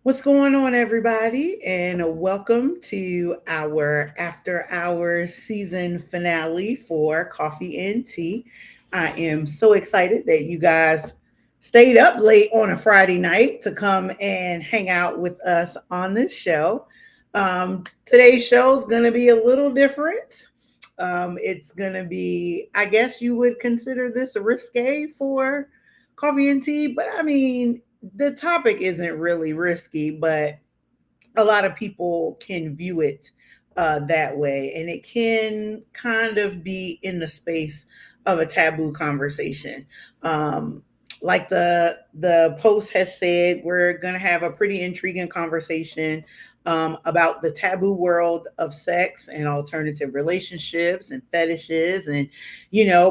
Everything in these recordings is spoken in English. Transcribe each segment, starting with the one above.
What's going on, everybody? And welcome to our After Hours season finale for Coffee and Tea. I am so excited that you guys stayed up late on a Friday night to come and hang out with us on this show. Today's show is going to be a little different. It's going to be, I guess you would consider this risque for coffee and tea, but I mean, the topic isn't really risky, but a lot of people can view it that way, and it can kind of be in the space of a taboo conversation. Um, like the post has said, we're going to have a pretty intriguing conversation about the taboo world of sex and alternative relationships and fetishes. And,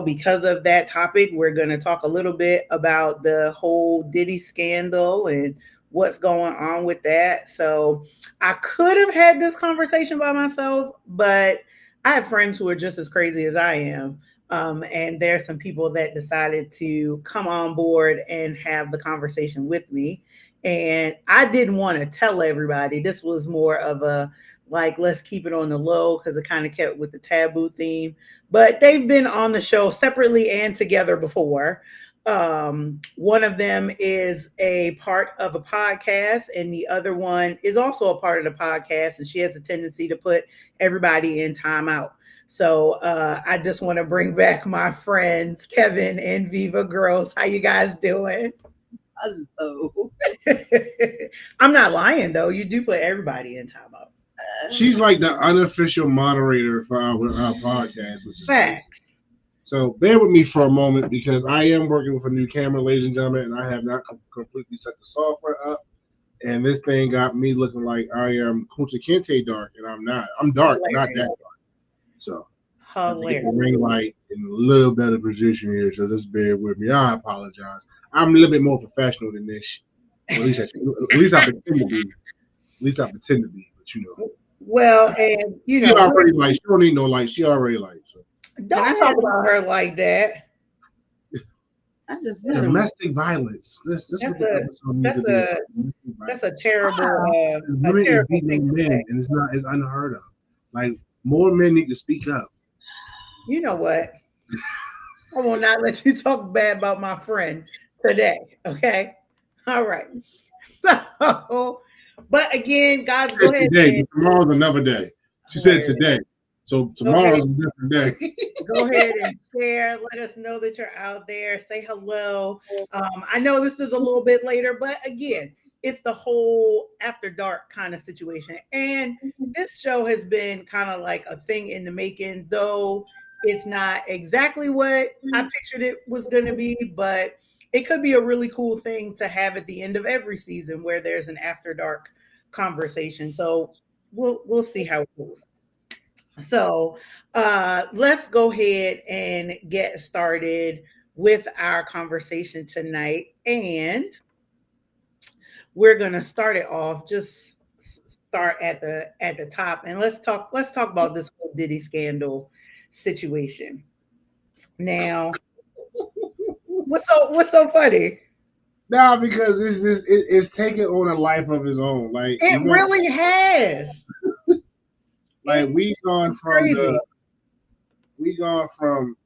because of that topic, we're going to talk a little bit about the whole Diddy scandal and what's going on with that. So I could have had this conversation by myself, but I have friends who are just as crazy as I am. And there's some people that decided to come on board and have the conversation with me. And I didn't want to tell everybody. This was more of a like, let's keep it on the low because it kind of kept with the taboo theme. But they've been on the show separately and together before. One of them is a part of a podcast, and the other one is also a part of the podcast, and she has a tendency to put everybody in timeout. So I just want to bring back my friends Kevin and Viva Gross. How you guys doing? Hello. I'm not lying though. You do put everybody in timeout. She's like the unofficial moderator for our podcast, which is crazy. Fact. So bear with me for a moment because I am working with a new camera, ladies and gentlemen, and I have not completely set the software up. And this thing got me looking like I am Kunta Kinte dark, and I'm not. I'm dark, but not that dark. So I have to get the ring light in a little better position here. So just bear with me. I apologize. I'm a little bit more professional than this. Well, at least I pretend to be. At least I pretend to be. But Well, and she already like. She don't need no light. She already like. So. Don't talk about her like that. I just said domestic violence. That's what the episode needs to be. That's a terrible. Women is beating men, and it's unheard of. Like more men need to speak up. You know what? I will not let you talk bad about my friend today. Okay. All right. So, but again, guys, go ahead. Today, tomorrow's another day. She said today. So tomorrow's a different day. Go ahead and share. Let us know that you're out there. Say hello. I know this is a little bit later, but again, it's the whole after dark kind of situation. And this show has been kind of like a thing in the making, though it's not exactly what I pictured it was going to be, but it could be a really cool thing to have at the end of every season where there's an after dark conversation. So we'll see how it goes. So let's go ahead and get started with our conversation tonight. And we're gonna start it off, just start at the top, and let's talk about this whole Diddy scandal situation. Now, what's so funny? Nah, because it's taken on a life of its own. Like It really has. Like we gone from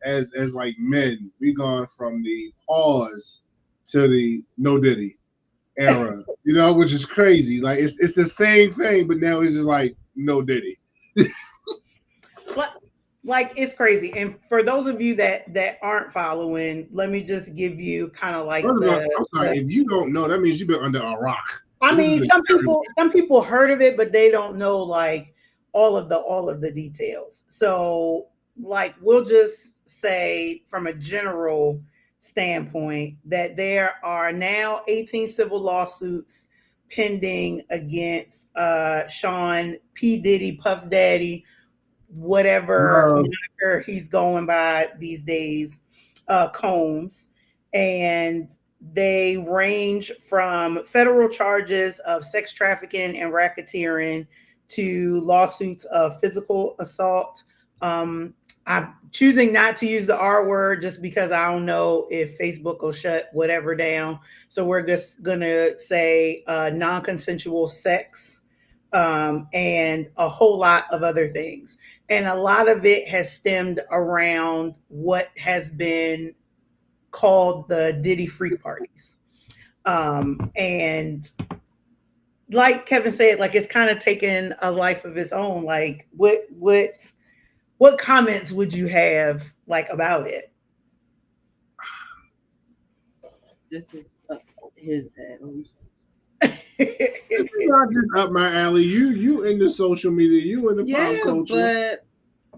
as like men, we gone from the pause to the no Diddy era, which is crazy. Like it's the same thing, but now it's just like no Diddy. Like it's crazy. And for those of you that aren't following, let me just give you kind of like I'm sorry, if you don't know, that means you've been under a rock. I mean, some people heard of it, but they don't know like all of the details. So like we'll just say from a general standpoint that there are now 18 civil lawsuits pending against Sean P. Diddy, Puff Daddy, whatever moniker he's going by these days, Combs. And they range from federal charges of sex trafficking and racketeering to lawsuits of physical assault, I'm choosing not to use the R word just because I don't know if Facebook will shut whatever down. So we're just gonna say non-consensual sex, and a whole lot of other things. And a lot of it has stemmed around what has been called the Diddy freak parties. And like Kevin said, like it's kind of taken a life of its own. Like what comments would you have like about it? This is his alley. It's not just up my alley. You into social media, you into Yeah, pop culture. but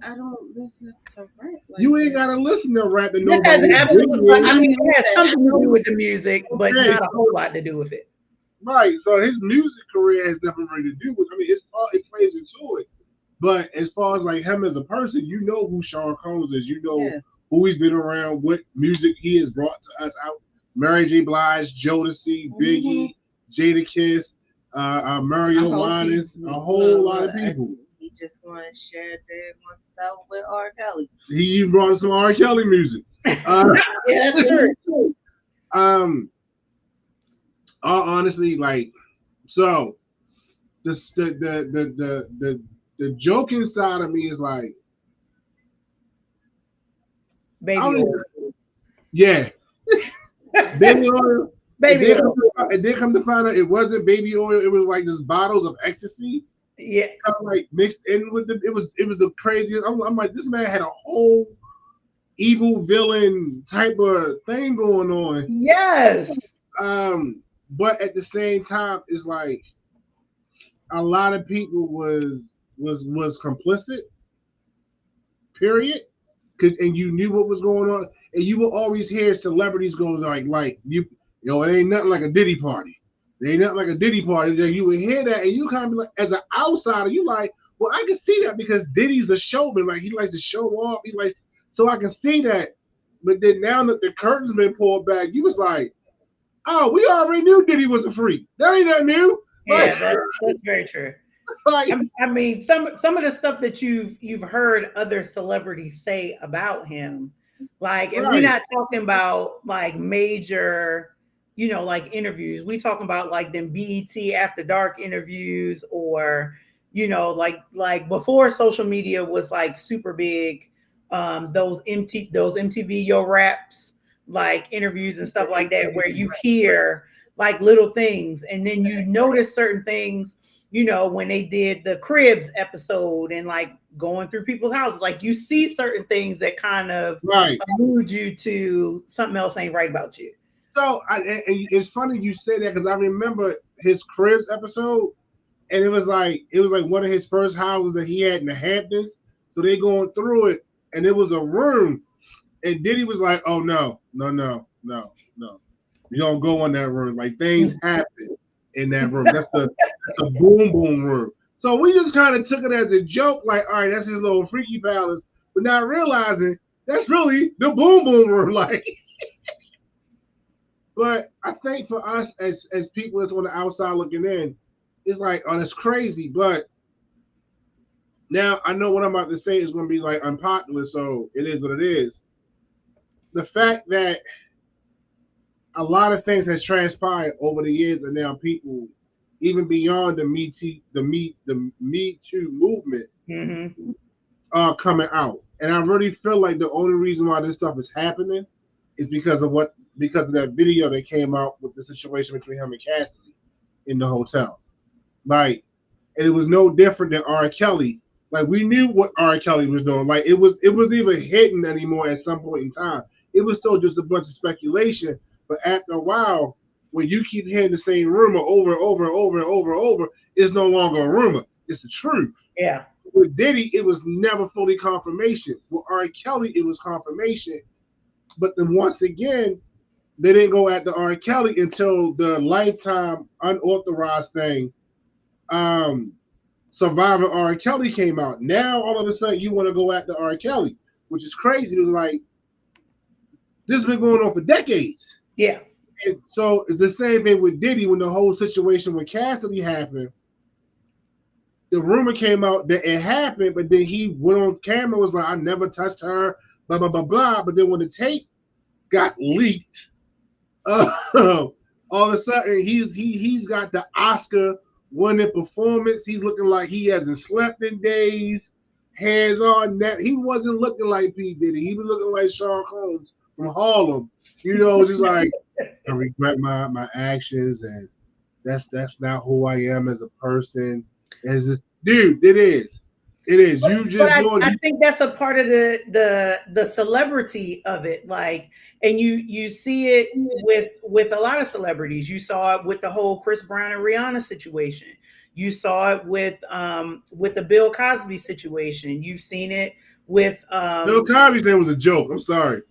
I don't listen to rap. Like You ain't that. gotta listen to rap that This has nobody. absolutely, digging. I mean, it has something to do with the music, but Okay. not a whole lot to do with it. Right. So his music career has nothing really to do with. I mean, it plays into it. But as far as like him as a person, you know who Sean Combs is. You know Yeah. who he's been around, what music he has brought to us out. Mary J. Blige, Jodeci, Biggie, Jadakiss, Mario Winans, a whole lot of people. He just want to share that oneself with R. Kelly. He even brought us some R. Kelly music. Yeah, that's true. Honestly, like, so the joking side of me is like, Baby I don't oil. even- yeah, baby oil. Baby oil. It did come to find out it wasn't baby oil. It was like just bottles of ecstasy, Yeah. kind of like mixed in with it. It was the craziest. I'm like, this man had a whole evil villain type of thing going on. Yes. But at the same time, it's like a lot of people was complicit. Period. And you knew what was going on, and you will always hear celebrities go like it ain't nothing like a Diddy party. There ain't nothing like a Diddy party. Then you would hear that, and you kind of be like, as an outsider, you like, well, I can see that because Diddy's a showman. Like he likes to show off. He likes, so I can see that. But then now that the curtain's been pulled back, you was like, oh, we already knew Diddy was a freak. That ain't nothing new. Yeah, that's very true. Like, I mean, some of the stuff that you've heard other celebrities say about him, like, and we're Right. not talking about like major, like interviews. We talking about like them BET After Dark interviews, or like before social media was like super big. Those MTV Yo Raps like interviews and stuff like that, where you hear like little things, and then you notice certain things. When they did the Cribs episode and like going through people's houses, like you see certain things that kind of right. allude you to something else ain't right about you. So it's funny you say that because I remember his Cribs episode, and it was like one of his first houses that he had in the Hamptons. So they going through it, and it was a room, and Diddy was like, "Oh no, you don't go in that room. Like things happen in that room. That's the boom boom room." So we just kind of took it as a joke, like, all right, that's his little freaky palace, but not realizing that's really the boom boom room, like. But I think for us as people that's on the outside looking in, it's like, oh, that's crazy. But now I know what I'm about to say is going to be like unpopular, so it is what it is. The fact that a lot of things has transpired over the years, and now people, even beyond the Me Too movement, are coming out. And I really feel like the only reason why this stuff is happening is because of that video that came out with the situation between him and Cassidy in the hotel. Like, and it was no different than R. Kelly. Like, we knew what R. Kelly was doing. Like, it wasn't even hidden anymore at some point in time. It was still just a bunch of speculation. But after a while, when you keep hearing the same rumor over and over and over and over and over, it's no longer a rumor. It's the truth. Yeah. With Diddy, it was never fully confirmation. With R. Kelly, it was confirmation. But then once again, they didn't go at the R. Kelly until the Lifetime unauthorized thing. Survivor R. Kelly came out. Now all of a sudden you want to go at the R. Kelly, which is crazy. It was like, this has been going on for decades. Yeah. And so it's the same thing with Diddy when the whole situation with Cassidy happened. the rumor came out that it happened, but then he went on camera, was like, I never touched her, blah, blah, blah, blah. But then when the tape got leaked, all of a sudden he's got the Oscar winning performance. He's looking like he hasn't slept in days, hands on net. He wasn't looking like P. Diddy. He was looking like Sean Combs from Harlem. You know, just like, I regret my actions, and that's not who I am as a person. Dude, it is. It is. You just doing. I think that's a part of the celebrity of it. Like, and you see it with a lot of celebrities. You saw it with the whole Chris Brown and Rihanna situation. You saw it with the Bill Cosby situation. You've seen it with Bill Cosby's name was a joke. I'm sorry.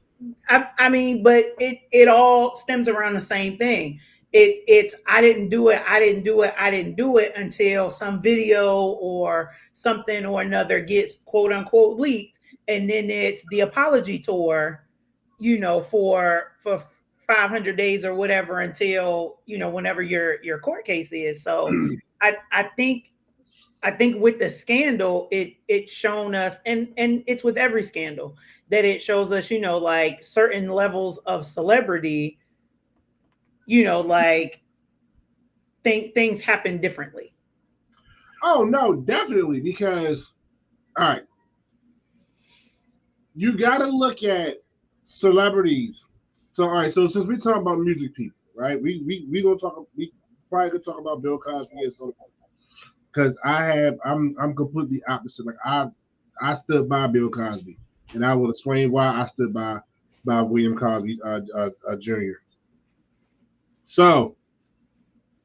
I mean, but it all stems around the same thing. It's I didn't do it until some video or something or another gets quote unquote leaked, and then it's the apology tour, you know, for 500 days or whatever until, you know, whenever your court case is. So I think with the scandal, it shown us, and it's with every scandal, that it shows us, you know, like certain levels of celebrity, you know, like things happen differently. Oh no, definitely, because all right, you got to look at celebrities. So all right, so since we're talking about music people, right? We gonna talk. We probably could talk about Bill Cosby at some point, because I'm completely opposite. Like I stood by Bill Cosby, and I will explain why I stood by William Cosby Jr. So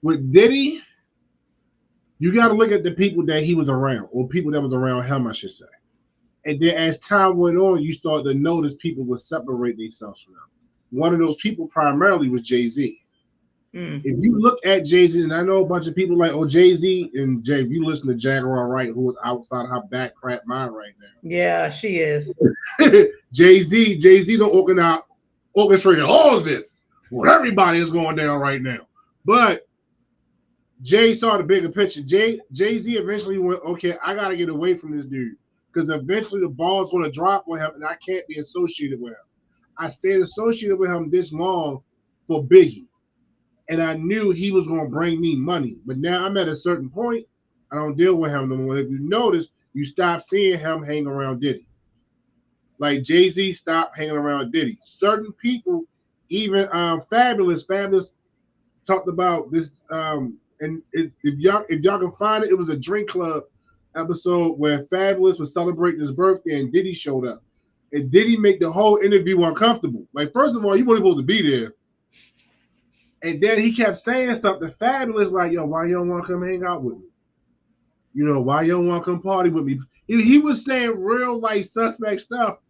with Diddy, you got to look at the people that he was around, or people that was around him, I should say. And then as time went on, you start to notice people would separate themselves from him. One of those people primarily was Jay-Z. If you look at Jay-Z, and I know a bunch of people like, oh, Jay-Z, and Jay, if you listen to Jaguar Wright, who is outside her back crap mind right now. Yeah, she is. Jay-Z don't orchestrate all of this. Well, everybody is going down right now. But Jay saw the bigger picture. Jay-Z eventually went, okay, I got to get away from this dude, because eventually the ball's going to drop on him and I can't be associated with him. I stayed associated with him this long for Biggie, and I knew he was going to bring me money. But now I'm at a certain point, I don't deal with him no more. If you notice, you stop seeing him hang around Diddy. Like Jay-Z stopped hanging around Diddy. Certain people, even Fabulous talked about this, and if y'all can find it, it was a Drink Club episode where Fabulous was celebrating his birthday and Diddy showed up. And Diddy make the whole interview uncomfortable. Like, first of all, you weren't supposed to be there. And then he kept saying something Fabulous, like, yo, why you don't want to come hang out with me? You know, why you don't want to come party with me? He was saying real, like, suspect stuff.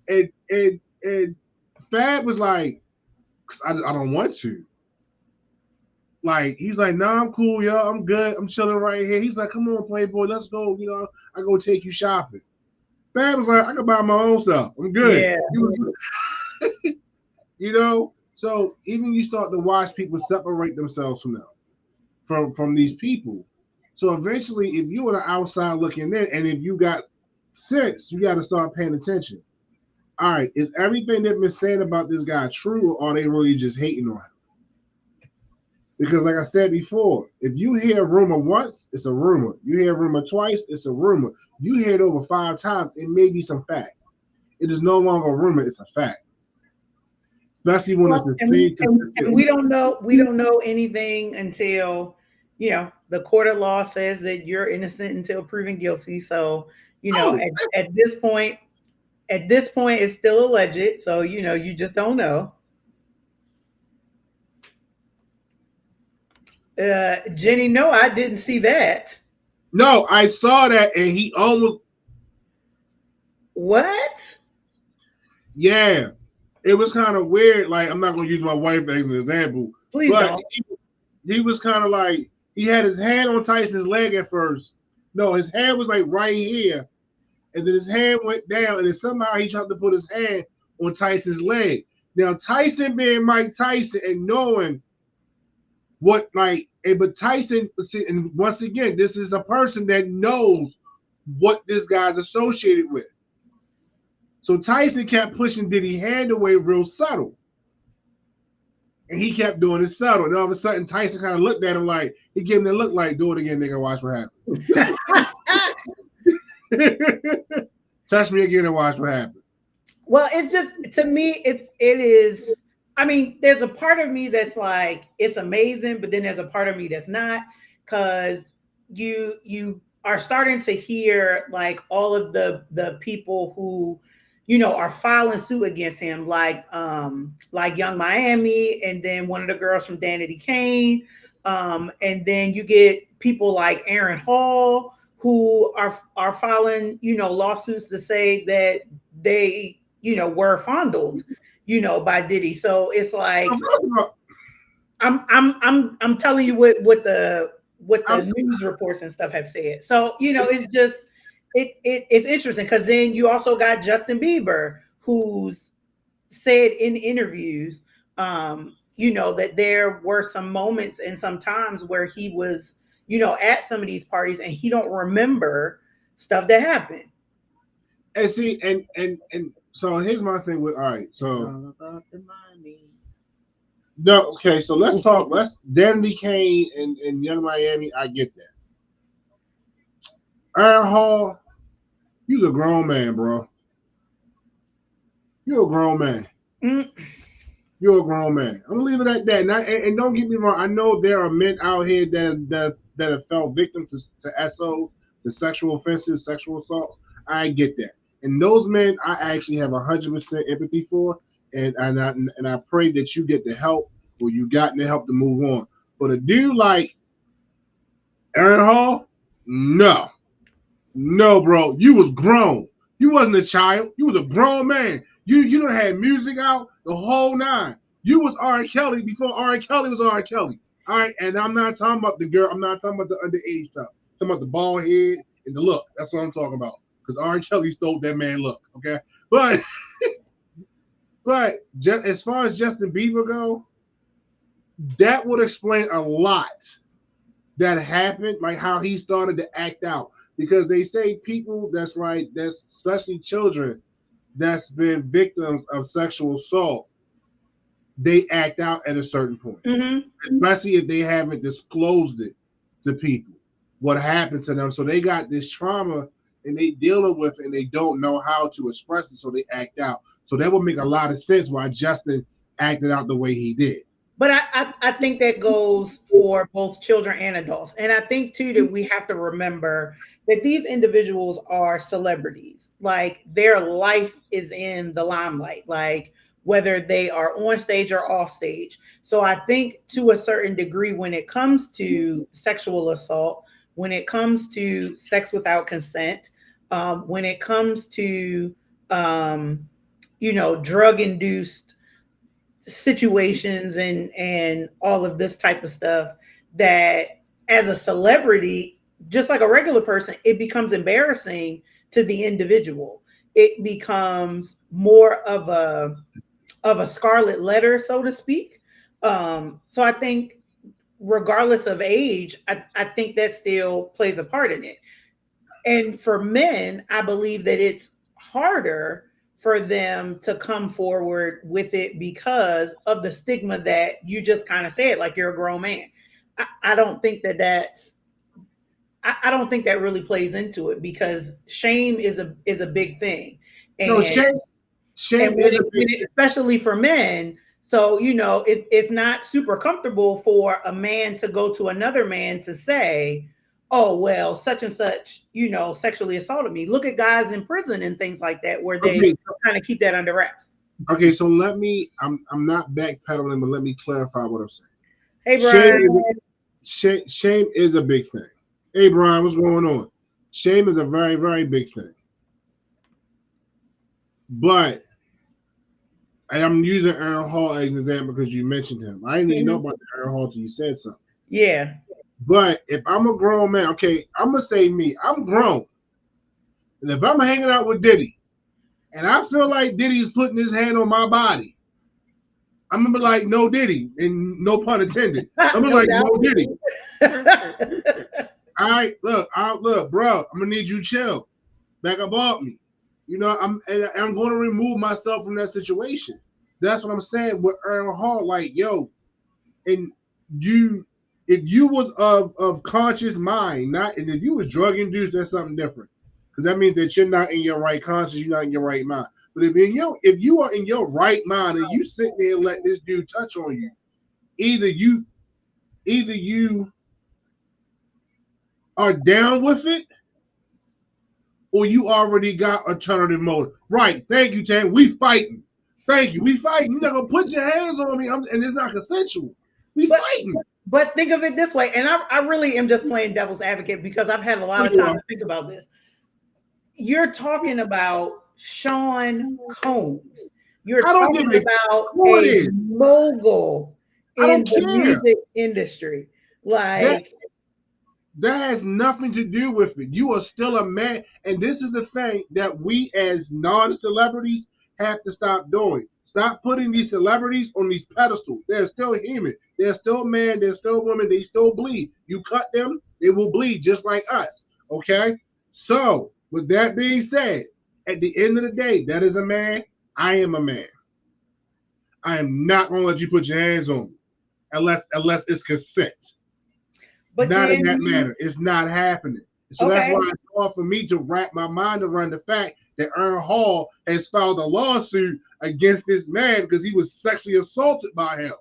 And Fab was like, I don't want to. Like, he's like, nah, I'm cool, yo. I'm good. I'm chilling right here. He's like, come on, Playboy, let's go. You know, I go take you shopping. Fab was like, I can buy my own stuff. I'm good. Yeah. You know, so even you start to watch people separate themselves from these people. So eventually, if you're on the outside looking in, and if you got sense, you got to start paying attention. All right, is everything they've been saying about this guy true, or are they really just hating on him? Because like I said before, if you hear a rumor once, it's a rumor. You hear a rumor twice, it's a rumor. You hear it over 5 times, it may be some fact. It is no longer a rumor, it's a fact. Especially when it's the same. And we don't know anything until, you know, the court of law says that you're innocent until proven guilty. So, you know, at this point, it's still alleged. So, you know, you just don't know. Jenny, no, I didn't see that. No, I saw that, and he almost. What? Yeah, it was kind of weird. Like, I'm not going to use my wife as an example. Please don't. He was kind of like, he had his hand on Tyson's leg at first. No, his hand was like right here, and then his hand went down, and then somehow he tried to put his hand on Tyson's leg. Now, Tyson being Mike Tyson and knowing What like, but Tyson, and once again, this is a person that knows what this guy's associated with. So Tyson kept pushing Diddy's hand away real subtle. And he kept doing it subtle. And all of a sudden, Tyson kind of looked at him like, he gave him the look like, do it again, nigga, watch what happens. Touch me again and watch what happens. Well, it's just, to me, it is, I mean, there's a part of me that's like, it's amazing, but then there's a part of me that's not, because you are starting to hear like all of the people who, you know, are filing suit against him, like Young Miami, and then one of the girls from Danity Kane, and then you get people like Aaron Hall who are filing, you know, lawsuits to say that they, you know, were fondled, you know, by Diddy. So it's like, I'm telling you what the news reports and stuff have said. So, you know, it's just, it's interesting, because then you also got Justin Bieber, who's said in interviews, you know, that there were some moments and some times where he was, you know, at some of these parties and he don't remember stuff that happened. And see, and so here's my thing with, all right, so All about the money. no, okay, so let's talk. Danity Kane and Young Miami. I get that. Aaron Hall, you's a grown man, bro. You're a grown man. You're a grown man. I'm gonna leave it at that. And don't get me wrong. I know there are men out here that have fell victim to SOs, the sexual offenses, sexual assaults. I get that. And those men, I actually have 100% empathy for. And I pray that you get the help, or you got the help to move on. But a dude like Aaron Hall, no, bro, you was grown. You wasn't a child. You was a grown man. You done had music out the whole nine. You was R. Kelly before R. Kelly was R. Kelly. All right, and I'm not talking about the girl. I'm not talking about the underage stuff. I'm talking about the bald head and the look. That's what I'm talking about. Because R. Kelly stole that man look. Okay, but. But just as far as Justin Bieber go, that would explain a lot that happened, like how he started to act out. Because they say people that's especially children that's been victims of sexual assault, they act out at a certain point, especially if they haven't disclosed it to people, what happened to them. So they got this trauma and they dealing with it and they don't know how to express it, so they act out. So that would make a lot of sense why Justin acted out the way he did. But I think that goes for both children and adults. And I think too that we have to remember that these individuals are celebrities. Like, their life is in the limelight, like whether they are on stage or off stage. So I think to a certain degree, when it comes to sexual assault, when it comes to sex without consent, when it comes to, you know, drug-induced situations and all of this type of stuff, that as a celebrity, just like a regular person, it becomes embarrassing to the individual. It becomes more of a scarlet letter, so to speak. So I think regardless of age, I think that still plays a part in it. And for men, I believe that it's harder for them to come forward with it because of the stigma that you just kind of said, like, you're a grown man. I don't think I don't think that really plays into it, because shame is a big thing. And, no, shame is a big thing, especially for men. So, you know, it's not super comfortable for a man to go to another man to say, oh, well, such and such, you know, sexually assaulted me. Look at guys in prison and things like that, where they kind of keep that under wraps. Okay, so I'm not backpedaling, but let me clarify what I'm saying. Hey, Brian. Shame is a big thing. Hey, Brian, what's going on? Shame is a very, very big thing. But, and I'm using Aaron Hall as an example because you mentioned him. I didn't even know about Aaron Hall till you said something. Yeah. But if I'm a grown man, okay, I'm going to say me. I'm grown. And if I'm hanging out with Diddy, and I feel like Diddy's putting his hand on my body, I'm gonna be like, no Diddy, and no pun intended. I'm gonna be like, no Diddy. All right, look, bro. I'm gonna need you to chill. Back up off me. You know, I'm going to remove myself from that situation. That's what I'm saying with Earl Hall. Like, yo, and if you was of conscious mind, and if you was drug induced, that's something different. Because that means that you're not in your right conscience, you're not in your right mind. But if you are in your right mind and you sit there and let this dude touch on you, either you are down with it, or you already got alternative motive. Right. Thank you, Tan. We fighting. Thank you. We fighting. You're not gonna put your hands on me, and it's not consensual. We fighting. But think of it this way, and I really am just playing devil's advocate because I've had a lot of time to think about this. You're talking about Sean Combs. You're talking about a mogul in the music industry. Like that has nothing to do with it. You are still a man, and this is the thing that we as non-celebrities have to stop doing. Stop putting these celebrities on these pedestals. They're still human. They're still man. They're still women. They still bleed. You cut them, they will bleed just like us. Okay? So, with that being said, at the end of the day, that is a man. I am a man. I am not going to let you put your hands on me unless it's consent. But not in that manner. It's not happening. So that's why it's hard for me to wrap my mind around the fact that Earl Hall has filed a lawsuit against this man because he was sexually assaulted by him.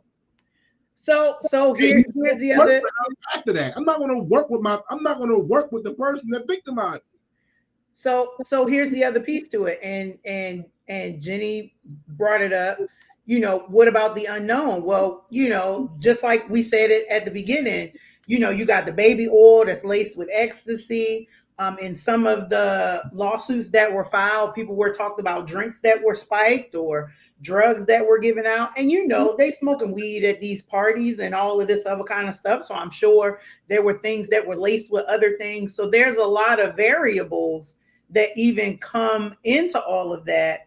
So here's the other. After that, I'm not going to work with the person that victimized me. So here's the other piece to it, and Jenny brought it up. You know, what about the unknown? Well, you know, just like we said it at the beginning, you know, you got the baby oil that's laced with ecstasy. In some of the lawsuits that were filed, people were talking about drinks that were spiked or drugs that were given out. And, you know, they smoking weed at these parties and all of this other kind of stuff. So I'm sure there were things that were laced with other things. So there's a lot of variables that even come into all of that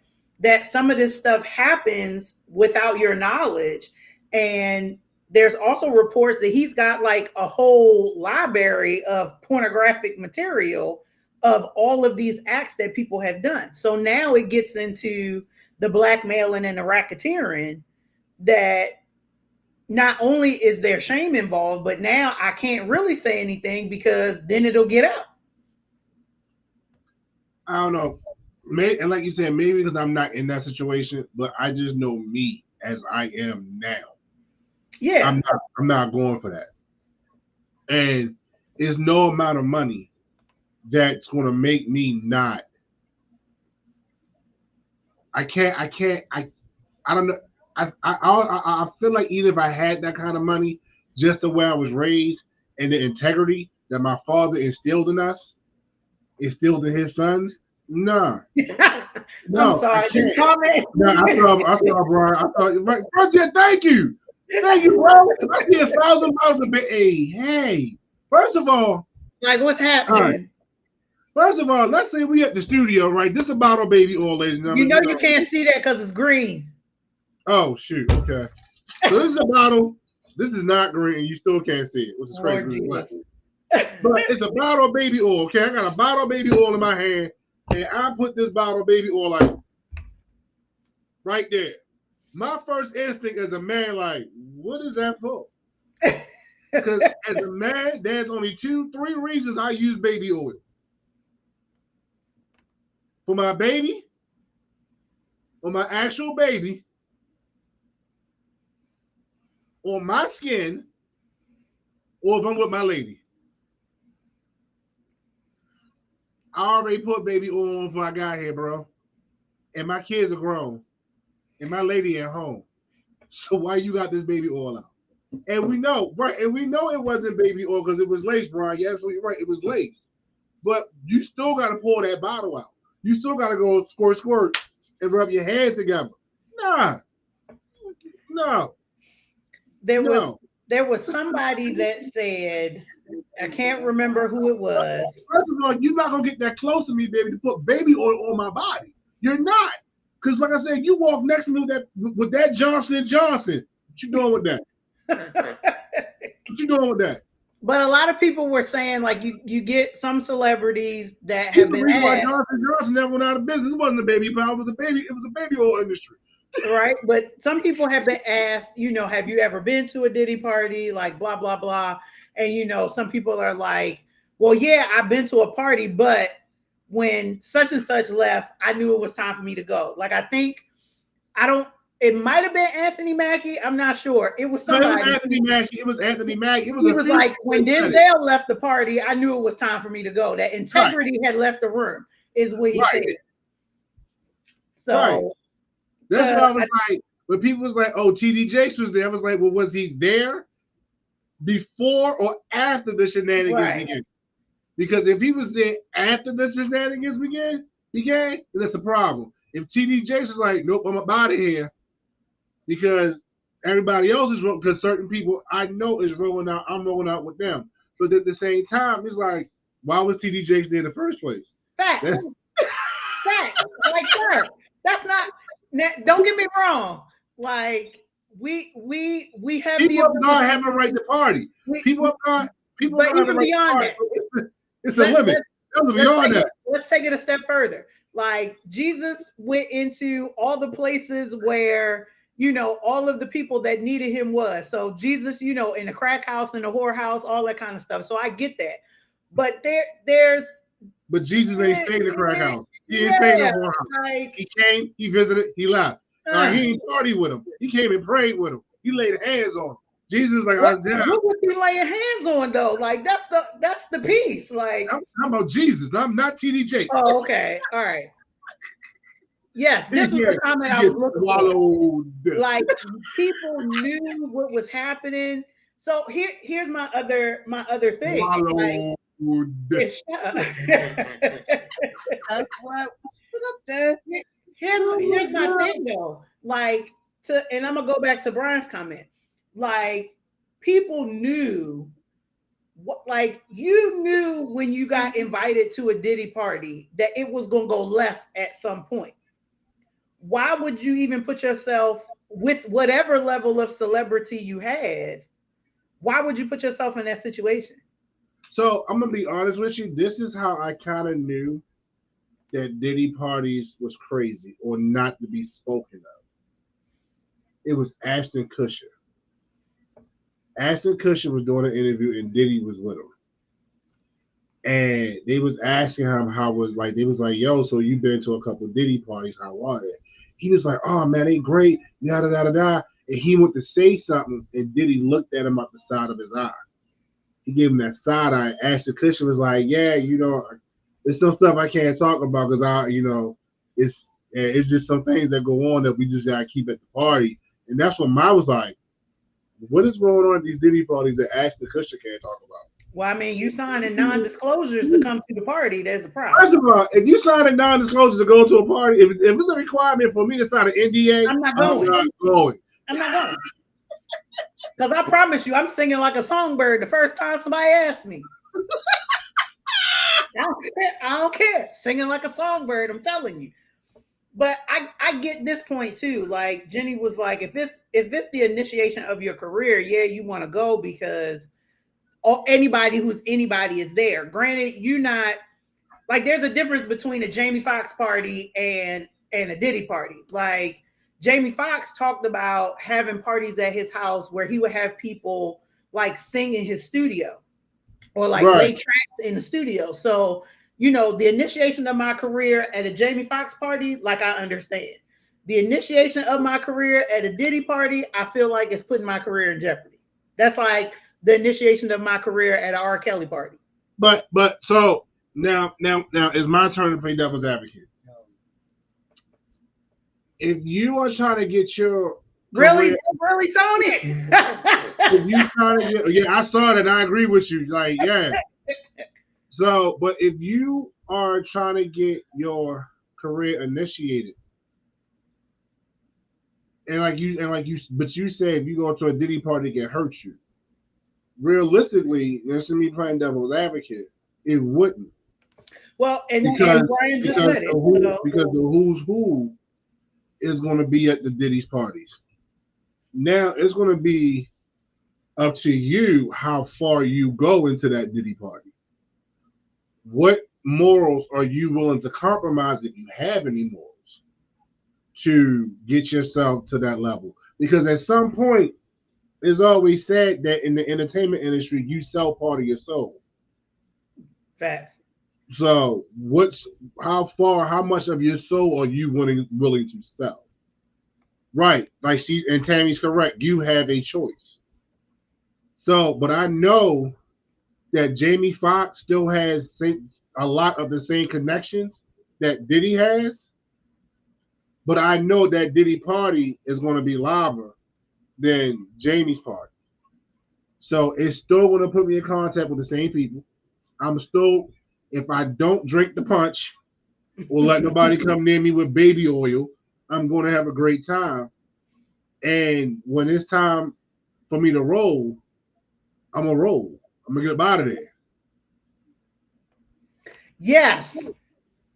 some of this stuff happens without your knowledge. And there's also reports that he's got like a whole library of pornographic material of all of these acts that people have done. So now it gets into the blackmailing and the racketeering that not only is there shame involved, but now I can't really say anything because then it'll get out. I don't know. And like you said, maybe because I'm not in that situation, but I just know me as I am now. Yeah, I'm not going for that. And it's no amount of money that's going to make me not. I don't know. I feel like even if I had that kind of money, just the way I was raised and the integrity that my father instilled in us, instilled in his sons, nah. No, I'm sorry, just comment. No, I saw, Brian. I thought, right, thank you. Thank you, bro. If I see $1,000 a bit, hey. First of all, like what's happening? Right. First of all, let's say we at the studio, right? This is a bottle of baby oil, ladies and gentlemen. You know you can't see that because it's green. Oh shoot, okay. So this is a bottle. This is not green. You still can't see it, which is crazy. But it's a bottle of baby oil. Okay, I got a bottle of baby oil in my hand, and I put this bottle of baby oil like right there. My first instinct as a man, like, what is that for? Because as a man, there's only 2-3 reasons I use baby oil. For my baby, or my actual baby, or my skin, or if I'm with my lady. I already put baby oil on before I got here, bro. And my kids are grown. And my lady at home. So why you got this baby oil out? And we know, right? And we know it wasn't baby oil because it was lace, Brian. You're absolutely right. It was lace. But you still got to pull that bottle out. You still got to go squirt, and rub your hands together. Nah. No. There was somebody that said, I can't remember who it was. First of all, you're not going to get that close to me, baby, to put baby oil on my body. You're not. Because like I said, you walk next to me with that Johnson & Johnson. What you doing with that? What you doing with that? But a lot of people were saying like you get some celebrities that He's have the been reason why asked, Johnson & Johnson never went out of business. It wasn't a baby powder, it was a baby oil industry. right? But some people have been asked, have you ever been to a Diddy party? Like blah, blah, blah. And some people are like, well, yeah, I've been to a party, but when such and such left, I knew it was time for me to go. Like it might have been Anthony Mackie. I'm not sure. It was somebody. No, it was Anthony Mackie. It was Anthony Mackie. He was like, when Denzel left the party, I knew it was time for me to go. That integrity had left the room, is what he said. So that's why I was like, when people was like, oh, TD Jakes was there, I was like, well, was he there before or after the shenanigans began? Because if he was there after the shenanigans began, then that's a problem. If TD Jakes was like, nope, I'm out of here, because everybody else is rolling, because certain people I know is rolling out, I'm rolling out with them. But at the same time, it's like, why was TD Jakes there in the first place? Facts. Facts. Like, sir, that's not. Don't get me wrong. Like, we have people up God have a right to party. People up God, but even beyond that, it's a limit. Let's take it a step further. Like, Jesus went into all the places where all of the people that needed him was. So Jesus, in the crack house, in the whorehouse, all that kind of stuff. So I get that. But there's. But Jesus ain't staying in the crack house. He ain't staying in the whorehouse. Like, he came, he visited, he left. He ain't party with him. He came and prayed with him. He laid hands on him. Jesus is like, what was he laying hands on though? Like that's the piece. Like I'm talking about Jesus. I'm not TD Jakes. Oh, okay, all right. Yes, this was the comment I was looking for. Like people knew what was happening. So here's my other thing. Like, that's what was put up there. Here's my thing though. Like and I'm gonna go back to Brian's comment. Like people knew you knew when you got invited to a Diddy party that it was gonna go left at some point. Why would you even put yourself with whatever level of celebrity you had? Why would you put yourself in that situation? So I'm gonna be honest with you. This is how I kind of knew that Diddy parties was crazy or not to be spoken of. It was Ashton Kutcher. Ashton Kutcher was doing an interview and Diddy was with him. And they was asking him how was like, they was like, yo, so you've been to a couple of Diddy parties, how was it? He was like, oh man, they great, yada, yada, yada. And he went to say something and Diddy looked at him out the side of his eye. He gave him that side eye. Ashton Kutcher was like, yeah, there's some stuff I can't talk about because it's just some things that go on that we just gotta keep at the party. And that's when I was like, what is going on at these Diddy parties that Ashton Kutcher can't talk about? Well, I mean, you signing non-disclosures to come to the party. There's a problem. First of all, if you sign a non-disclosure to go to a party, if it's a requirement for me to sign an NDA, I'm not going. I'm not going. Because I promise you, I'm singing like a songbird the first time somebody asked me. I don't care. Singing like a songbird, I'm telling you. But I get this point too. Like Jenny was like, if it's the initiation of your career, yeah, you want to go because anybody who's anybody is there. Granted, you're not like there's a difference between a Jamie Foxx party and a Diddy party. Like Jamie Foxx talked about having parties at his house where he would have people like sing in his studio or like lay tracks in the studio. So the initiation of my career at a Jamie Foxx party, like I understand. The initiation of my career at a Diddy party, I feel like it's putting my career in jeopardy. That's like the initiation of my career at an R. Kelly party. But so now it's my turn to play devil's advocate. If you are trying to get your really Tony, if you trying to get, I saw that. I agree with you. Like, yeah. So, but if you are trying to get your career initiated, but you said if you go to a Diddy party, it can hurt you. Realistically, this is me playing devil's advocate. It wouldn't. Well, and Brian just said it. Because the who's who is going to be at the Diddy's parties. Now it's going to be up to you how far you go into that Diddy party. What morals are you willing to compromise, if you have any morals, to get yourself to that level? Because at some point, it's always said that in the entertainment industry, you sell part of your soul. Facts. So how much of your soul are you willing to sell? Right. Like Tammy's correct. You have a choice. So, but I know that Jamie Foxx still has a lot of the same connections that Diddy has. But I know that Diddy party is going to be liver than Jamie's party. So it's still going to put me in contact with the same people. I'm still, if I don't drink the punch or let nobody come near me with baby oil, I'm going to have a great time. And when it's time for me to roll, I'm going to roll. I'm going to get out of there. Yes.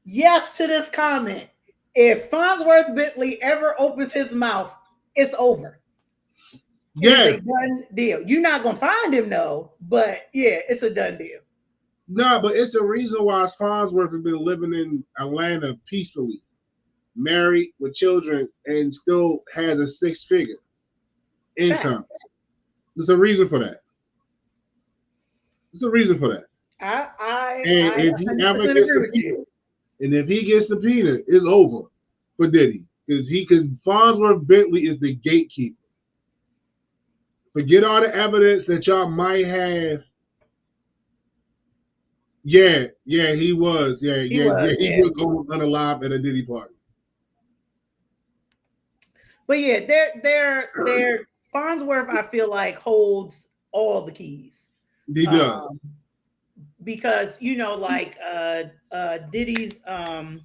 Yes to this comment. If Farnsworth Bentley ever opens his mouth, it's over. Yeah. It's a done deal. You're not going to find him, though, but yeah, it's a done deal. No, but it's a reason why Farnsworth has been living in Atlanta peacefully, married with children, and still has a six-figure income. There's a reason for that. There's a reason for that. If he gets subpoenaed, it's over for Diddy. Because Farnsworth Bentley is the gatekeeper. Forget all the evidence that y'all might have. Yeah, he was. He was unalive at a Diddy party. But yeah, they're Farnsworth, I feel like, holds all the keys. He does. Because like Diddy's I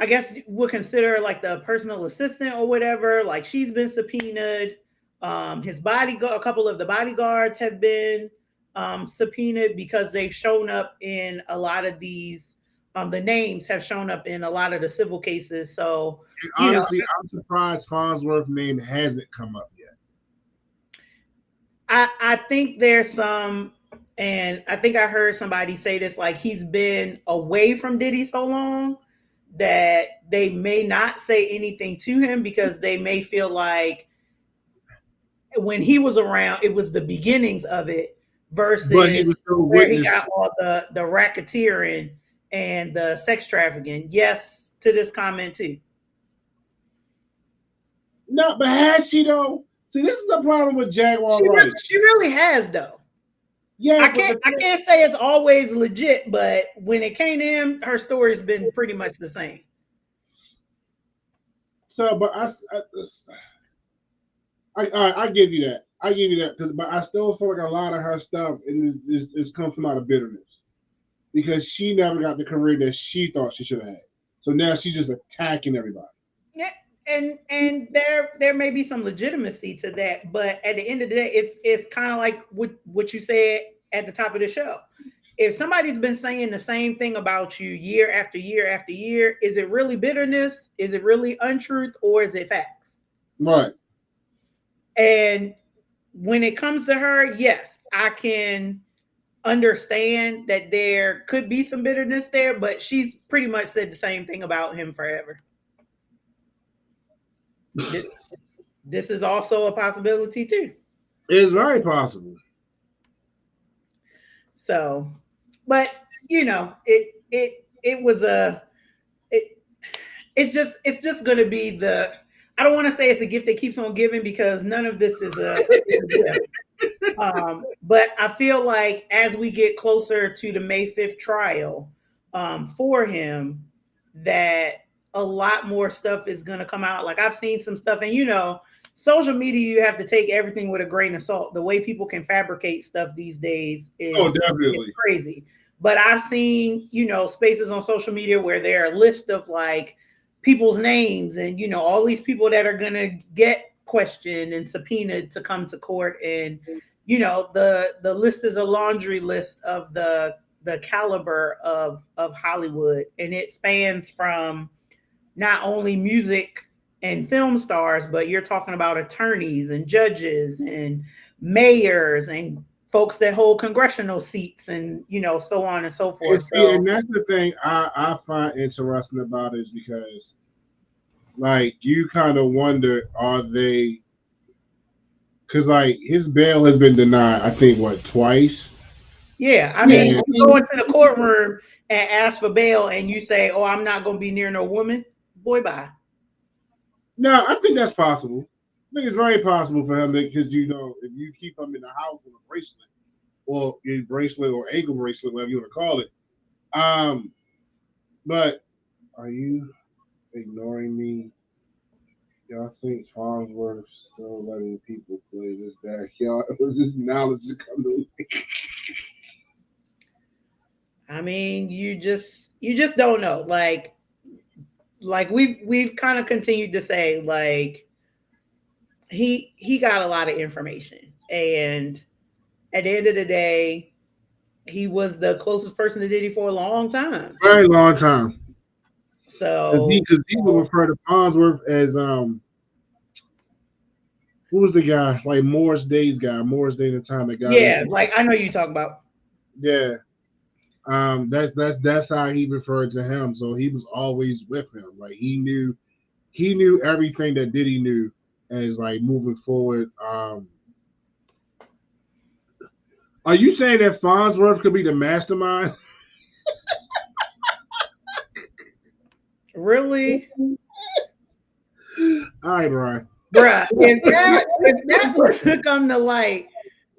guess we'll consider like the personal assistant or whatever, like she's been subpoenaed. His bodyguard, a couple of the bodyguards have been subpoenaed because they've shown up in a lot of these. The names have shown up in a lot of the civil cases. So honestly, I'm surprised Farnsworth's name hasn't come up yet. I think there's some, and I think I heard somebody say this, like he's been away from Diddy so long that they may not say anything to him because they may feel like when he was around, it was the beginnings of it versus where he got all the racketeering and the sex trafficking. Yes to this comment too. No, but has she though? See, this is the problem with Jaguar Wright. She really has though. Yeah, I can't say it's always legit, but when it came to him, her story's been pretty much the same. So, but I give you that. I give you that but I still feel like a lot of her stuff is comes from out of bitterness because she never got the career that she thought she should have had. So now she's just attacking everybody. Yeah, and there may be some legitimacy to that, but at the end of the day, it's kind of like what you said at the top of the show. If somebody's been saying the same thing about you year after year after year, is it really bitterness? Is it really untruth, or is it facts? Right. And when it comes to her, yes, I can understand that there could be some bitterness there, but she's pretty much said the same thing about him forever. This is also a possibility too. It's very possible. So, but it was it's just going to be I don't want to say it's a gift that keeps on giving because none of this is a gift. But I feel like as we get closer to the May 5th trial for him, that a lot more stuff is going to come out. Like I've seen some stuff, and social media, you have to take everything with a grain of salt. The way people can fabricate stuff these days is crazy. But I've seen, spaces on social media where there are lists of like people's names and, all these people that are going to get questioned and subpoenaed to come to court. And, the list is a laundry list of the caliber of Hollywood. And it spans from not only music and film stars, but you're talking about attorneys and judges and mayors and folks that hold congressional seats and so on and so forth. And that's the thing I find interesting about it is because like you kind of wonder, are they, because like his bail has been denied, I think twice. Yeah, I mean, you go into the courtroom and ask for bail and you say, oh, I'm not going to be near no woman, boy, bye. No, I think that's possible. I think it's very possible for him because, if you keep him in the house with a bracelet or a bracelet or ankle bracelet, whatever you want to call it. But are you ignoring me? Y'all think Farnsworth still letting people play this backyard? Was this knowledge coming? I mean, you just don't know. Like we've kind of continued to say, like he got a lot of information, and at the end of the day, he was the closest person to Diddy for a long time. Very long time. So because he would refer to Farnsworth as who was the guy, like Morris Day's guy, Morris Day in the time that guy. Yeah, like I know you talking about. Yeah. That's how he referred to him. So he was always with him. Like he knew everything that Diddy knew as like moving forward. Are you saying that Farnsworth could be the mastermind? Really? All right, Brian. Bruh, if that was to come to light,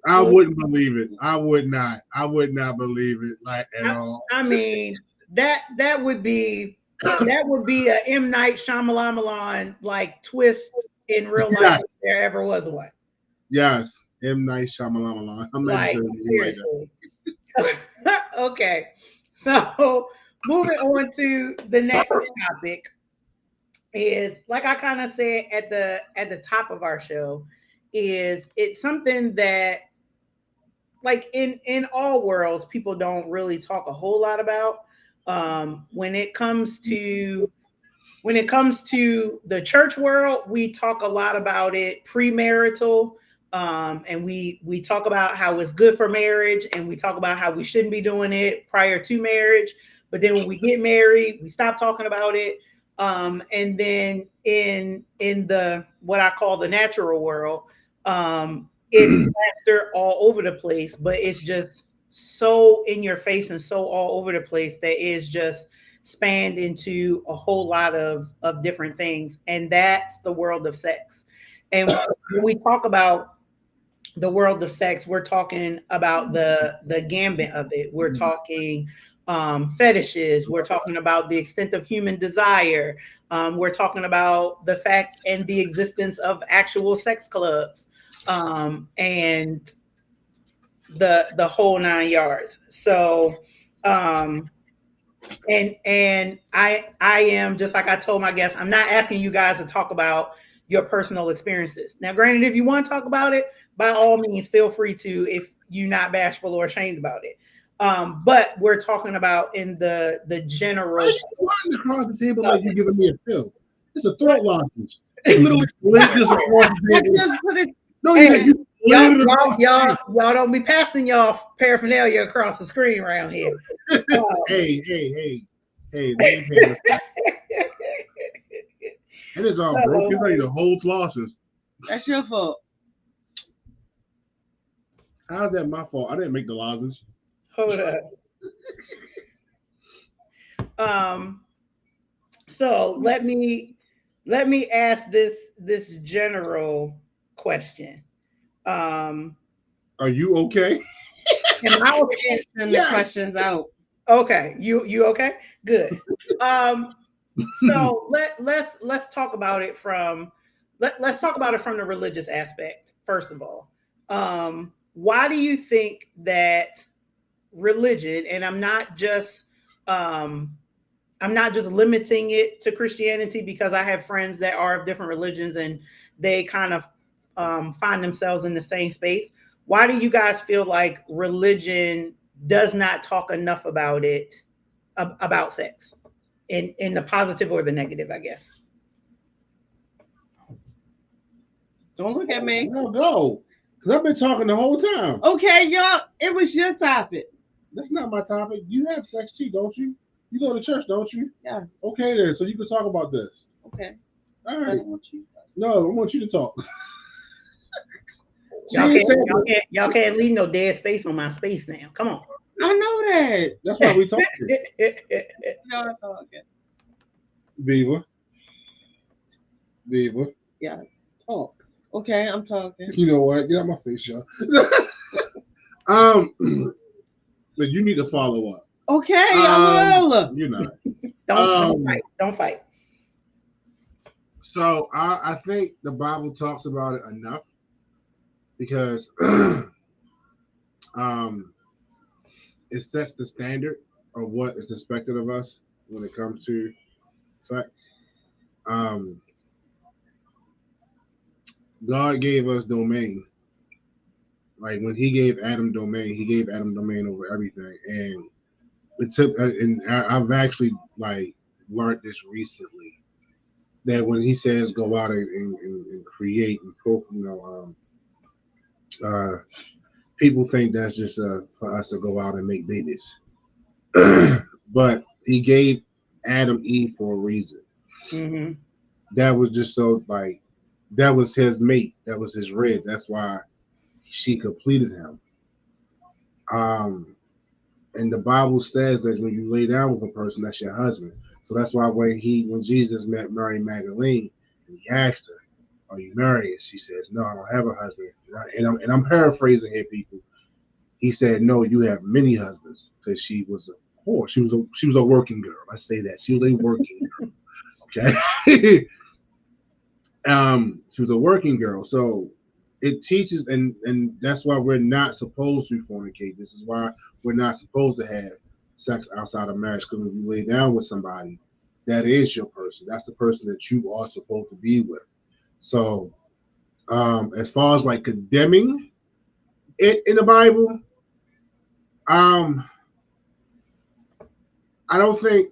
I wouldn't believe it. I would not believe it like at all. I mean, that would be a M. Night Shyamalan like twist in real life, Yes. if there ever was one. Yes, M. Night Shyamalan. I'm like seriously. Okay, so moving on to the next topic is, like I kind of said at the top of our show, is it's something that, like in all worlds, people don't really talk a whole lot about. When it comes to the church world, we talk a lot about it premarital, and we talk about how it's good for marriage, and we talk about how we shouldn't be doing it prior to marriage. But then when we get married, we stop talking about it. And then in the what I call the natural world, it's plastered all over the place, but it's just so in your face and so all over the place that is just spanned into a whole lot of different things. And that's the world of sex. And when we talk about the world of sex, we're talking about the gambit of it. We're talking fetishes. We're talking about the extent of human desire. We're talking about the fact and the existence of actual sex clubs, and the whole 9 yards. So, and I am, just like I told my guests, I'm not asking you guys to talk about your personal experiences. Now, granted, if you want to talk about it, by all means, feel free to, if you're not bashful or ashamed about it. But we're talking about in the general. Why are you across the table like you're giving me a pill? It's a throat lozenge. It's literally split this across the table. Just put it. No, y'all don't be passing y'all paraphernalia across the screen around here. Hey. It is all broken. It's not even whole losses. That's your fault. How's that my fault? I didn't make the lozenge. Hold up. So let me ask this general question. Are you okay? Am I okay? Send the questions out. Okay, you okay? Good. So let's talk about it from let's talk about it from the religious aspect first of all. Why do you think that religion, and I'm not just limiting it to Christianity, because I have friends that are of different religions and they kind of find themselves in the same space. Why do you guys feel like religion does not talk enough about it, about sex? in the positive or the negative, I guess. Don't look at me. No, go. Because I've been talking the whole time. Okay, y'all. It was your topic. That's not my topic. You have sex too, don't you? You go to church, don't you? Yeah. Okay, then. So you can talk about this. Okay. All But I right. want you. No, I want you to talk. Y'all can't leave no dead space on my space now. Come on. I know that. That's why we talking. Y'all talking. Viva. Yes. Talk. Okay, I'm talking. You know what? Get out my face, y'all. But you need to follow up. Okay, I will. You're not. Don't fight. So I think the Bible talks about it enough because it sets the standard of what is expected of us when it comes to sex. God gave us domain. Like when He gave Adam domain, He gave Adam domain over everything, and it took. And I've actually like learned this recently that when He says go out and create and people think that's just for us to go out and make babies, but He gave Adam Eve for a reason. Mm-hmm. That was just so like that was his mate, that was his rib. That's why she completed him. And the Bible says that when you lay down with a person, that's your husband. So that's why when Jesus met Mary Magdalene, and He asked her, "Are you married?" And she says, "No, I don't have a husband." And I'm paraphrasing here, people. He said, "No, you have many husbands," because she was a whore. She was a working girl. Let's say that she was a working girl. Okay. She was a working girl. So it teaches, and that's why we're not supposed to fornicate. This is why we're not supposed to have sex outside of marriage, because when you lay down with somebody, that is your person. That's the person that you are supposed to be with. So as far as like condemning it in the Bible, I don't think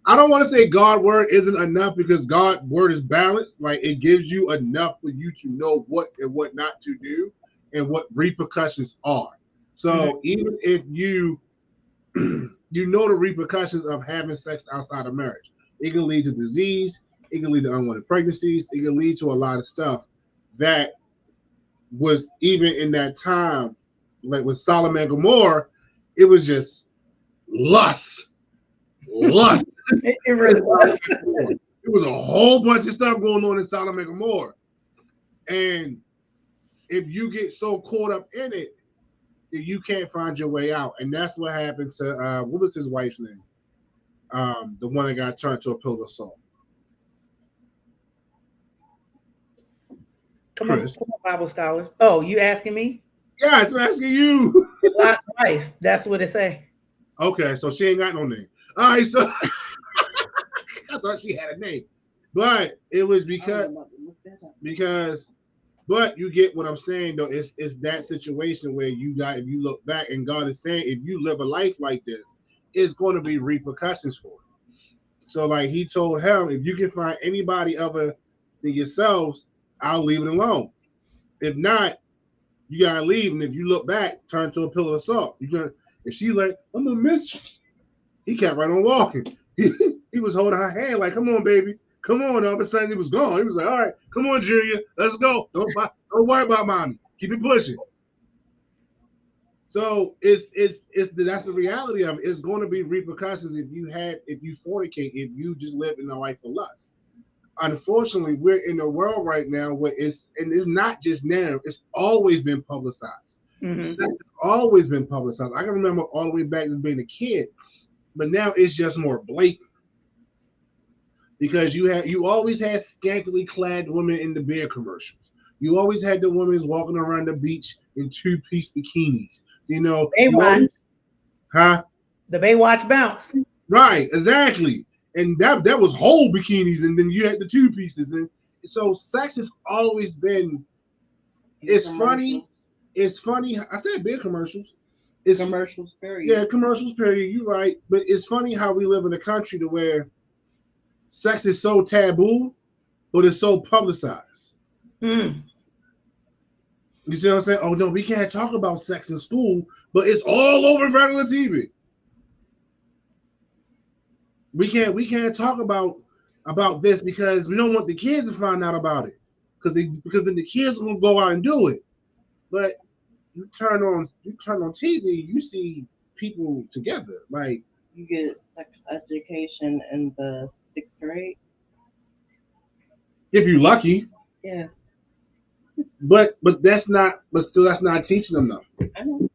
I don't want to say God's word isn't enough, because God's word is balanced. Like it gives you enough for you to know what and what not to do and what repercussions are. So even if you you know the repercussions of having sex outside of marriage, it can lead to disease, it can lead to unwanted pregnancies, it can lead to a lot of stuff that was even in that time, like with Sodom and Gomorrah, it was just lust. It really was. It was a whole bunch of stuff going on in Sodom and Gomorrah. And if you get so caught up in it, that you can't find your way out. And that's what happened to, what was his wife's name? The one that got turned to a pillar of salt. Come on, Bible scholars. Oh, you asking me? Yeah, I'm asking you. Lot's wife. That's what it say. Okay, so she ain't got no name. All right, so I thought she had a name, but it was because but you get what I'm saying though. It's that situation where if you look back and God is saying, if you live a life like this, it's going to be repercussions for it. So like He told him, if you can find anybody other than yourselves, I'll leave it alone. If not, you gotta leave. And if you look back, turn to a pillar of salt. And she's like, I'm gonna miss you. He kept right on walking. He was holding her hand like, come on, baby. Come on. All of a sudden, he was gone. He was like, all right, come on, Junior. Let's go. Don't worry about mommy. Keep it pushing. So that's the reality of it. It's going to be repercussions if you fornicate, if you just live in a life of lust. Unfortunately, we're in a world right now where it's not just now, it's always been publicized. Mm-hmm. Sex has always been publicized. I can remember all the way back as being a kid, but now it's just more blatant. Because you always had scantily clad women in the beer commercials. You always had the women walking around the beach in 2-piece bikinis. You know, Baywatch. The Baywatch bounce. Right, exactly. And that was whole bikinis, and then you had the 2-pieces. And so sex has always been. It's funny. I said beer commercials. it's Commercials, period. yeah, commercials, period. You're right. But it's funny how we live in a country to where sex is so taboo, but it's so publicized. Mm. You see what I'm saying? Oh no, we can't talk about sex in school, but it's all over regular TV. We can't talk about this because we don't want the kids to find out about it. Because then the kids are gonna go out and do it. But you turn on TV, you see people together. Like You get sex education in the 6th grade. if you're lucky, Yeah, but that's not teaching them nothing. I know.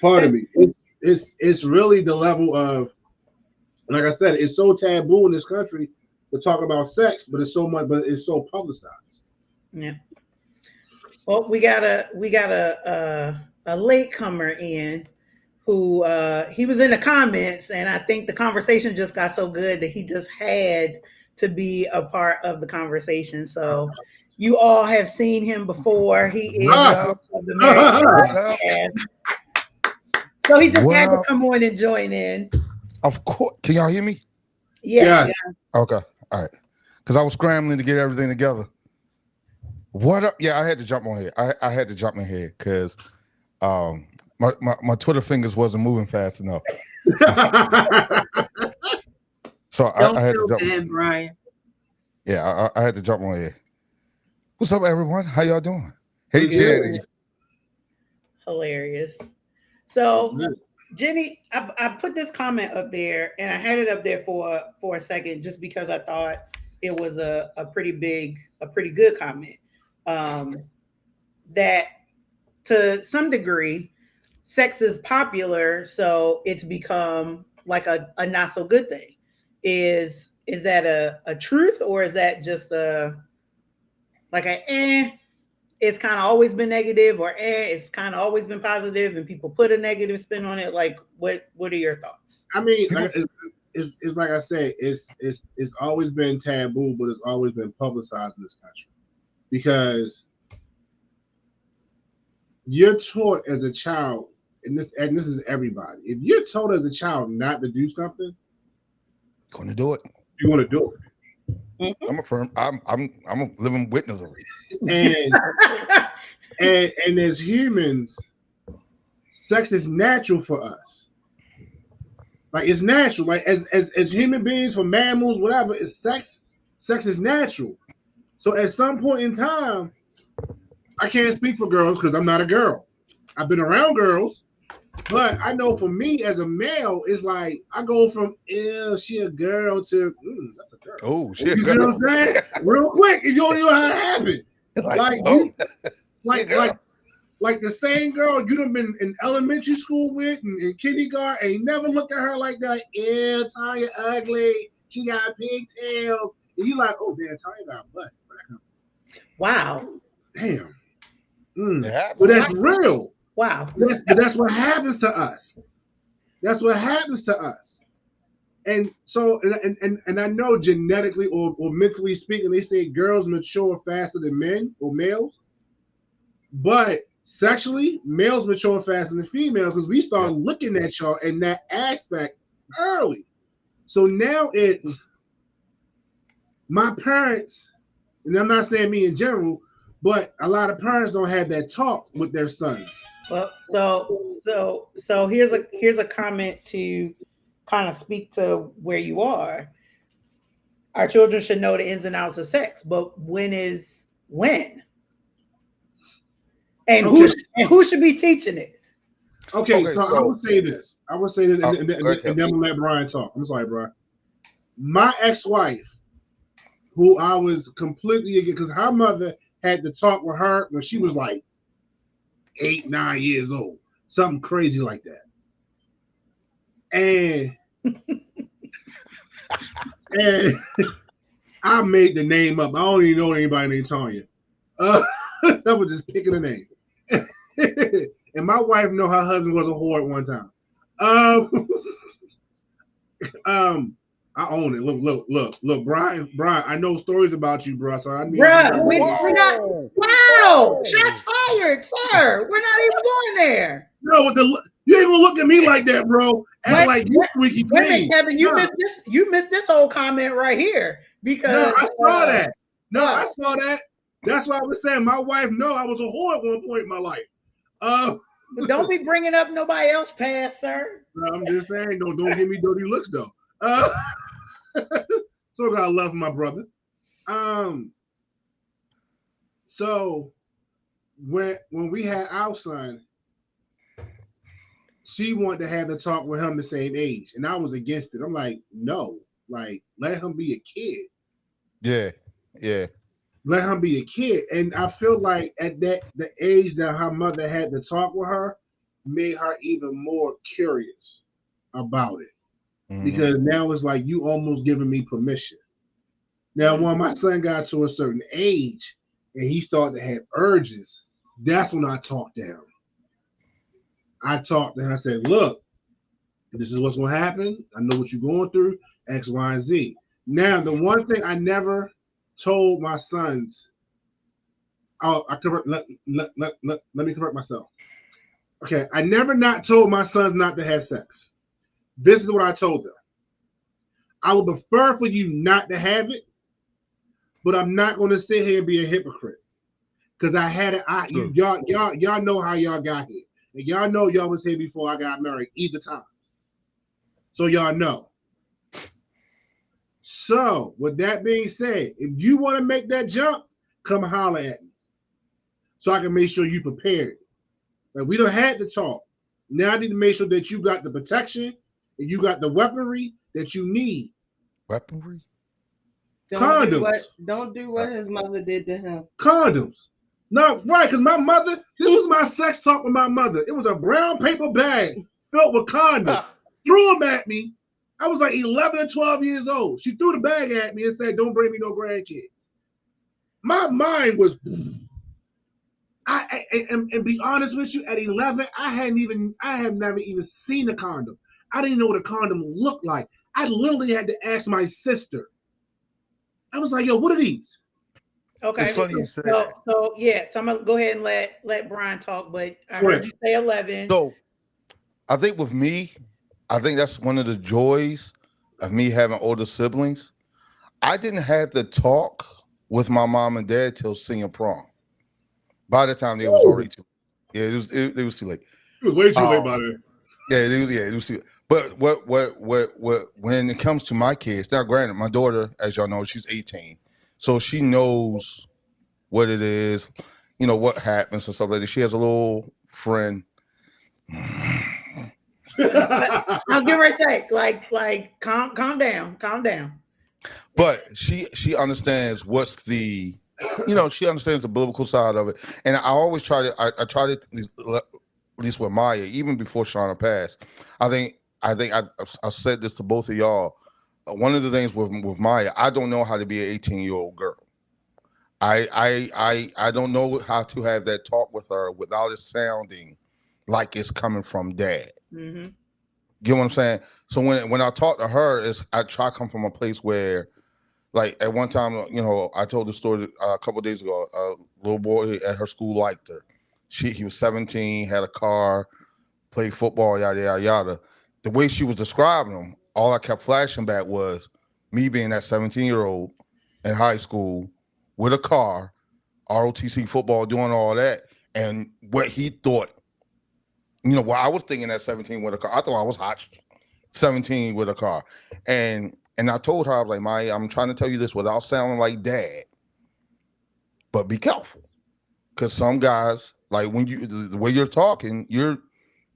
Pardon me. It's really the level of, like I said, it's so taboo in this country to talk about sex, but it's so publicized. Yeah. Well, we got a latecomer in who he was in the comments, and I think the conversation just got so good that he just had to be a part of the conversation. So you all have seen him before. He is Ah. of the Married What up? Podcast. So he just What had to up? come on and join in. Of course. Can y'all hear me? Yeah. Yes. Okay. All right. Because I was scrambling to get everything together. What up? Yeah, I had to jump on here. I had to jump in here because my Twitter fingers wasn't moving fast enough. So Don't I had to feel jump. bad, Brian. Yeah, I had to jump on here. What's up, everyone? How y'all doing? Hey, Yeah. Jenny. Hilarious. So Jenny, I put this comment up there, and I had it up there for a second just because I thought it was a pretty good comment. That to some degree, sex is popular, so it's become like a not so good thing. Is that a truth, or is that just it's kind of always been negative, or it's kind of always been positive and people put a negative spin on it? Like, what are your thoughts? I mean, it's like I said, it's always been taboo, but it's always been publicized in this country because you're taught as a child, and this is everybody. If you're told as a child not to do something, Gonna do it. you want to do it. I'm a living witness of it. And as humans, sex is natural for us. Like it's natural. Like as human beings, for mammals, whatever, it's sex. Sex is natural. So at some point in time, I can't speak for girls because I'm not a girl. I've been around girls, but I know for me as a male, it's like I go from she a girl to that's a girl. Oh shit! You see what I'm saying? Real quick, you don't know how it happened. Like the same girl you'd have been in elementary school with and in kindergarten, and you never looked at her like that. Like, ew, Tanya ugly. She got pigtails. And you like, oh damn, Tanya got a butt. Wow. Damn. But But that's real. Wow. That's what happens to us. That's what happens to us. And so, and I know genetically or mentally speaking, they say girls mature faster than men or males. But sexually, males mature faster than females because we start looking at y'all in that aspect early. So now it's my parents, and I'm not saying me in general, but a lot of parents don't have that talk with their sons. Well, so here's a comment to kind of speak to where you are. Our children should know the ins and outs of sex, but when? And who should be teaching it? Okay, so I would say this, and then we'll let Brian talk. I'm sorry, Brian. My ex-wife, who I was completely against, because her mother had to talk with her when she was like 8, 9 years old, something crazy like that. And I made the name up. I don't even know anybody named Tanya. I was just picking a name. And my wife know her husband was a whore at one time. I own it. Look, Brian. I know stories about you, bro. So I need Bruh, you. we're not. Whoa. Wow, Whoa. shots fired, sir. We're not even going there. No, you ain't gonna look at me like that, bro. Act Wait, like you squeaky wait a minute, clean. Kevin. You No. missed this. You missed this whole comment right here because I saw that. No, I saw that. That's why I was saying my wife know I was a whore at one point in my life. But don't be bringing up nobody else past, sir. I'm just saying, don't give me dirty looks though. So got love for my brother. So when we had our son, she wanted to have the talk with him the same age, and I was against it. I'm like, no, like let him be a kid. Yeah. Let him be a kid. And I feel like at the age that her mother had to talk with her made her even more curious about it. Mhm. Because now it's like you almost giving me permission. Now, when my son got to a certain age and he started to have urges, that's when I talked to him. I talked to him. I said, look, this is what's going to happen. I know what you're going through, X, Y, and Z. Now, the one thing I never told my sons, let me correct myself. Okay, I never not told my sons not to have sex. This is what I told them. I would prefer for you not to have it, but I'm not going to sit here and be a hypocrite because I had it. Y'all know how y'all got here, and y'all know y'all was here before I got married either time, so y'all know. So, with that being said, if you want to make that jump, come holler at me, so I can make sure you prepared. Like we don't have to talk. Now I need to make sure that you got the protection and you got the weaponry that you need. Weaponry? Condoms. Don't do what his mother did to him. Condoms. No, right, because my mother, this was my sex talk with my mother. It was a brown paper bag filled with condoms. Threw them at me. I was like 11 or 12 years old. She threw the bag at me and said, don't bring me no grandkids. My mind was, and be honest with you, at 11, I have never even seen a condom. I didn't know what a condom looked like. I literally had to ask my sister. I was like, yo, what are these? Okay. It's funny you say that. So I'm gonna go ahead and let Brian talk, but I heard you say 11. So I think with me, I think that's one of the joys of me having older siblings. I didn't have to talk with my mom and dad till senior prom. By the time they was already too, it was too late. It was way too late by then. Yeah, it was too late. But what when it comes to my kids, now granted, my daughter, as y'all know, she's 18, so she knows what it is, what happens and stuff like that. She has a little friend. I'll give her a sec. Like, calm down. But she understands what's the, she understands the biblical side of it. And I always try to, I try to, at least with Maya, even before Shauna passed, I think I've said this to both of y'all. One of the things with Maya, I don't know how to be an 18-year-old girl. I don't know how to have that talk with her without it sounding like it's coming from dad. Mm-hmm. Get what I'm saying? So when I talk to her, I try to come from a place where, like at one time, I told the story a couple of days ago. A little boy at her school liked her. He was 17, had a car, played football, yada yada yada. The way she was describing him, all I kept flashing back was me being that 17-year-old in high school with a car, ROTC football, doing all that, and what he thought. What I was thinking at 17 with a car, I thought I was hot 17 with a car. And I told her, I was like, Maya, I'm trying to tell you this without sounding like dad, but be careful. Because some guys, like the way you're talking, you're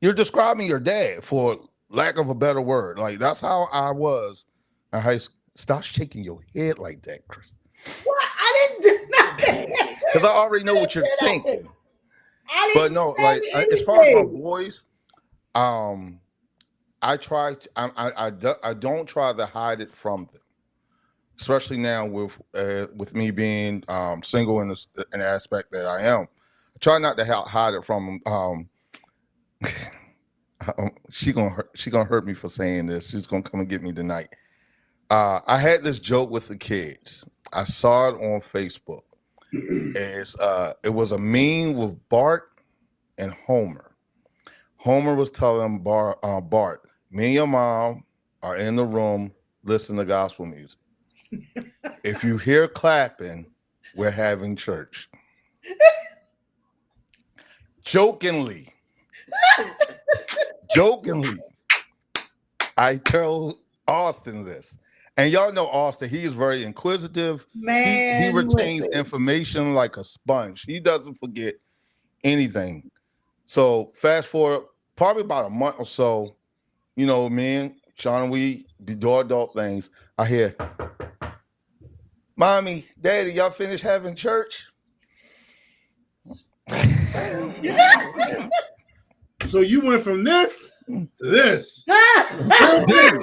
describing your dad, for lack of a better word. Like that's how I was in high school. Stop shaking your head like that, Chris. What? I didn't do nothing. Because I already know what you're thinking. But no, like as far as my boys, I don't try to hide it from them, especially now with me being single in an aspect that I am. I try not to hide it from them. She gonna hurt me for saying this. She's gonna come and get me tonight. I had this joke with the kids. I saw it on Facebook. It was a meme with Bart and Homer. Homer was telling Bart, me and your mom are in the room listening to gospel music. If you hear clapping, we're having church. Jokingly, I tell Austin this. And y'all know Austin, he is very inquisitive. Man, He retains listen. information like a sponge. He doesn't forget anything. So fast forward, probably about a month or so, you know, me and Sean, we do adult things. I hear, Mommy, Daddy, y'all finished having church? So you went from this to this. Dude,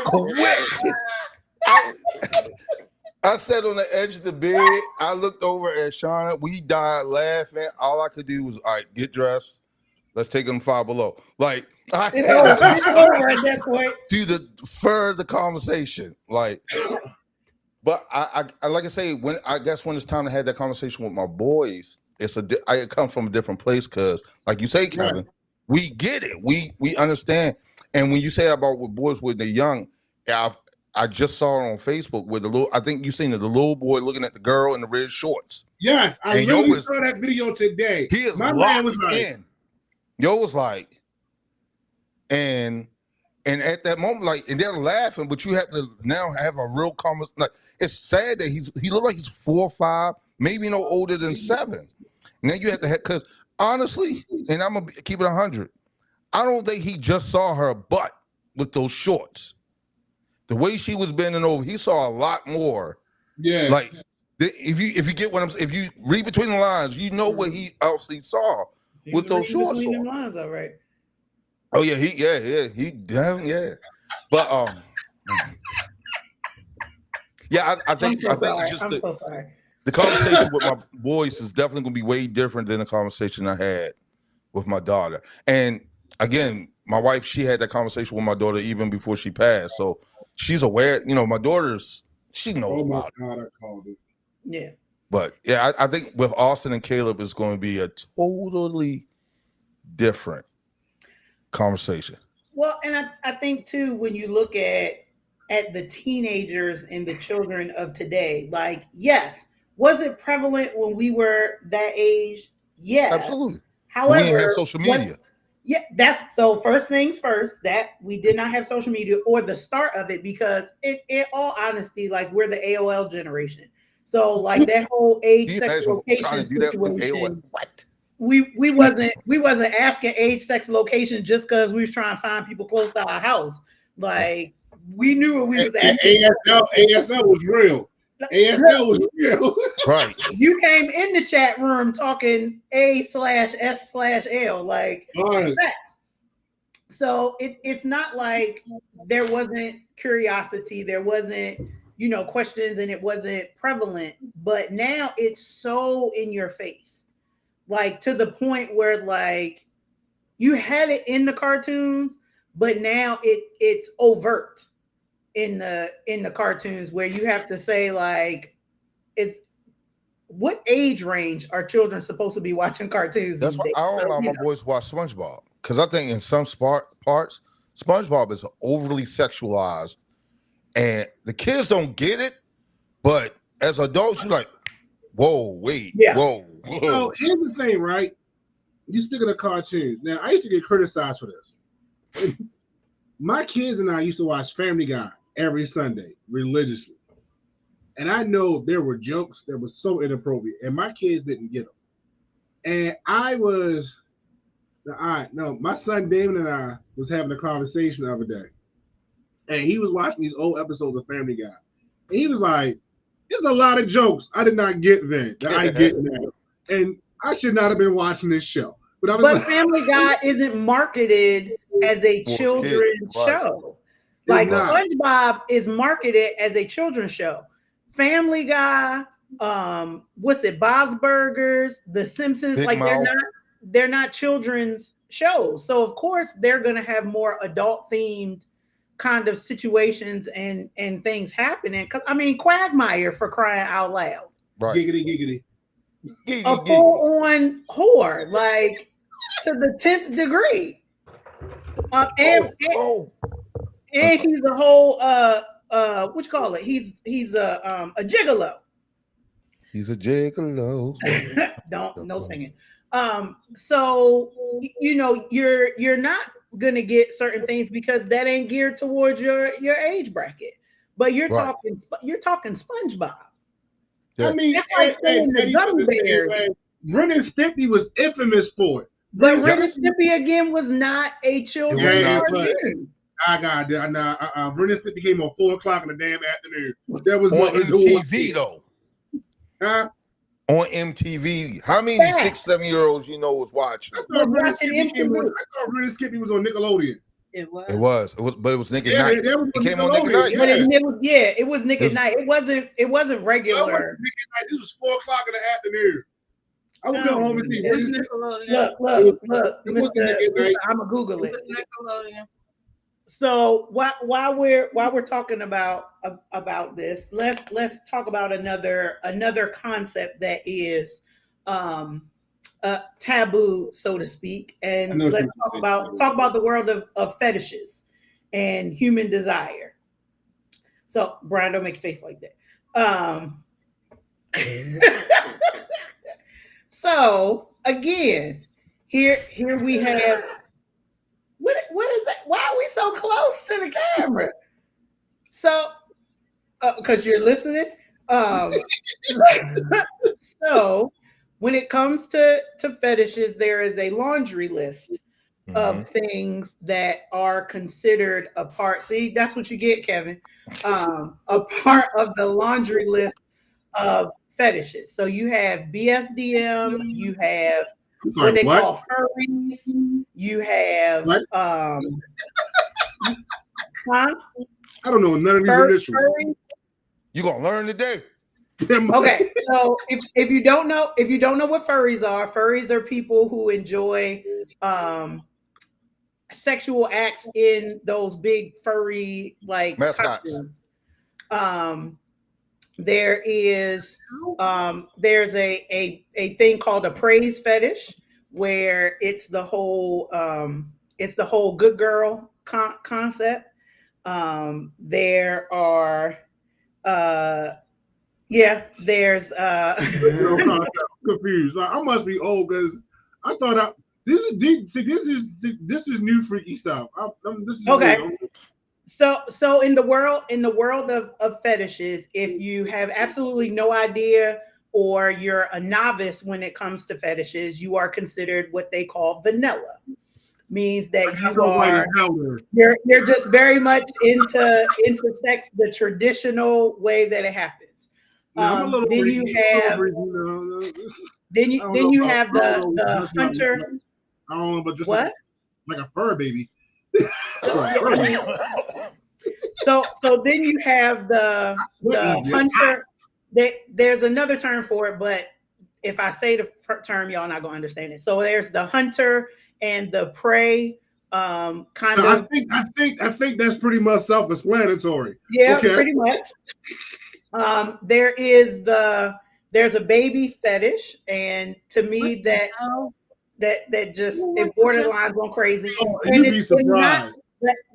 quick. I sat on the edge of the bed. I looked over at Shauna. We died laughing. All I could do was, all right, get dressed. Let's take them Five Below. Like, I It's had over at that point. to defer the conversation. Like, but I like I say, when it's time to have that conversation with my boys, it comes from a different place because, like you say, Kevin, we get it. We understand. And when you say about with boys when they're young, I just saw it on Facebook with I think you seen the little boy looking at the girl in the red shorts. Yes, I And literally saw that video today. He is My man locked was like, in. Yo was like, and at that moment, like, and they're laughing, but you have to now have a real conversation. Like, it's sad that he looked like he's 4 or 5, maybe no older than 7. And then you have to because honestly, and I'm gonna keep it 100. I don't think he just saw her butt with those shorts. The way she was bending over, he saw a lot more. yeah. Like, if you get what I'm saying, if you read between the lines, you know what he actually saw with those shorts Between on. them lines, all right. Oh yeah, he definitely, yeah. But yeah, I think it's just so sorry. the conversation with my boys is definitely gonna be way different than the conversation I had with my daughter. And again, my wife, she had that conversation with my daughter even before she passed, so she's aware. You know, my daughter's she knows Oh my about it. God, I called it. Yeah. But yeah, I think with Austin and Caleb, it's going to be a totally different conversation. Well, and I think too, when you look at the teenagers and the children of today, like, yes, was it prevalent when we were that age? Yeah. Absolutely. However, we didn't have social media. Yeah, that's so first things first, that we did not have social media or the start of it, because in all honesty, like, we're the AOL generation. So like that whole age, sex, location situation, What? we wasn't asking age, sex, location just because we was trying to find people close to our house. Like, we knew what we was asking. ASL was real. ASL was real. Right. You came in the chat room talking A/S/L, like, facts. So it's not like there wasn't curiosity, there wasn't, questions, and it wasn't prevalent, but now it's so in your face, like, to the point where, like, you had it in the cartoons, but now it's overt in the cartoons, where you have to say, like, it's what age range are children supposed to be watching cartoons? That's why I don't allow my boys to watch SpongeBob, because I think in some parts SpongeBob is overly sexualized, and the kids don't get it. But as adults, you're like, whoa, wait, whoa. So here's the thing, right? You speaking of cartoons. Now, I used to get criticized for this. My kids and I used to watch Family Guy every Sunday religiously. And I know there were jokes that were so inappropriate, and my kids didn't get them. And my son Damon and I was having a conversation the other day, and he was watching these old episodes of Family Guy. And he was like, there's a lot of jokes I did not get then that I get now. And I should not have been watching this show. But Family Guy isn't marketed as a children's show. Like, SpongeBob is marketed as a children's show. Family Guy, Bob's Burgers, The Simpsons, Big like, Mouth. they're not children's shows. So of course they're gonna have more adult themed kind of situations and things happening. 'Cause I mean, Quagmire, for crying out loud, Right. Giggity. a full-on whore, like to the 10th degree. And he's a whole what you call it? He's a gigolo. He's a gigolo. No singing. So you know, you're not gonna get certain things because that ain't geared towards your age bracket. But you're Right. talking SpongeBob. Yeah. I mean, That's like saying the gummy bears. Ren and Stimpy was infamous for it. But Yes. Ren and Stimpy again was not a children's Yeah, cartoon. I got it. Ren and Stimpy came on 4:00 in the damn afternoon. That was On what MTV though. Huh? On MTV. How many Yeah. 6, 7-year-olds you know was watching? I thought Ren and watching Stimpy came on. MTV. I thought Ren and Stimpy was on Nickelodeon. It was. But it was Nick at Yeah, Night. that was It on came on Nick at Nickelodeon. Night. But Yeah. it was Nick It at was- Night. It wasn't regular. This was 4:00 in the afternoon. I would come home and see It Ren was and Stimpy. Nickelodeon. Look, It was Nick at Night. I'm gonna Google It it. was Nickelodeon. So while we're talking about this, let's talk about another concept that is taboo, so to speak, I and know what let's you're talk about the world of fetishes and human desire. So Brian, don't make a face like that. So again, here we have what is that? Why are we so close to the camera? So because you're listening. So when it comes to fetishes, there is a laundry list of things that are considered a part. See, that's what you get, Kevin. A part of the laundry list of fetishes. So you have BSDM, you have I'm what sorry, they what? call furries, you have What? huh? I don't know none of these initials. Furries. You're gonna learn today. Okay, so if you don't know what furries are people who enjoy sexual acts in those big furry like Mascots. costumes. There's a thing called a praise fetish where it's the whole good girl concept. There are there's I'm confused. Like, I must be old because I thought this is new freaky stuff. This is Okay. new. So in the world of fetishes, if you have absolutely no idea or you're a novice when it comes to fetishes, you are considered what they call vanilla. Means that That's so white as hell there. you're just very much into sex the traditional way that it happens. Yeah, I'm a little Then freaky, you have then you have the hunter. I don't know, but just What? like a fur baby. So then you have the hunter. There's another term for it, but if I say the term, y'all not gonna understand it. So there's the hunter and the prey. I think that's pretty much self-explanatory. Yeah, Okay. pretty much. There's a baby fetish, and to me that just it borderlines on crazy. And you'd be surprised.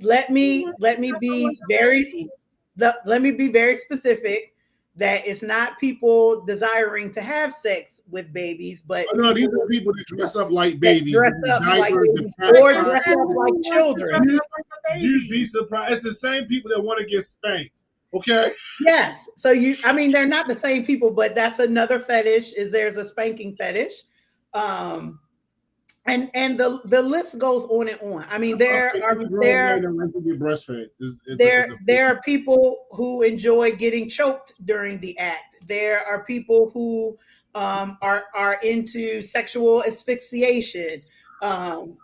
Let me be very specific that it's not people desiring to have sex with babies, but No, these are people that dress up like babies, dress up like diapers, babies and or pads. dress up like children. You'd be surprised. It's the same people that want to get spanked. Okay. Yes. So they're not the same people, but that's another fetish. There's a spanking fetish. And the list goes on and on. I mean, there are people who enjoy getting choked during the act. There are people who are into sexual asphyxiation.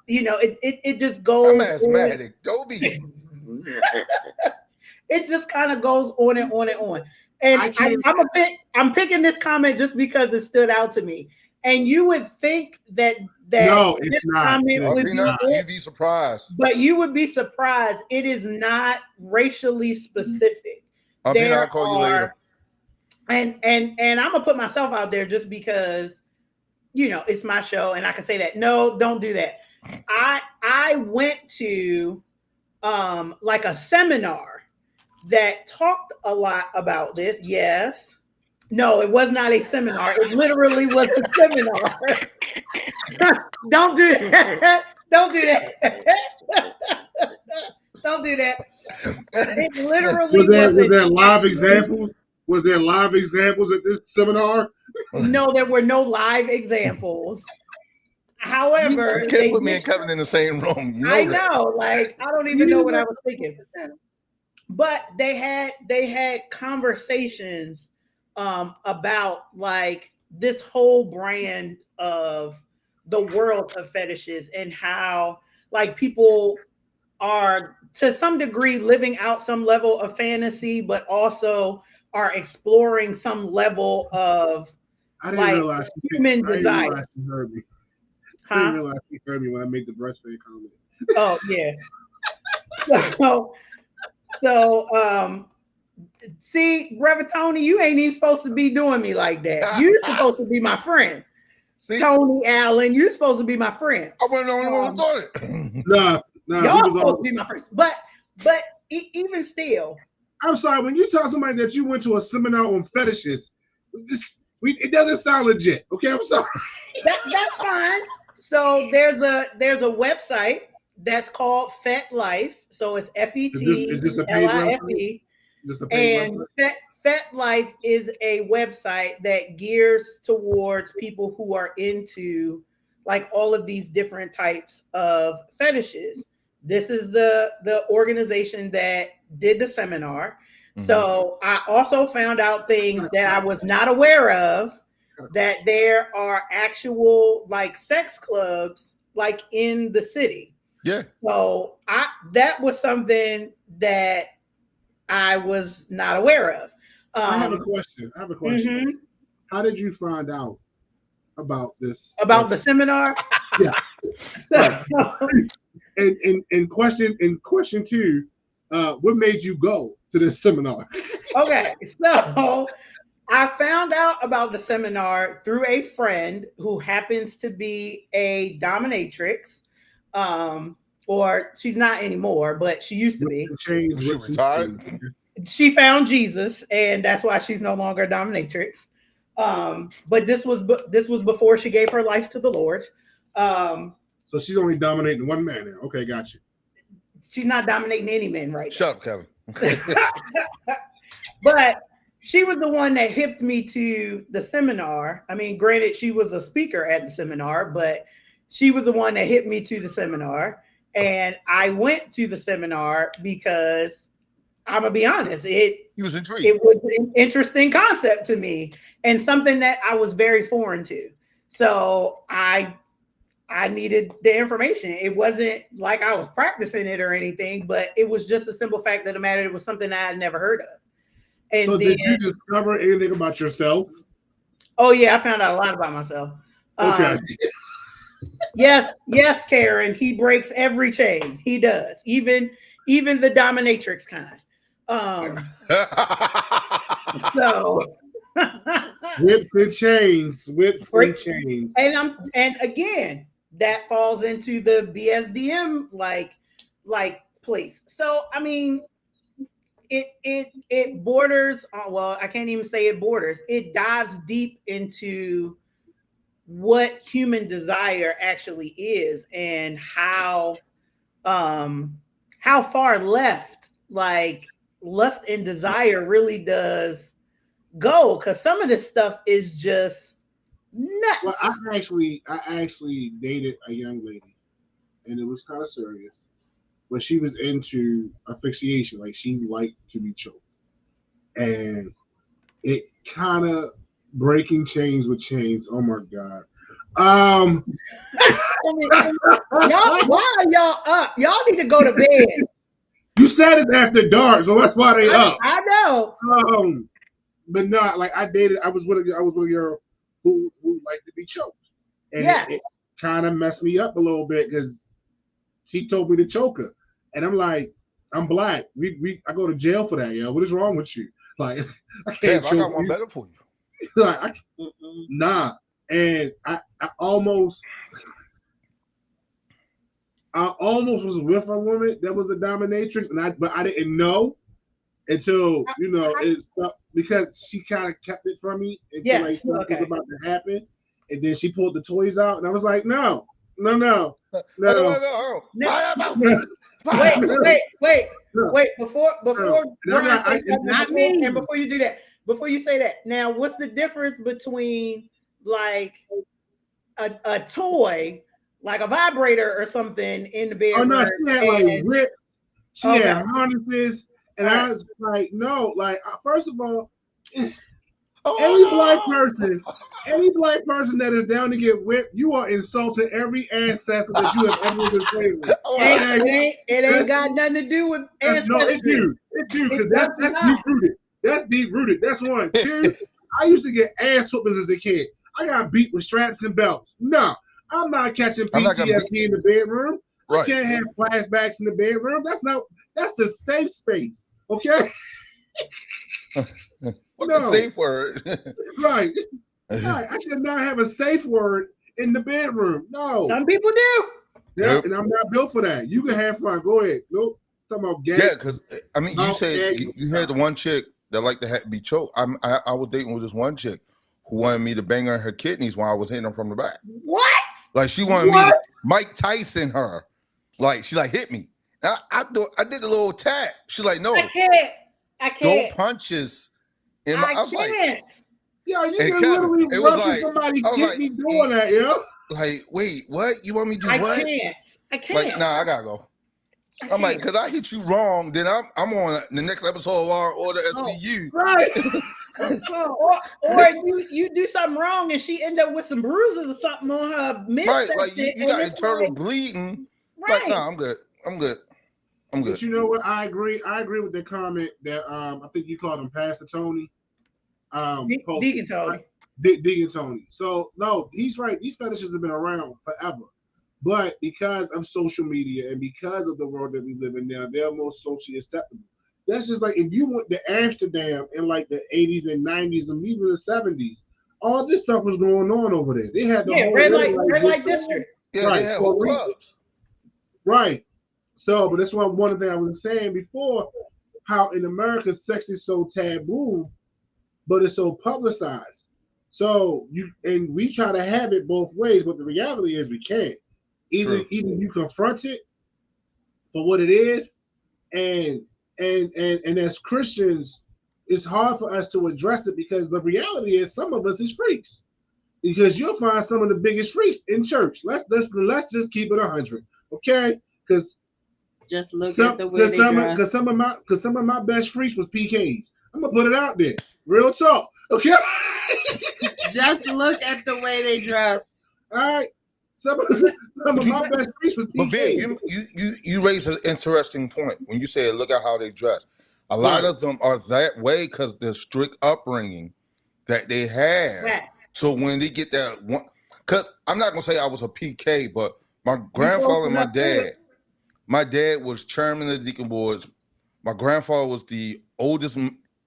It just goes. I'm asthmatic. Don't be. It just kind of goes on and on and on. And I'm picking this comment just because it stood out to me. And you would think that No, it's this not. comment It's would be Peanut, it, you'd be surprised. but you would be surprised. It is not racially specific. Peanut, I'll call you later. And I'm gonna put myself out there just because, you know, it's my show and I can say that. No, don't do that. I went to like a seminar that talked a lot about this. Yes. No, it was not a seminar. It literally was a seminar. Don't do that. Don't do that. Don't do that. It literally was there live examples? Was there live examples at this seminar? No, there were no live examples. However, You can't put me and Kevin in the same room. You know I that. know, like I don't even know what I was thinking. But they had conversations about like this whole brand of the world of fetishes and how like people are to some degree living out some level of fantasy, but also are exploring some level of I didn't realize human desire. I didn't realize he heard me when I made the breastfed comment. Oh yeah. So see, Reverend Tony, you ain't even supposed to be doing me like that. You're supposed to be my friend. See? Tony Allen, you're supposed to be my friend. I wasn't the only one who thought it. Nah, Y'all supposed to be my friends. But even still, I'm sorry, when you tell somebody that you went to a seminar on fetishes, it doesn't sound legit. Okay, I'm sorry. that's fine. So there's a website that's called FetLife. So it's Is this a paid FETLIFE. website? And FetLife is a website that gears towards people who are into like all of these different types of fetishes. This is the organization that did the seminar. Mm-hmm. So I also found out things that I was not aware of, that there are actual like sex clubs like in the city. Yeah. So that was something that I was not aware of. I have a question. Mm-hmm. How did you find out about this? About the seminar? Yeah. And question two, what made you go to this seminar? Okay, so I found out about the seminar through a friend who happens to be a dominatrix. Or she's not anymore, but she used to be. She retired. She found Jesus, and that's why she's no longer a dominatrix. But this was before she gave her life to the Lord. So she's only dominating one man now. Okay, got you. She's not dominating any men right Shut up, Kevin. But she was the one that hipped me to the seminar. I mean, granted, she was a speaker at the seminar, but she was the one that hit me to the seminar. And I went to the seminar because I'm gonna be honest, he was intrigued. It was an interesting concept to me and something that I was very foreign to. So I needed the information. It wasn't like I was practicing it or anything, but it was just the simple fact of the matter. It was something I had never heard of. And so then, did you discover anything about yourself? Oh yeah, I found out a lot about myself. Okay. Yes, Karen. He breaks every chain. He does, even the dominatrix kind. So whips and chains. And again, that falls into the BSDM like place. So I mean, it borders on, well, I can't even say it borders. It dives deep into what human desire actually is and how far left like lust and desire really does go, because some of this stuff is just nuts. Well, I actually dated a young lady, and it was kind of serious, but she was into asphyxiation, like she liked to be choked, and it kind of breaking chains with chains. Oh my god. I mean, y'all, why are y'all up? Y'all need to go to bed. You said it's after dark, so that's why they up. I know. But not like I was with a girl who like to be choked, and it kind of messed me up a little bit because she told me to choke her, and I'm like, I'm black. I go to jail for that. What is wrong with you? Like, I can't choke I got one you. better for you. Like, nah. And I almost was with a woman that was a dominatrix, but I didn't know until it's because she kind of kept it from me until like something was about to happen, and then she pulled the toys out, and I was like, no. Wait. Before you do that, before you say that, now what's the difference between like a toy, like a vibrator or something in the bedroom? Oh no, she had like whips, she had harnesses, and I was like, no, like first of all, any black person that is down to get whipped, you are insulting every ancestor that you have ever been played with. It ain't got nothing to do with ancestry. No, it do, because that's deep rooted. That's deep rooted. That's one. Two, I used to get ass whoopings as a kid. I got beat with straps and belts. No, I'm not catching PTSD in the bedroom. Right. I can't have flashbacks in the bedroom. That's the safe space. Okay. What's the safe word? Right. I should not have a safe word in the bedroom. No. Some people do. Yeah, and I'm not built for that. You can have fun. Go ahead. Nope. Talking about gay. Yeah, because I mean, you said you had the one chick that liked to be choked. I was dating with this one chick who wanted me to bang her in her kidneys while I was hitting her from the back. What? Like she wanted me to Mike Tyson her. Like she like hit me. I did a little tap. She's like, no. I can't. Throw punches. I was can't. Like, yo, you can literally rush somebody get me doing that, yo. Like, wait, what? You want me to do I what? I can't. Like, nah, I gotta go. I'm like, because I hit you wrong, then I'm on the next episode of Law and Order SVU. Right. or you do something wrong and she end up with some bruises or something on her midsection. Right, like you got internal bleeding. Right. Like, no, I'm good. But you know what? I agree with the comment that I think you called him Pastor Tony. Deacon Tony. Deacon Tony. So no, he's right. These fetishes have been around forever. But because of social media and because of the world that we live in now, they're more socially acceptable. That's just like if you went to Amsterdam in like the 80s and 90s and even the 70s, all this stuff was going on over there. They had the whole red light district. Yeah, right. They had whole clubs. Right. So, but that's one thing I was saying before, how in America sex is so taboo, but it's so publicized. So we try to have it both ways, but the reality is we can't. Either you confront it for what it is, and as Christians, it's hard for us to address it because the reality is some of us is freaks. Because you'll find some of the biggest freaks in church. Let's just keep it 100, okay? Because just look at the way they dress. Because some of my best freaks was PKs. I'm gonna put it out there, real talk, okay? Just look at the way they dress. All right. Some of my best freaks was PKs. But Vic, you raise an interesting point when you say look at how they dress. A lot of them are that way because the strict upbringing that they have. Yeah. So when they get that one, because I'm not gonna say I was a PK, but my grandfather and my dad was chairman of the deacon boards. My grandfather was the oldest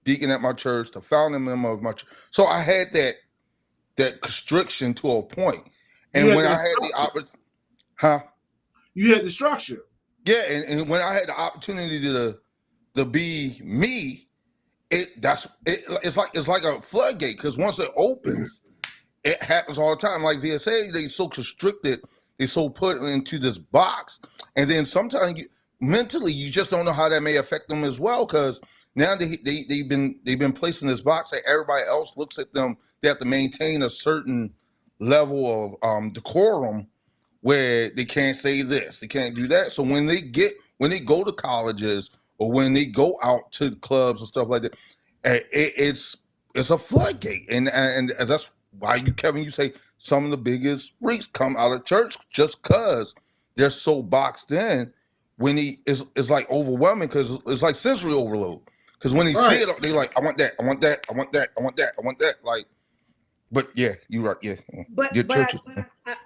deacon at my church, the founding member of my church. So I had that constriction to a point. And when I had the opportunity, you had the structure. Yeah, and when I had the opportunity to be me, it's like a floodgate because once it opens, it happens all the time. Like VSA, they so constricted, they so put into this box, and then sometimes mentally you just don't know how that may affect them as well because now they've been placed in this box that everybody else looks at them. They have to maintain a certain level of decorum where they can't say this, they can't do that. So when they go to colleges or when they go out to clubs and stuff like that, it's a floodgate, and that's why Kevin, you say some of the biggest freaks come out of church just because they're so boxed in. When it's like overwhelming because it's like sensory overload. Because when they see it, they like, I want that, I want that, I want that, I want that, I want that. Like But yeah, you're right. Yeah, But your church.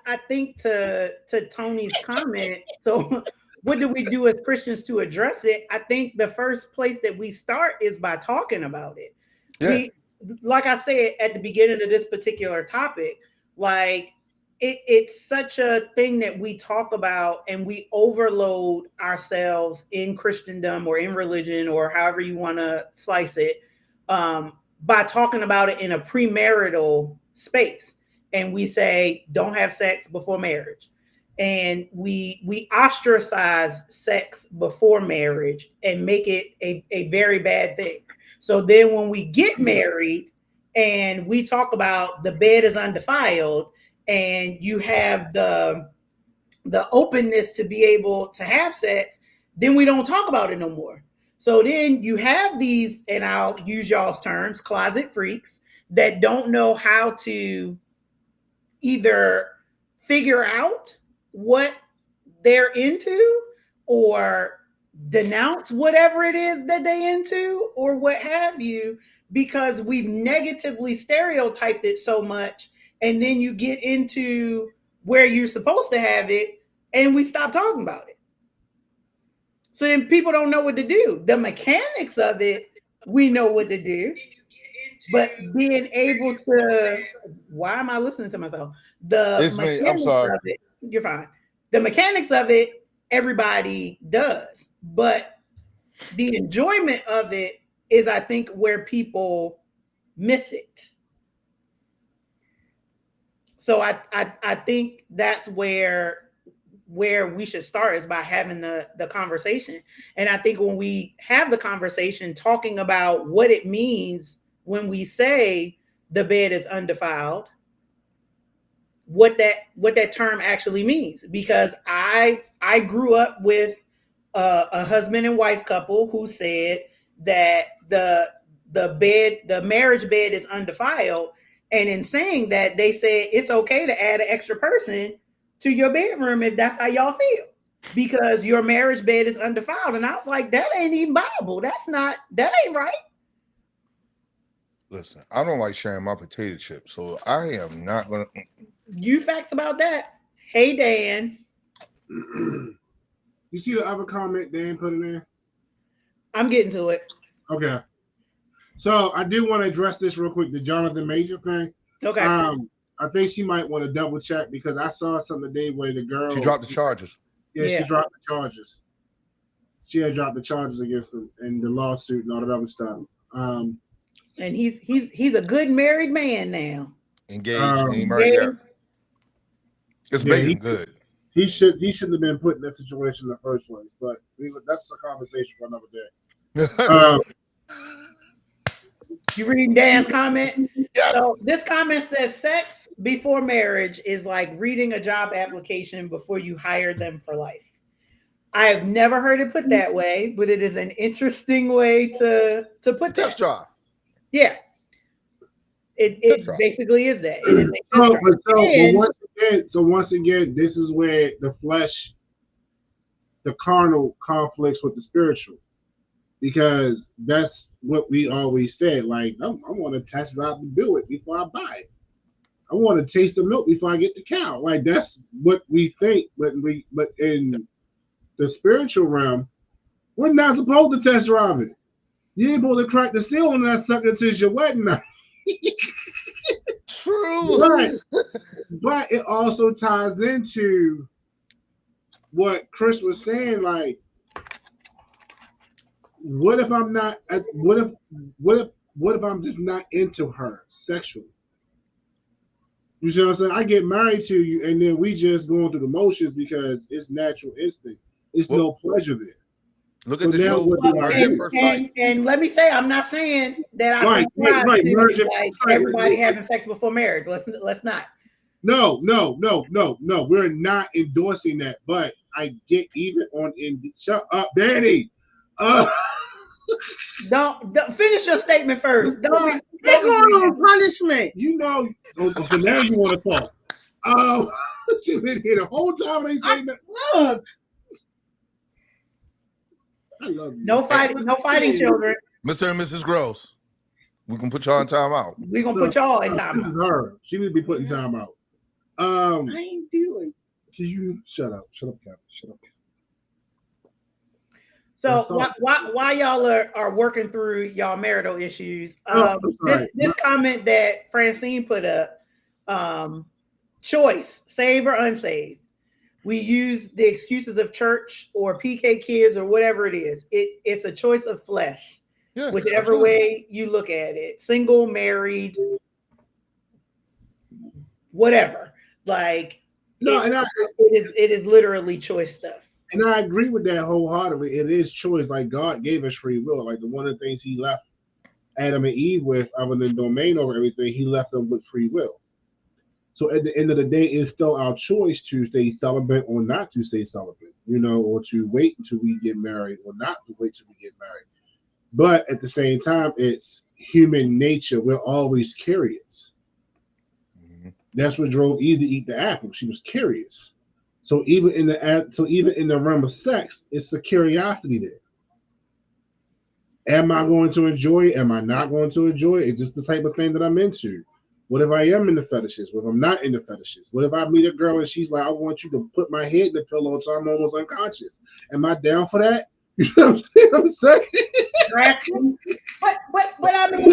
I think to Tony's comment, so what do we do as Christians to address it? I think the first place that we start is by talking about it. Yeah. We, like I said at the beginning of this particular topic, like it's such a thing that we talk about and we overload ourselves in Christendom or in religion or however you want to slice it, by talking about it in a premarital space. And we say, don't have sex before marriage. And we ostracize sex before marriage and make it a very bad thing. So then when we get married and we talk about the bed is undefiled and you have the openness to be able to have sex, then we don't talk about it no more. So then you have these, and I'll use y'all's terms, closet freaks that don't know how to either figure out what they're into or denounce whatever it is that they into or what have you, because we've negatively stereotyped it so much. And then you get into where you're supposed to have it and we stop talking about it. So then people don't know what to do. The mechanics of it, we know what to do. But being able to, why am I listening to myself? It's me. I'm sorry. Of it, you're fine. The mechanics of it, everybody does. But the enjoyment of it is, I think, where people miss it. So I think that's where we should start, is by having the conversation. And I think when we have the conversation, talking about what it means when we say the bed is undefiled, what that term actually means. Because I grew up with a husband and wife couple who said that the marriage bed is undefiled. And in saying that, they said it's okay to add an extra person to your bedroom if that's how y'all feel, because your marriage bed is undefiled. And I was like, that ain't even Bible. That ain't right. Listen, I don't like sharing my potato chips, so I am not gonna. You facts about that. Hey, Dan. You see the other comment Dan put in there? I'm getting to it. Okay. So I do want to address this real quick, the Jonathan Major thing. Okay. I think she might want to double check, because I saw something today where the girl, She dropped the charges. Yeah, she dropped the charges. She had dropped the charges against him and the lawsuit and all that other stuff. And he's a good married man now. Engaged. He married, yeah. It's making good. He shouldn't have been put in that situation in the first place, but that's a conversation for another day. You reading Dan's comment? Yes. So this comment says sex before marriage is like reading a job application before you hire them for life. I have never heard it put that way, but it is an interesting way to put that. Test drive. Yeah. It basically is that. It is so once again, this is where the flesh, the carnal conflicts with the spiritual. Because that's what we always said. Like, I want to test drive to do it before I buy it. I want to taste the milk before I get the cow. Like, that's what we think. But in the spiritual realm, we're not supposed to test drive it. You ain't supposed to crack the seal on that sucker until it's your wedding night. True. But it also ties into what Chris was saying. Like, what if I'm not? What if I'm just not into her sexually? You see what I'm saying? I get married to you, and then we just going through the motions because it's natural instinct. It's no pleasure there. Look at the show. And let me say, I'm not saying that right. Like everybody having sex before marriage. Let's not. No. We're not endorsing that, but I get even on in. Shut up, Danny. Don't finish your statement first. They're going on punishment. You know, so now you want to talk. She been here the whole time when they say that. Look, I love you. No fighting, children. Mr. and Mrs. Gross. We can put y'all in timeout. We're gonna put y'all in time. Her. She need to be put in time out. I ain't doing. Can you shut up? Shut up, Captain. Shut up. So while y'all are working through y'all marital issues, this comment that Francine put up, choice, save or unsaved. We use the excuses of church or PK kids or whatever it is. It's a choice of flesh, whichever absolutely. way you look at it. Single, married, whatever. Like it is literally choice stuff. And I agree with that wholeheartedly. It is choice. Like God gave us free will. Like the one of the things He left Adam and Eve with, other than domain over everything, He left them with free will. So at the end of the day, it's still our choice to stay celibate or not to stay celibate, or to wait until we get married or not to wait till we get married. But at the same time, it's human nature. We're always curious. Mm-hmm. That's what drove Eve to eat the apple. She was curious. So even in the realm of sex, it's a curiosity there. Am I going to enjoy it? Am I not going to enjoy it? It's just the type of thing that I'm into. What if I am into fetishes? What if I'm not into fetishes? What if I meet a girl and she's like, I want you to put my head in the pillow until I'm almost unconscious? Am I down for that? You know what I'm saying? But I mean,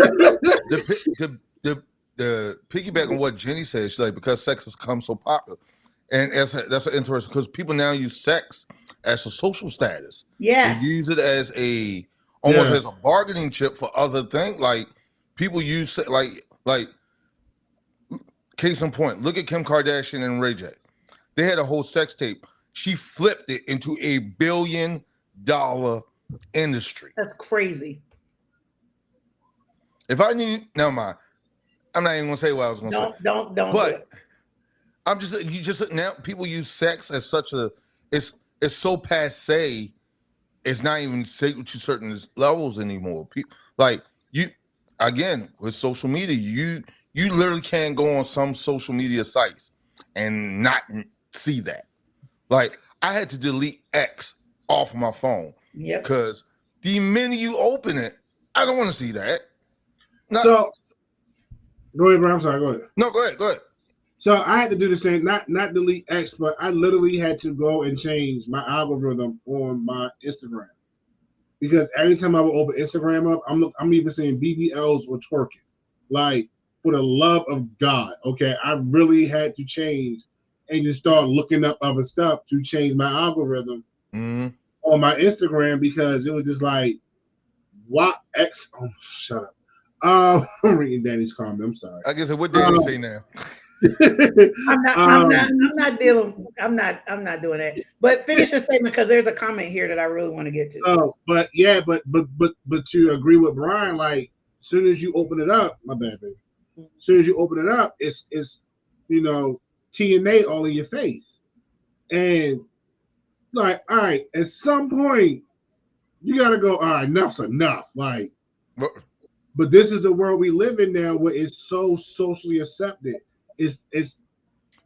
the piggyback on what Jenny said, she's like, because sex has become so popular. And that's an interesting, because people now use sex as a social status. Yes. They use it as as a bargaining chip for other things. Like people use like case in point, look at Kim Kardashian and Ray J. They had a whole sex tape. She flipped it into $1 billion industry. That's crazy. If I knew, never mind. I'm not even gonna say what I was gonna say. Don't. But I'm just now people use sex as such it's so passe. It's not even sacred to certain levels anymore. People like you again with social media. You literally can't go on some social media sites and not see that. Like I had to delete X off my phone because the minute you open it, I don't want to see that. So go ahead, bro. I'm sorry. Go ahead. No, go ahead. So I had to do the same, not delete X, but I literally had to go and change my algorithm on my Instagram because every time I would open Instagram up, I'm even seeing BBLs or twerking. Like for the love of God, okay, I really had to change and just start looking up other stuff to change my algorithm on my Instagram because it was just like, what X? Oh, shut up. I'm reading Danny's comment. I'm sorry. I guess what Danny say now. I'm not doing that. But finish your statement because there's a comment here that I really want to get to. Oh, but to agree with Brian, like as soon as you open it up, my bad, baby. As soon as you open it up, it's TNA all in your face, and like, all right, at some point you gotta go. All right, enough's enough. Like, but this is the world we live in now, where it's so socially accepted. It's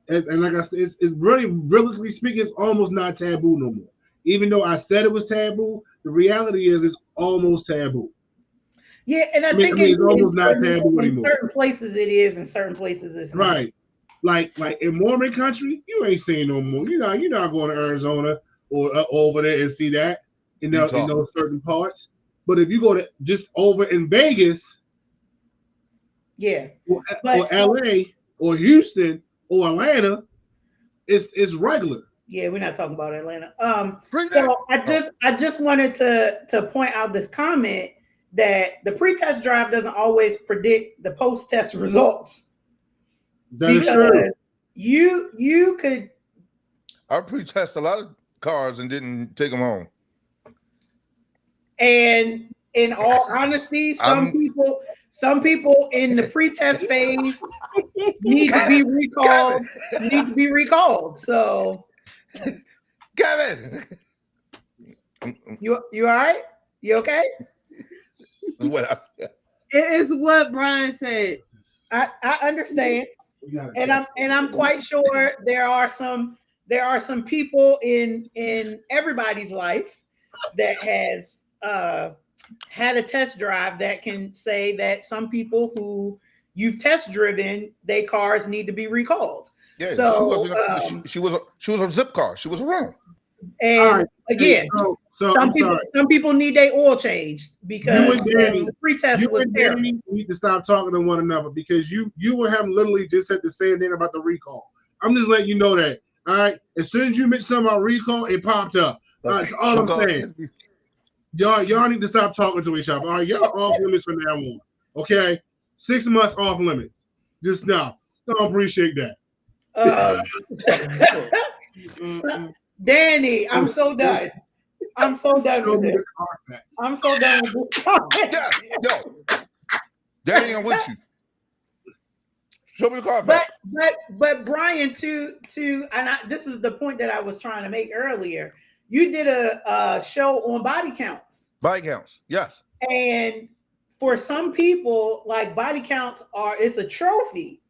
and like I said, it's really, realistically speaking, it's almost not taboo no more. Even though I said it was taboo, the reality is it's almost taboo. Yeah, and I think it's almost not taboo anymore. In certain places it is, in certain places it's not. Right. Like in Mormon country, you ain't seeing no more. You're not going to Arizona or over there and see that in those certain parts. But if you go to just over in Vegas, or LA or Houston or Atlanta, it's regular. Yeah, we're not talking about Atlanta. So I just wanted to point out this comment that the pre-test drive doesn't always predict the post-test results. That is true. You could. I pre-test a lot of cars and didn't take them home. And in all honesty, some people in the pre-test phase need to be recalled. So, Kevin, you all right? You okay? It is what Brian said. I understand, and I'm quite sure there are some people in everybody's life that has had a test drive that can say that some people who you've test driven, their cars need to be recalled. Yeah, So, she was a zip car. She was a rental. and All right. again, So some I'm people sorry. some people need their oil changed because You and Danny- the pre-test You was and terrible. Danny need to stop talking to one another because you and him literally just said the same thing about the recall. I'm just letting you know that. All right. As soon as you mentioned something about recall, it popped up. That's all I'm saying. Y'all need to stop talking to each other. All right, y'all off limits from now on. Okay, 6 months off limits. Just now. Don't appreciate that. Danny, I'm so done. I'm so done Show with me this. the Carfax. I'm so done with this comment. Yeah, yo, Danny, I'm with you. Show me the car. But Brian, this is the point that I was trying to make earlier. You did a show on body counts. Body counts, yes. And for some people, like body counts it's a trophy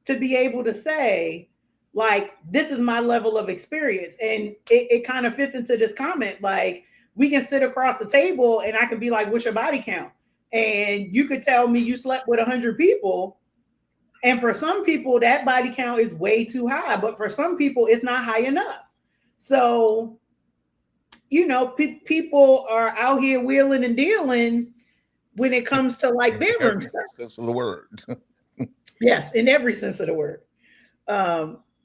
to be able to say, like, this is my level of experience. And it kind of fits into this comment. Like, we can sit across the table and I can be like, what's your body count? And you could tell me you slept with 100 people. And for some people, that body count is way too high. But for some people, it's not high enough. So, you know, people are out here wheeling and dealing when it comes to like bedroom stuff. Sense of the word. Yes, in every sense of the word.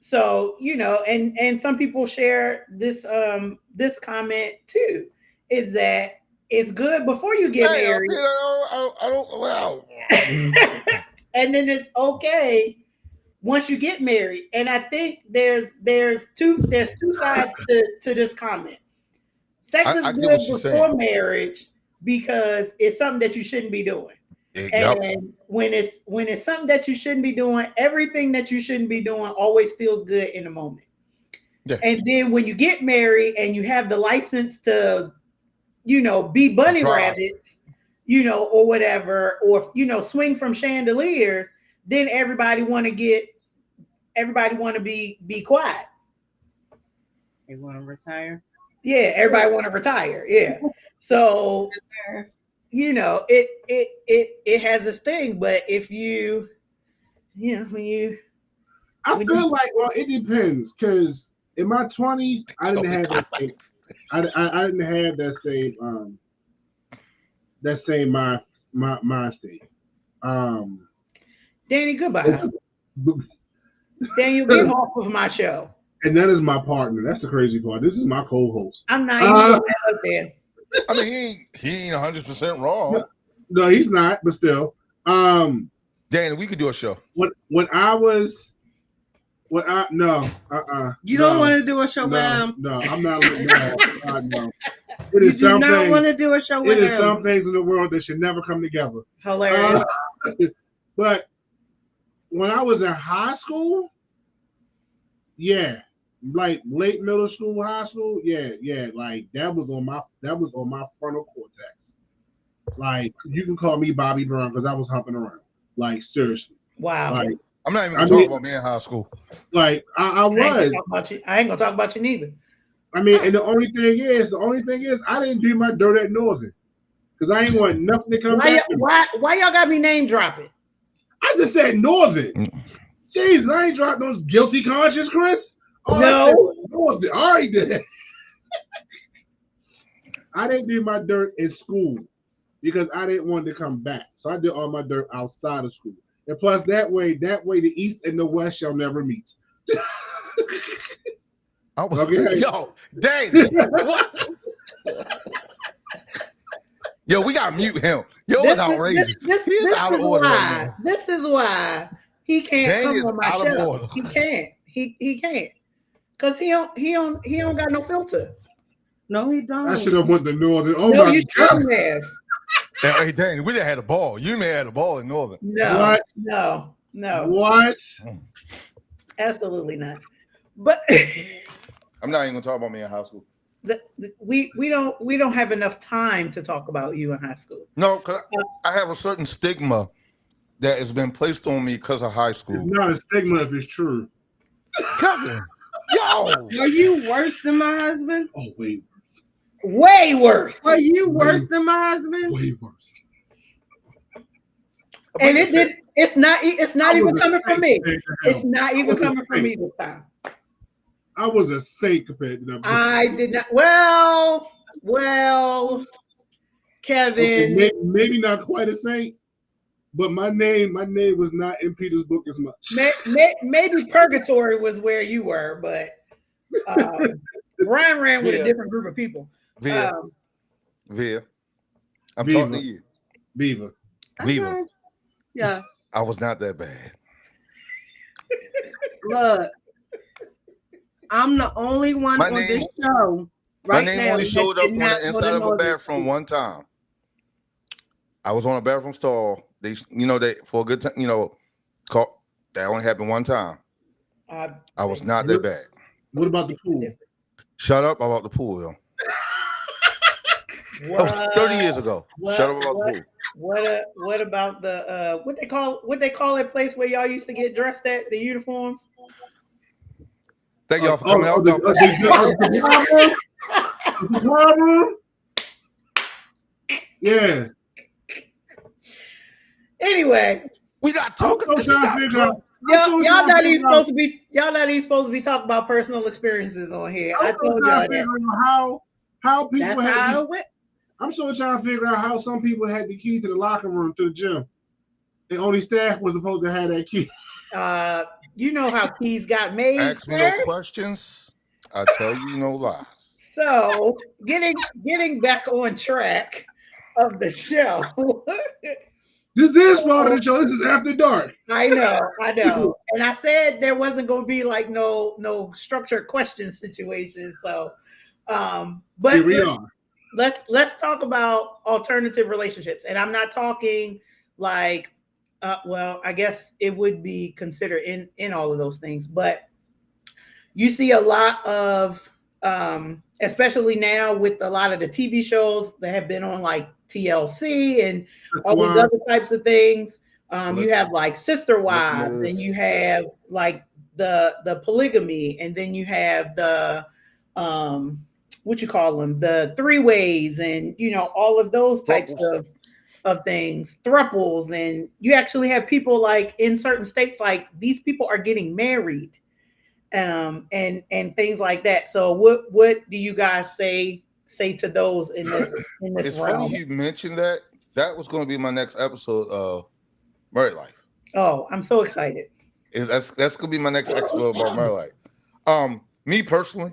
So, you know, and some people share this this comment too, is that it's good before you get married. I don't allow. And then it's okay once you get married. And I think there's two sides to this comment. Sex is good before marriage because it's something that you shouldn't be doing. Yep. And when it's something that you shouldn't be doing, everything that you shouldn't be doing always feels good in the moment. Yeah. And then when you get married and you have the license to, you know, be bunny rabbits, you know, or whatever, or, you know, swing from chandeliers, then everybody want to be quiet. They want to retire. Yeah, everybody want to retire. Yeah. So, you know, it has this thing, but if you know, I feel like, well, it depends, because in my 20s, I didn't have that same. I didn't have that same mind state. Danny, goodbye. Daniel, get off of my show. And that is my partner. That's the crazy part. This is my co-host. I'm not even going out there. I mean, he ain't 100% wrong. No, he's not, but still. Danny, we could do a show. You don't want to do a show with him. No, I'm not. No. You do not want to do a show with him. It is some things in the world that should never come together. Hilarious. But when I was in high school, yeah, like late middle school, high school, yeah, like that was on my frontal cortex. Like, you can call me Bobby Brown because I was humping around. Like, seriously. Wow. Like, I'm not even talking about me in high school. Like, I was. I ain't gonna talk about you neither. I mean, and the only thing is, I didn't do my dirt at Northern because I ain't want nothing to come back. Why y'all got me name dropping? I just said Northern. Jeez, I ain't dropped those guilty conscience, Chris. Oh, no. Northern. All right, then. I didn't do my dirt in school because I didn't want to come back. So I did all my dirt outside of school. And plus, that way, the East and the West shall never meet. Okay. Yo, Danny, what? Yo, we gotta mute him. Yo, it's outrageous. He's out of order right now. This is why he can't Danny come on my show. He can't. He can't. Cause he don't got no filter. No, he don't. I should have went to Northern. Oh no, my you God. Have. Hey, Danny, we done had a ball. You may have had a ball in Northern. No. What? No. What? Absolutely not. But I'm not even gonna talk about me in high school. We don't have enough time to talk about you in high school. No, because I have a certain stigma that has been placed on me because of high school. It's not a stigma if it's true. Kevin, yo, are you worse than my husband? Oh wait. Way worse. Were you worse than my husband? Way worse. And it's not even coming from me. It's not even was a from me saint. this time. I was a saint compared to that. I did not. Well, Kevin. Okay, maybe not quite a saint, but my name was not in Peter's book as much. Maybe purgatory was where you were, but Brian ran with a different group of people. Via, I'm Viva. talking to you. Beaver. Viva. Yes. I was not that bad. Look, I'm the only one My on name- this show right My name now only that showed up did on not the go inside to of a Northern bathroom School. one time. I was on a bathroom stall. They for a good time, that only happened one time. I was not that bad. What about the pool? Shut up about the pool, yo. That was 30 years ago. Shut up about the pool. What about the what they call that place where y'all used to get dressed at, the uniforms? Thank y'all for coming out. The problem? Yeah. Anyway, We not talking. This is not drunk. y'all not even supposed to be talking about personal experiences on here. I told y'all that. How people That's had. how it went. I'm still trying to figure out how some people had the key to the locker room to the gym, and only staff was supposed to have that key. You know how keys got made. Ask me no questions. I tell you no lies. So getting back on track of the show. This is part of the show. This is After Dark. I know. And I said there wasn't going to be like no structured question situation. So, but Here we are. let's talk about alternative relationships. And I'm not talking like, well, I guess it would be considered in all of those things. But you see a lot of, especially now with a lot of the TV shows that have been on like TLC and all these other types of things. You have like sister wives, and you have like the polygamy, and then you have the what you call them, the three ways, and all of those types of things, thruples, and you actually have people like in certain states, like these people are getting married, and things like that. So what do you guys say to those in this It's realm? funny you mentioned that. That was going to be my next episode of Married Life. Oh, I'm so excited. That's going to be my next episode about Married Life. Me personally,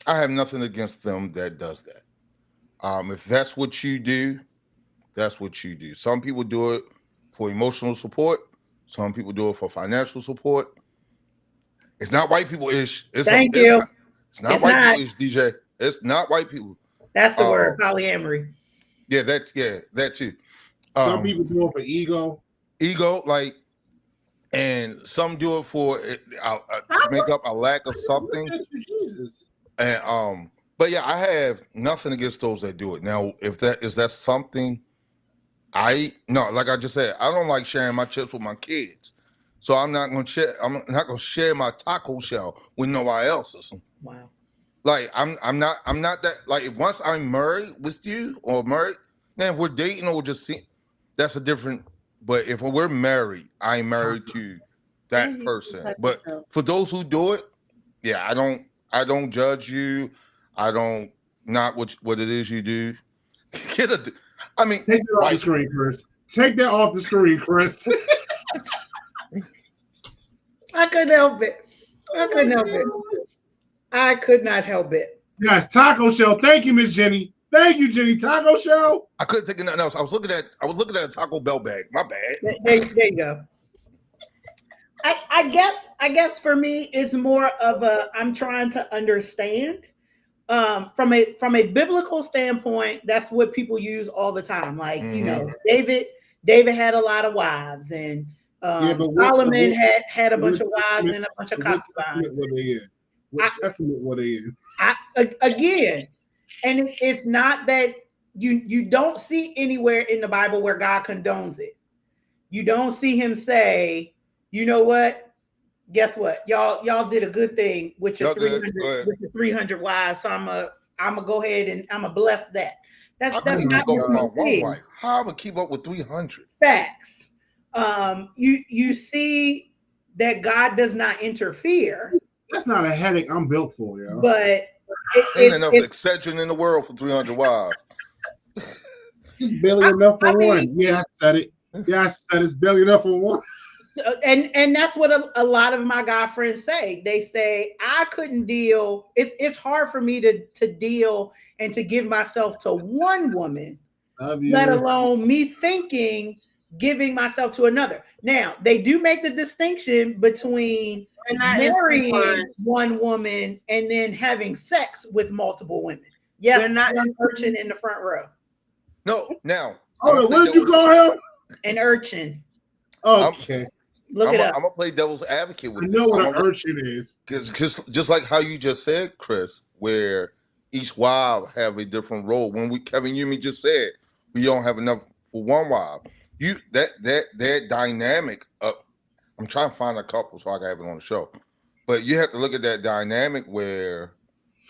I have nothing against them that does that. If that's what you do, that's what you do. Some people do it for emotional support. Some people do it for financial support. It's not white people ish. It's not white people ish, DJ. It's not white people. That's the word, polyamory. Yeah, that too. Some people do it for ego, like, and some do it for to make up a lack of something. Jesus. And but yeah, I have nothing against those that do it. Now, if that's something, like I just said, I don't like sharing my chips with my kids, so I'm not gonna share my taco shell with nobody else's. Wow. Like I'm not that, like, once I'm married with you or married, then if we're dating or just seeing, that's a different. But if we're married, I'm married to that person. But for those who do it, yeah, I don't judge you. I don't not what it is you do. Take that off the screen, Chris. Take that off the screen, Chris. I couldn't help it. I could not help it. Yes, taco shell. Thank you, Miss Jenny. Thank you, Jenny. Taco shell. I couldn't think of nothing else. I was looking at a Taco Bell bag. My bad. There you go. I guess for me it's more of I'm trying to understand. From a biblical standpoint, that's what people use all the time. Like, David had a lot of wives, and Solomon had a bunch of wives and a bunch of concubines. What testament were they in? Again, and it's not that you don't see anywhere in the Bible where God condones it. You don't see him say, you know what? Guess what? Y'all did a good thing with your 300 wives. So I'm I'm gonna go ahead and I'm gonna bless that. I That's couldn't not keep up with my what one we see. wife. How am I keep up with 300? Facts. You see that God does not interfere, That's not a headache I'm built for, yo. but Ain't enough Excedrin in the world for 300 wives. It's barely enough for I mean- one. Yeah, I said it. Yeah, I said it's barely enough for one. and that's what a lot of my guy friends say. They say I couldn't deal. It's hard for me to deal and to give myself to one woman, Love you. let alone me thinking giving myself to another. Now they do make the distinction between And that is marrying fine. one woman and then having sex with multiple women. Yes, We're not- one urchin in the front row. No, now. Hold on, what did you call him? An urchin. Okay. Look it up. I'm gonna play devil's advocate with I this. know what I'm an gonna- urchin is. Cause just like how you just said, Chris, where each wife have a different role. When Kevin Yumi just said we don't have enough for one wife. You that dynamic of I'm trying to find a couple so I can have it on the show. But you have to look at that dynamic where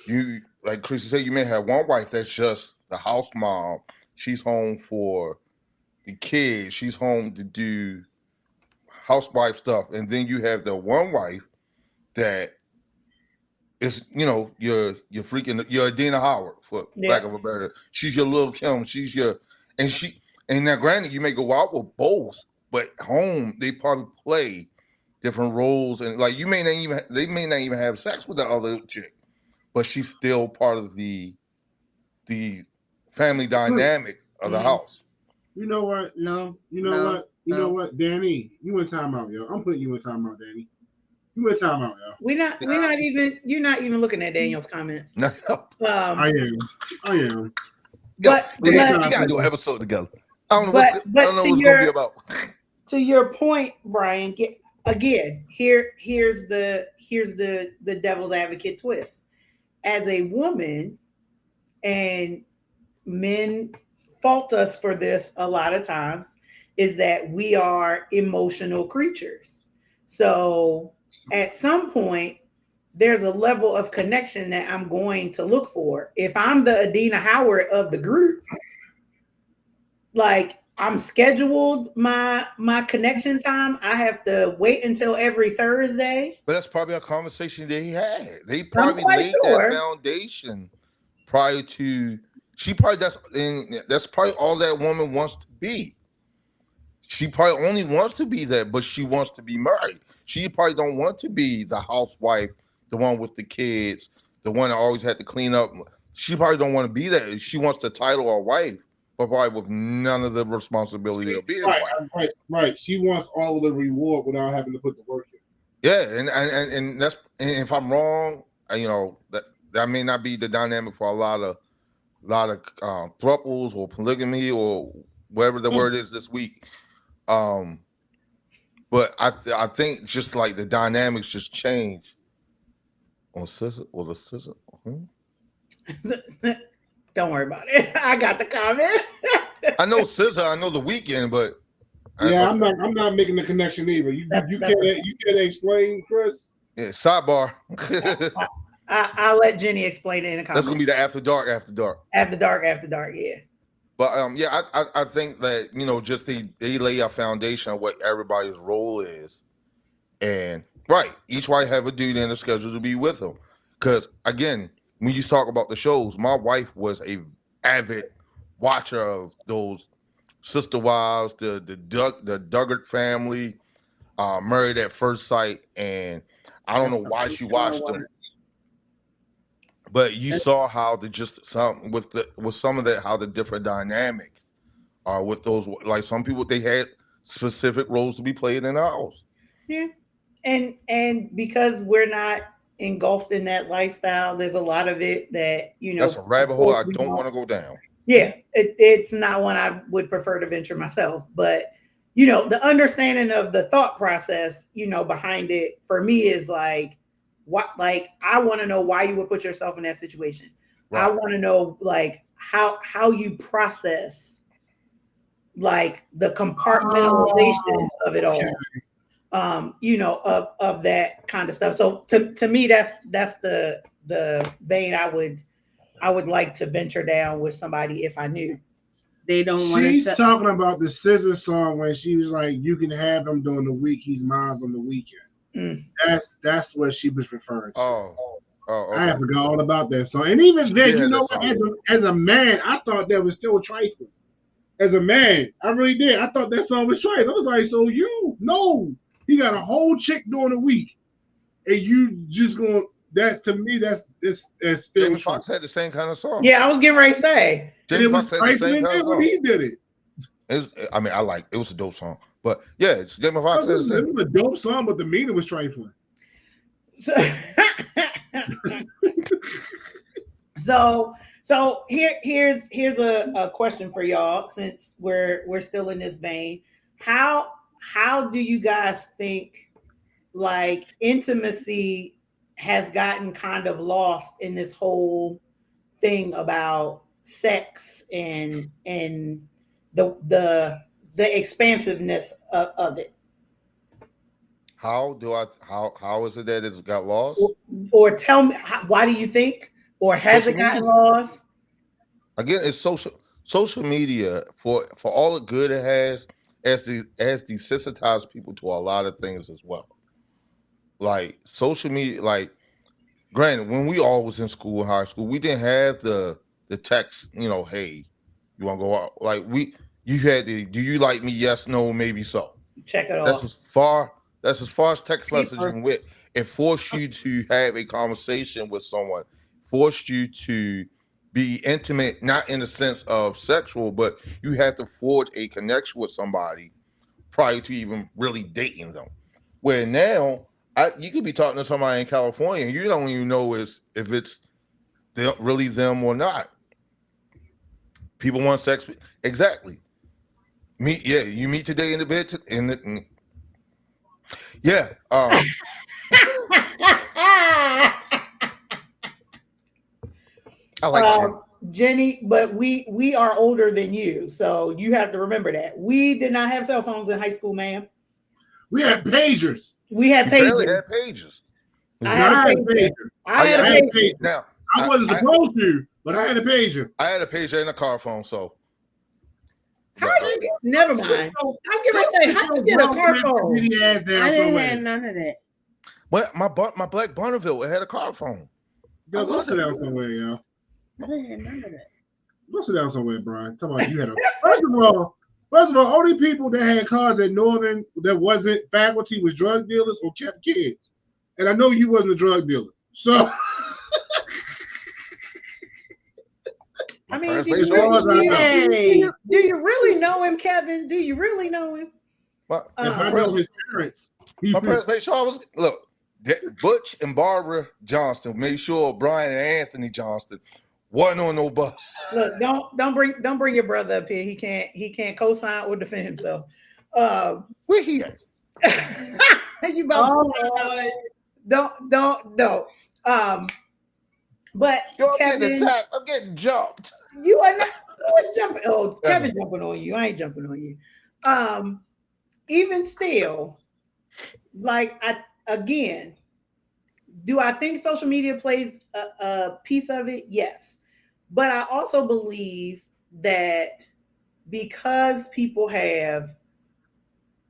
you, like Chris said, you may have one wife that's just the house mom. She's home for the kids. She's home to do housewife stuff. And then you have the one wife that is, your freaking your Adina Howard, for lack of a better. She's your Lil Kim. She's your and now granted you may go out with both, but home they probably play different roles, and like they may not even have sex with the other chick, but she's still part of the family dynamic of the house. You know what? No. You know what, Danny? You in timeout, yo. I'm putting you in timeout, Danny. You in timeout, yo. You're not even looking at Daniel's comment. No, I am. But we gotta do an episode together. I don't know but what's gonna be about. To your point, Brian, here's the devil's advocate twist. As a woman, and men fault us for this a lot of times, is that we are emotional creatures. So at some point, there's a level of connection that I'm going to look for. If I'm the Adina Howard of the group, like I'm scheduled my connection time, I have to wait until every Thursday. But that's probably a conversation that he had. They probably laid that foundation prior to. That's probably all that woman wants to be. She probably only wants to be that, but she wants to be married. She probably don't want to be the housewife, the one with the kids, the one that always had to clean up. She probably don't want to be that. She wants the title of wife, but probably with none of the responsibility of being a wife. Right. She wants all of the reward without having to put the work in. Yeah, and that's, and if I'm wrong, that may not be the dynamic for a lot of thruples or polygamy or whatever the word is this week. But I think just like the dynamics just change on scissor or the scissor. Don't worry about it. I got the comment. I know scissor. I know the weekend, but I'm not making the connection either. You can't explain, Chris. Yeah, sidebar. I'll let Jenny explain it in the comments. That's gonna be the after dark. After dark. Yeah. But I think that just they lay a foundation of what everybody's role is, and each wife have a duty and a schedule to be with them. Because again, when you talk about the shows, my wife was a avid watcher of those Sister Wives, the Duggar family, Married at First Sight, and I don't know why she watched them. But you saw how some of that, how the different dynamics are with those. Like some people, they had specific roles to be played in the house. Yeah, and because we're not engulfed in that lifestyle, there's a lot of it that that's a rabbit hole I don't want to go down. Yeah, it's not one I would prefer to venture myself, but the understanding of the thought process, behind it for me is like. I want to know why you would put yourself in that situation. Right. I want to know how you process the compartmentalization of it all. Of that kind of stuff. So to me, that's the vein I would I would like to venture down with somebody if I knew. They don't want She's to. talking about the Scissor song when she was like, "You can have him during the week. He's mine on the weekend." Mm. That's what she was referring to. Oh, okay. I forgot all about that song. And even then, Yeah, you know that what? song. As a man, I thought that was still trifling. As a man, I really did. I thought that song was trifling. I was like, so he got a whole chick during the week, and you just going that to me that's still Jamie trifling. Foxx had the same kind of song. Yeah, I was getting ready to say. And Jamie it was Foxx had the same trifling kind then of when song. he did it. It was a dope song, but yeah, it's Jamie Foxx. It was a dope song, but the meaning was trifling. So here's a question for y'all, since we're still in this vein. How do you guys think like intimacy has gotten kind of lost in this whole thing about sex and the expansiveness of it? How is it that it's got lost? Or tell me, why do you think, or has Social it gotten media. lost? Again, it's social media for all the good it has desensitized people to a lot of things as well. Like social media, like granted, when we all was in school, in high school, we didn't have the text, hey, you want to go out? Like you had the, do you like me? Yes, no, maybe so. Check it That's off. as far as text messaging went. It forced you to have a conversation with someone, forced you to be intimate, not in the sense of sexual, but you have to forge a connection with somebody prior to even really dating them. Where now, you could be talking to somebody in California, and you don't even know if it's really them or not. People want sex. Exactly. You meet today in the bed. Yeah. I like that. Jenny, but we are older than you, so you have to remember that we did not have cell phones in high school, ma'am. We had pagers. We had You barely pages. had pages. I had a pager. I had a pager. Now, I wasn't supposed to, but I had a pager. I had a pager and a car phone, so. How you get? Never mind. I was gonna say, how you get a car phone? I didn't have none of that. Well, my black Bonneville, it had a car phone. Yo, go sit down somewhere, y'all. I didn't have none of that. Go sit down somewhere, Brian. Talk about you had a first of all, only people that had cars at Northern that wasn't faculty was drug dealers or kept kids. And I know you wasn't a drug dealer. So I mean, do you really know him, Kevin? Do you really know him? if I know his parents, my parents made sure I was Butch and Barbara Johnston made sure Brian and Anthony Johnston wasn't on no bus. Look, don't bring your brother up here. He can't co-sign or defend himself. Where he at? You about don't. But Yo, I'm Kevin, getting attacked. I'm getting jumped. You are not. Who's jumping? Oh, Kevin jumping on you. I ain't jumping on you. Even still, like again, do I think social media plays a piece of it? Yes, but I also believe that because people have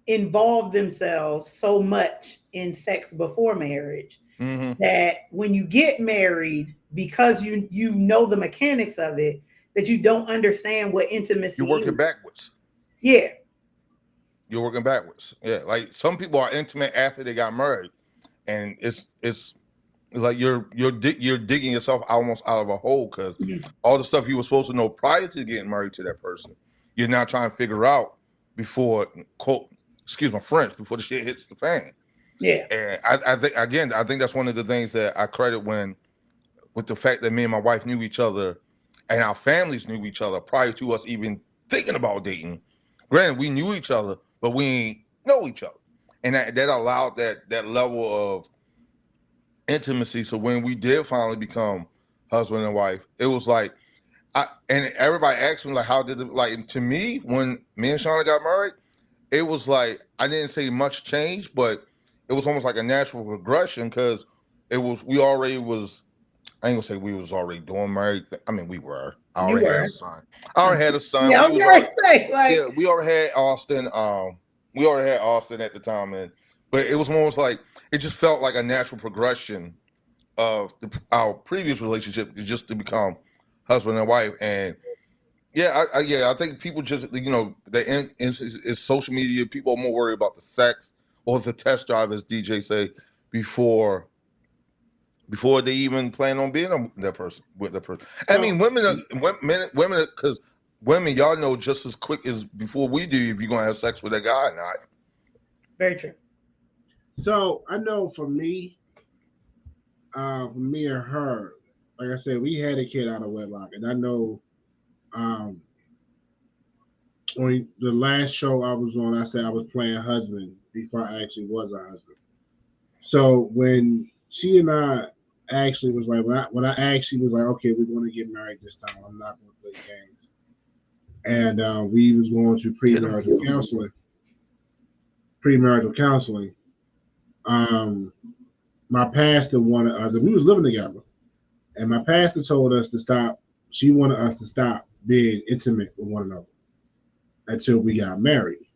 involved themselves so much in sex before marriage, that when you get married, because you know the mechanics of it, that you don't understand what intimacy You're working backwards. Yeah. You're working backwards. Yeah. Like some people are intimate after they got married. And it's like you're digging yourself almost out of a hole because all the stuff you were supposed to know prior to getting married to that person, you're now trying to figure out before, quote, excuse my French, before the shit hits the fan. Yeah. And I think that's one of the things that I credit with the fact that me and my wife knew each other and our families knew each other prior to us even thinking about dating. Granted, we knew each other, but we ain't know each other. And that allowed that level of intimacy. So when we did finally become husband and wife, it was like, and everybody asked me, like, how did it, like, to me, when me and Shauna got married, it was like, I didn't say much change, but it was almost like a natural progression because we already was I ain't gonna say we was already doing married. I mean, we were. I You already had were. a son. I already had a son. Yeah, I We was was gonna say, like, yeah, we already had Austin. We already had Austin at the time, and but it was almost like it just felt like a natural progression of our previous relationship just to become husband and wife. And yeah, I think people just it's social media. People are more worried about the sex or the test drive, as DJ say, before they even plan on being that person with that person. I mean, women, because women, y'all know just as quick as before we do if you're gonna have sex with a guy or not. very true. So I know for me and her, like I said, we had a kid out of wedlock, and I know on the last show I was on, I said I was playing husband before I actually was a husband. So when she and I actually was like, when I actually was like, okay, we're going to get married this time. I'm not going to play games. And we was going to premarital counseling. My pastor wanted us, and we was living together. And my pastor told us to stop. She wanted us to stop being intimate with one another until we got married.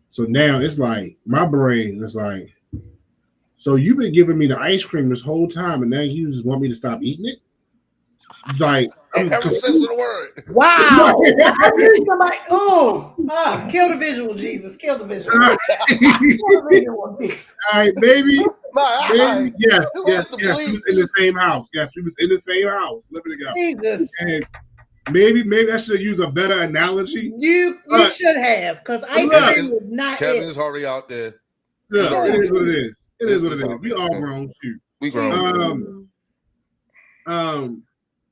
So now it's like my brain is like, so you've been giving me the ice cream this whole time, and now you just want me to stop eating it? Like, In every sense of the word. Wow. I knew somebody. Kill the visual, Jesus. Kill the visual. Kill the visual. All right, baby. My Yes. Who We has was to in the same house. Yes, we was in the same house, living together. Jesus. And maybe I should use a better analogy. You should have, because ice cream is not Kevin it. is already out there. Look, it is what it is. It is what it is. It's We all grown too. We grown.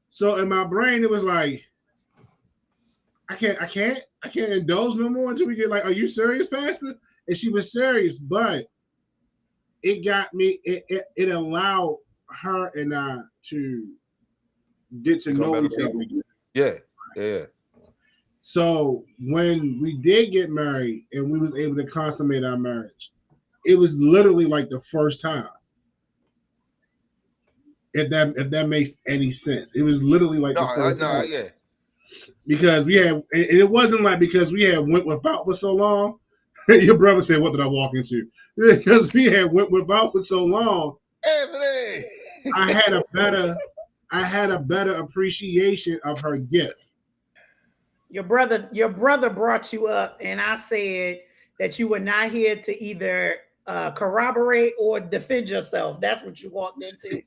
So in my brain, it was like, I can't indulge no more until we get like, are you serious, Pastor? And she was serious, but it got me. It allowed her and I to get to know each other again. Yeah. So when we did get married and we was able to consummate our marriage, it was literally like the first time. If that makes any sense, it was literally like the first time. Yeah. Because we had, and it wasn't like because we had went without for so long. Your brother said, "What did I walk into?" Because we had went without for so long. Anthony, I had a better appreciation of her gift. Your brother brought you up, and I said that you were not here to either corroborate or defend yourself. That's what you walked into.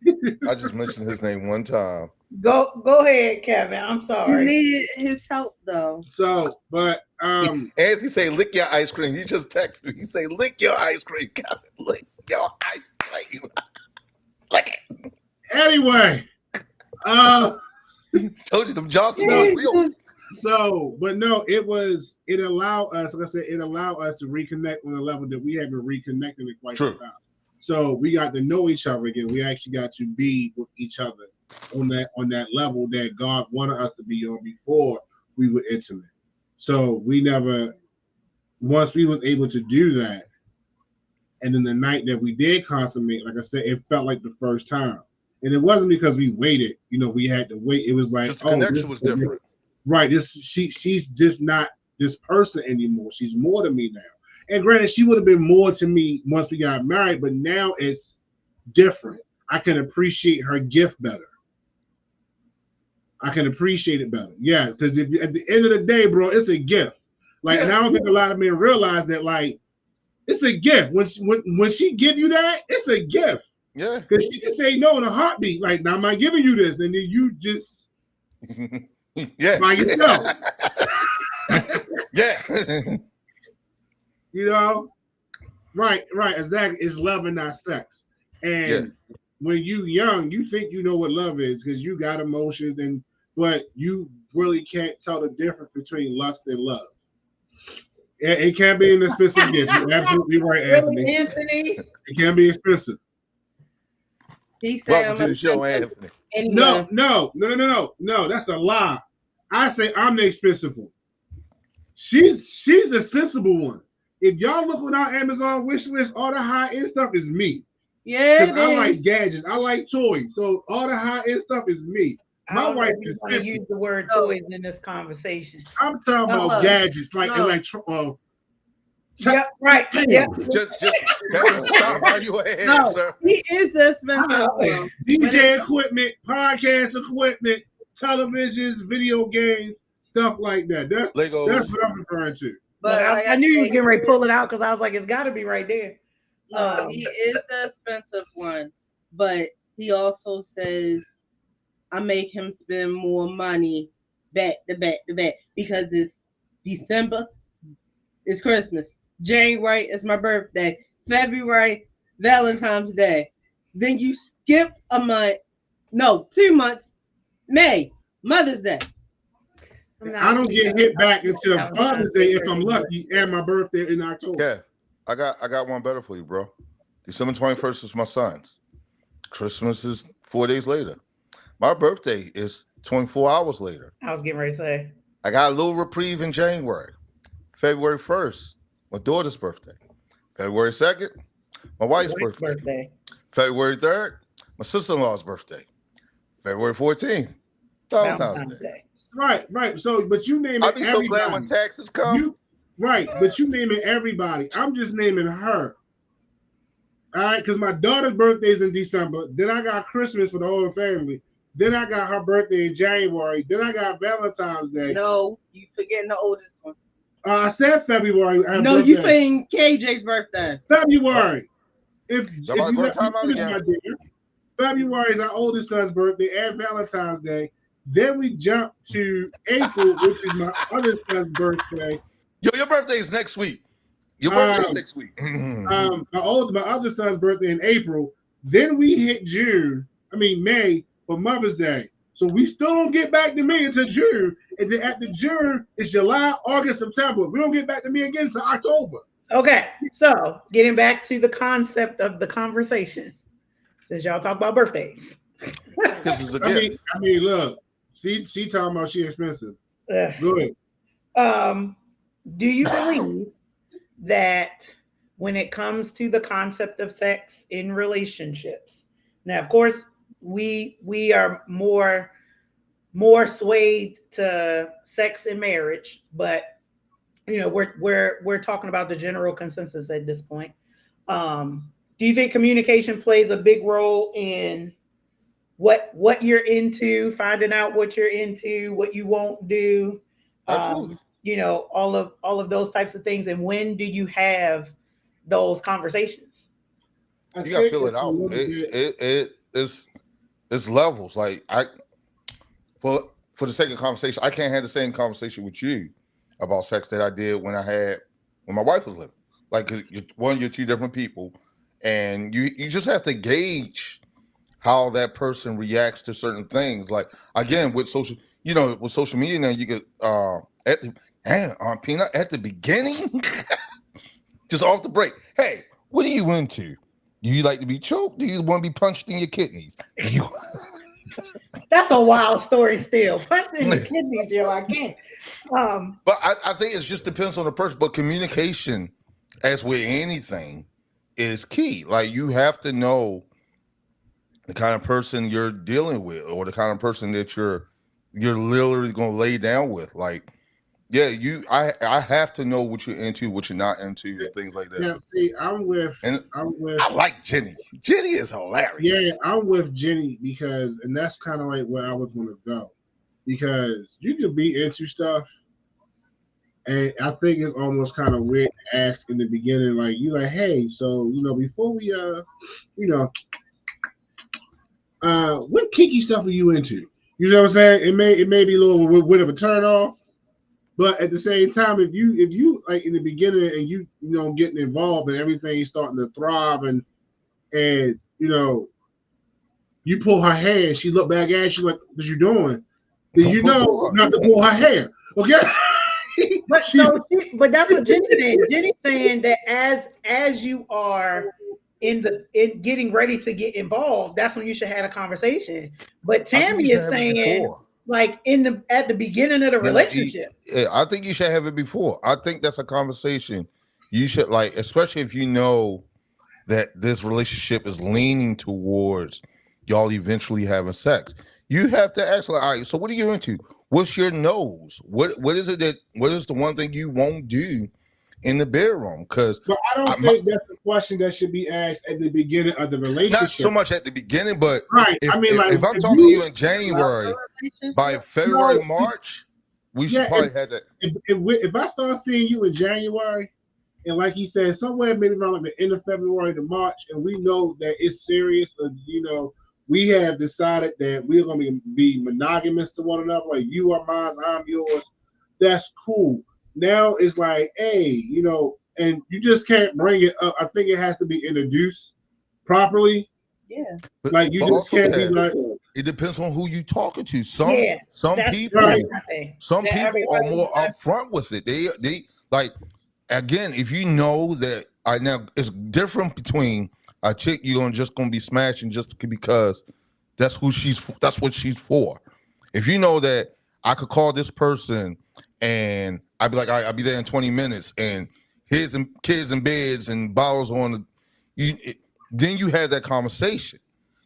I just mentioned his name one time. Go ahead, Kevin. I'm sorry. He needed his help though. So, but Anthony say, "Lick your ice cream." He just texted me. He say, "Lick your ice cream, Kevin. Lick your ice cream. Lick it." Anyway, told you them Johnson was real. So, but no, it allowed us, like I said, it allowed us to reconnect on a level that we haven't reconnected in quite some time. So we got to know each other again. We actually got to be with each other on that level that God wanted us to be on before we were intimate. So we never, once we was able to do that, and then the night that we did consummate, like I said, it felt like the first time. And it wasn't because we waited, we had to wait. It was like, just the connection was different. Right. She's just not this person anymore. She's more to me now. And granted, she would have been more to me once we got married, but now it's different. I can appreciate her gift better. I can appreciate it better. Yeah, because at the end of the day, bro, it's a gift. Like, and I don't think a lot of men realize that, like, it's a gift. When she give you that, it's a gift. Yeah. Because she can say no in a heartbeat. Like, now am I giving you this? And then you just by yourself. Yeah. Right, exactly. It's love and not sex. And when you young, you think you know what love is because you got emotions, but you really can't tell the difference between lust and love. It can be an expensive gift. You're absolutely right, Anthony. It can be expensive. He said, "Welcome to the show, Anthony." No. That's a lie. I say I'm the expensive one. She's the sensible one. If y'all look on our Amazon wish list, all the high end stuff is me. Yeah, Because it I like is. gadgets. I like toys. So all the high end stuff is me. I My don't know wife if you is want to simple. use the word No. toys in this conversation. I'm talking No, about gadgets like no. Yep, right. Yep. Just Kevin, stop while you ahead, No, sir. he is the expensive Oh. one. DJ equipment, podcast equipment, televisions, video games, stuff like that. That's Legos. what I'm referring to. But Look, like I knew you was said, getting ready to pull it out because I was like, it's got to be right there. no, he is the expensive one. But he also says I make him spend more money back to back to back because it's December, it's Christmas. January is my birthday. February, Valentine's Day. Then you skip a month. No, 2 months. May, Mother's Day. I don't get hit back until Father's Day if I'm lucky, and my birthday in October. Yeah, I got one better for you, bro. December 21st is my son's. Christmas is 4 days later. My birthday is 24 hours later. I was getting ready to say. I got a little reprieve in January. February 1st, my daughter's birthday. February 2nd, my wife's birthday. February 3rd, my sister-in-law's birthday. February 14th, Valentine's Day. Right. So, but you name it. I'll be so glad when taxes come. But you naming everybody. I'm just naming her. All right, because my daughter's birthday is in December. Then I got Christmas for the whole family. Then I got her birthday in January. Then I got Valentine's Day. No, you forgetting the oldest one. I said February. No, you saying KJ's birthday. February. If you Somebody go let time me out finish again. my dear, February is our oldest son's birthday and Valentine's Day. Then we jump to April, which is my other son's birthday. Your birthday is next week. Your birthday is next week. My other son's birthday in April. Then we hit May for Mother's Day. So we still don't get back to me until June. And then after June, it's July, August, September. We don't get back to me again until October. Okay, so getting back to the concept of the conversation, since y'all talk about birthdays. This is a gift. I mean, look, she talking about she expensive. Go ahead. Do you believe that when it comes to the concept of sex in relationships, now of course we are more swayed to sex in marriage, but you know we're talking about the general consensus at this point. Do you think communication plays a big role in what you're into, finding out what you're into, what you won't do? Absolutely. You know, all of those types of things. And when do you have those conversations? You gotta feel it out. It's levels. Like for the sake of conversation, I can't have the same conversation with you about sex that I did when my wife was living. Like you're two different people, and you just have to gauge how that person reacts to certain things. Like again, with social media now, you could Peanut at the beginning, just off the break. Hey, what are you into? Do you like to be choked? Do you want to be punched in your kidneys? That's a wild story still. Punched in your kidneys, yo, I can't. But I think it just depends on the person. But communication, as with anything, is key. Like you have to know the kind of person you're dealing with, or the kind of person that you're literally going to lay down with. Like, yeah, I have to know what you're into, what you're not into, and things like that. Yeah, see, I'm with. I like Jenny. Jenny is hilarious. Yeah, I'm with Jenny and that's kind of like where I was going to go, because you could be into stuff, and I think it's almost kind of weird to ask in the beginning, like you like, hey, so before we what kinky stuff are you into? You know what I'm saying? It may be a little bit of a turn off. But at the same time, if you like in the beginning and you getting involved and everything starting to thrive and you pull her hair, she look back at you like, what you doing? Then not to pull her hair. Okay. But that's what Jenny's saying. Jenny's saying that as you are in getting ready to get involved, that's when you should have a conversation. But Tammy is saying, like at the beginning of the relationship. Yeah, I think you should have it before. I think that's a conversation you should, like, especially if you know that this relationship is leaning towards y'all eventually having sex. You have to ask, like, all right, so what are you into? What's your nose? What is the one thing you won't do in the bedroom? Because But I don't think that's a question that should be asked at the beginning of the relationship. not so much at the beginning, but right. if, I mean, like, if I'm if talking to you in January, Relationship? by February, No. March, we should Yeah, probably have that. if I start seeing you in January, and like you said, somewhere maybe around like the end of February to March, and we know that it's serious, we have decided that we're going to be monogamous to one another, like you are mine, I'm yours. That's cool. Now it's like, hey, and you just can't bring it up. I think it has to be introduced properly. Yeah. Like you But just also, can't be Kev, like, it depends on who you talking to. Some that's people, right. some That people are everybody more has- upfront with it. They like, again, if you know that now it's different between a chick you're just gonna be smashing just because that's what she's for. If you know that I could call this person and I'd be like, I'll be there in 20 minutes and here's some kids in beds and bottles on then you have that conversation.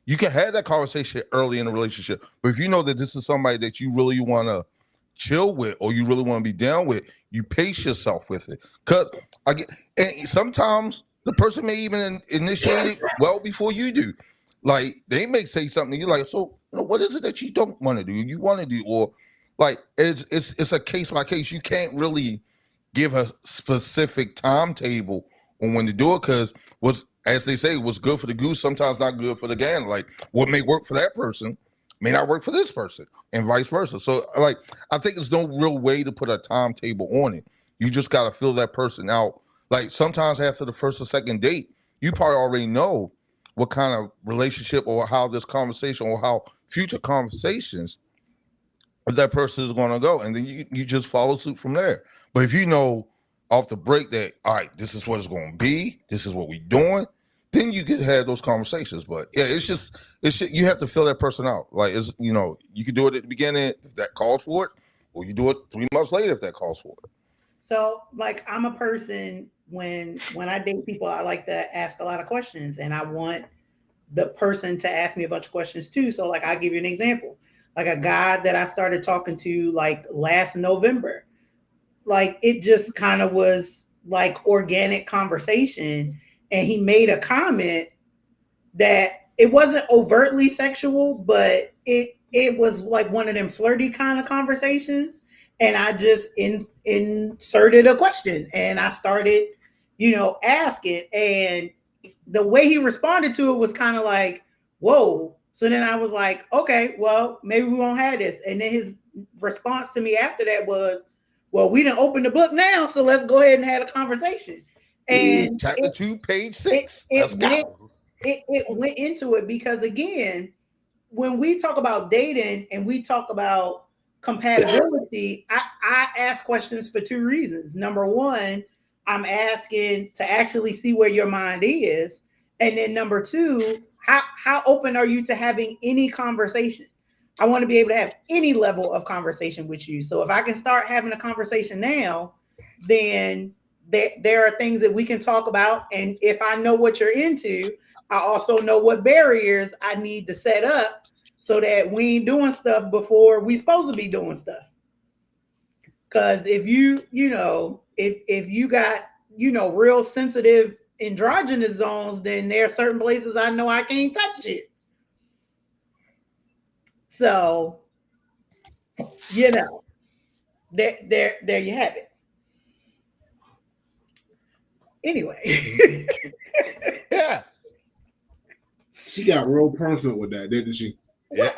You can have that conversation early in the relationship. But if you know that this is somebody that you really want to chill with or you really want to be down with, you pace yourself with it. Because and sometimes the person may even initiate it well before you do. Like they may say something, you're like, so what is it that you don't want to do? You want to do, or like it's a case by case. You can't really give a specific timetable on when to do it because as they say, what's good for the goose sometimes not good for the gander. Like what may work for that person may not work for this person, and vice versa. So, like, I think there's no real way to put a timetable on it. You just got to fill that person out. Like sometimes after the first or second date, you probably already know what kind of relationship or how this conversation or how future conversations with that person is going to go, and then you just follow suit from there. But if you know off the break that, all right, this is what it's going to be, this is what we're doing, then you could have those conversations. But yeah, you have to fill that person out. Like you can do it at the beginning if that calls for it, or you do it 3 months later if that calls for it. So, like, I'm a person when I date people, I like to ask a lot of questions, and I want the person to ask me a bunch of questions too. So, like, I'll give you an example. Like a guy that I started talking to like last November, like it just kind of was like organic conversation, and he made a comment that it wasn't overtly sexual, but it was like one of them flirty kind of conversations. And I just inserted a question and I started, asking. And the way he responded to it was kind of like, whoa. So then I was like, okay, well, maybe we won't have this. And then his response to me after that was, well, we didn't open the book now, so let's go ahead and have a conversation. And Chapter 2, page 6. Let's go. It went into it because, again, when we talk about dating and we talk about compatibility, I ask questions for two reasons. Number one, I'm asking to actually see where your mind is. And then number two, how open are you to having any conversation? I want to be able to have any level of conversation with you. So if I can start having a conversation now, then there are things that we can talk about. And if I know what you're into, I also know what barriers I need to set up so that we ain't doing stuff before we supposed to be doing stuff. Because if if you got, real sensitive androgynous zones, then there are certain places I know I can't touch it. So, there you have it. Anyway. Yeah. She got real personal with that, didn't she? Yeah.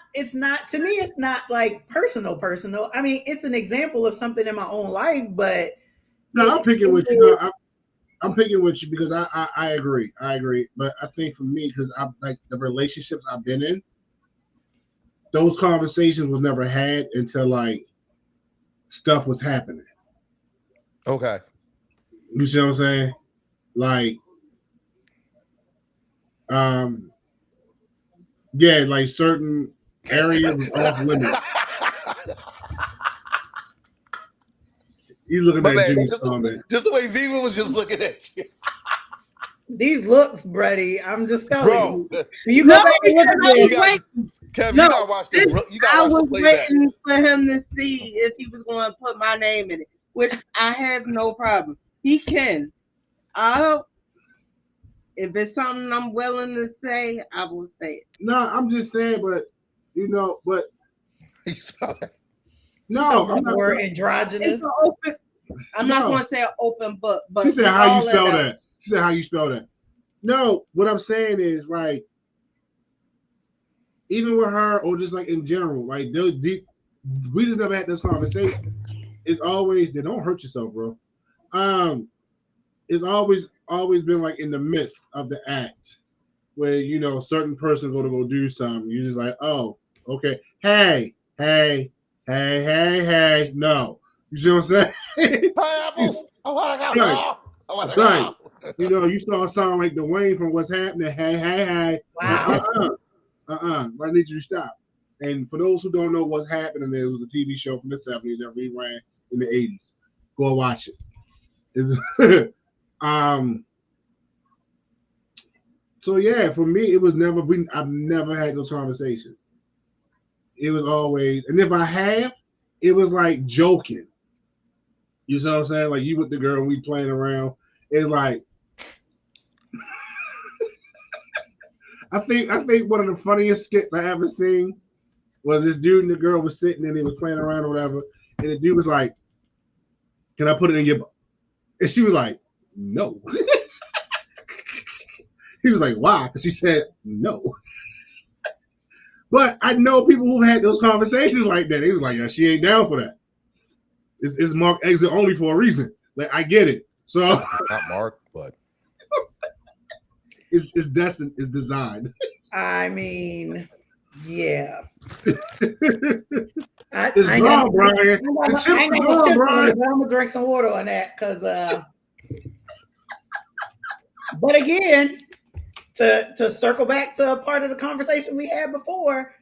It's not to me, it's not like personal. I mean, it's an example of something in my own life, but no, I'm picking with you. No, I'm picking with you because I agree. But I think for me, because I like the relationships I've been in, those conversations was never had until like stuff was happening. Okay. You see what I'm saying? Like, yeah, like certain areas was off limits. You looking My at bad. Jimmy's Just, comment. just the way Viva was just looking at you, These looks, Brady. I'm just telling bro. you. When you go No, back and look because at I You this, was got waiting. Kev. No, You gotta watch this, the. You gotta I watch the was playback. waiting for him to see if he was going to put my name in it, which I have no problem. He can. If it's something I'm willing to say, I will say it. No, I'm just saying, but but You saw that? no, I'm not. more It's androgynous. an open. I'm not No. going to say an open book, but She said how you all spell adults. that. She said how you spell that. No, what I'm saying is like, even with her or just like in general, like those deep, we just never had this conversation. It's always they don't hurt yourself, bro. It's always been like in the midst of the act where a certain person going to go do something. You're just like, oh, okay, hey, no, you see what I'm saying? Pineapples. I want to go. Right. I want to Right. go. You start sounding like Dwayne from What's Happening. Hey. Wow. I need you to stop. And for those who don't know what's happening, there was a TV show from the 70s that reran in the 80s. Go watch it. So yeah, for me, it was never. I've never had those conversations. It was always, and if I have, it was like joking. You see what I'm saying? Like you with the girl, we playing around. It's like, I think one of the funniest skits I ever seen was this dude and the girl was sitting and they was playing around or whatever, and the dude was like, "Can I put it in your?" And she was like, "No." He was like, "Why?" Because she said no. But I know people who've had those conversations like that. He was like, "Yeah, she ain't down for that. It's marked exit only for a reason." Like I get it. So Not Mark, but it's destined. It's designed. I mean, yeah. It's wrong, Brian. The chips are gone, Brian. I'm gonna drink some water on that because. But again, to circle back to a part of the conversation we had before,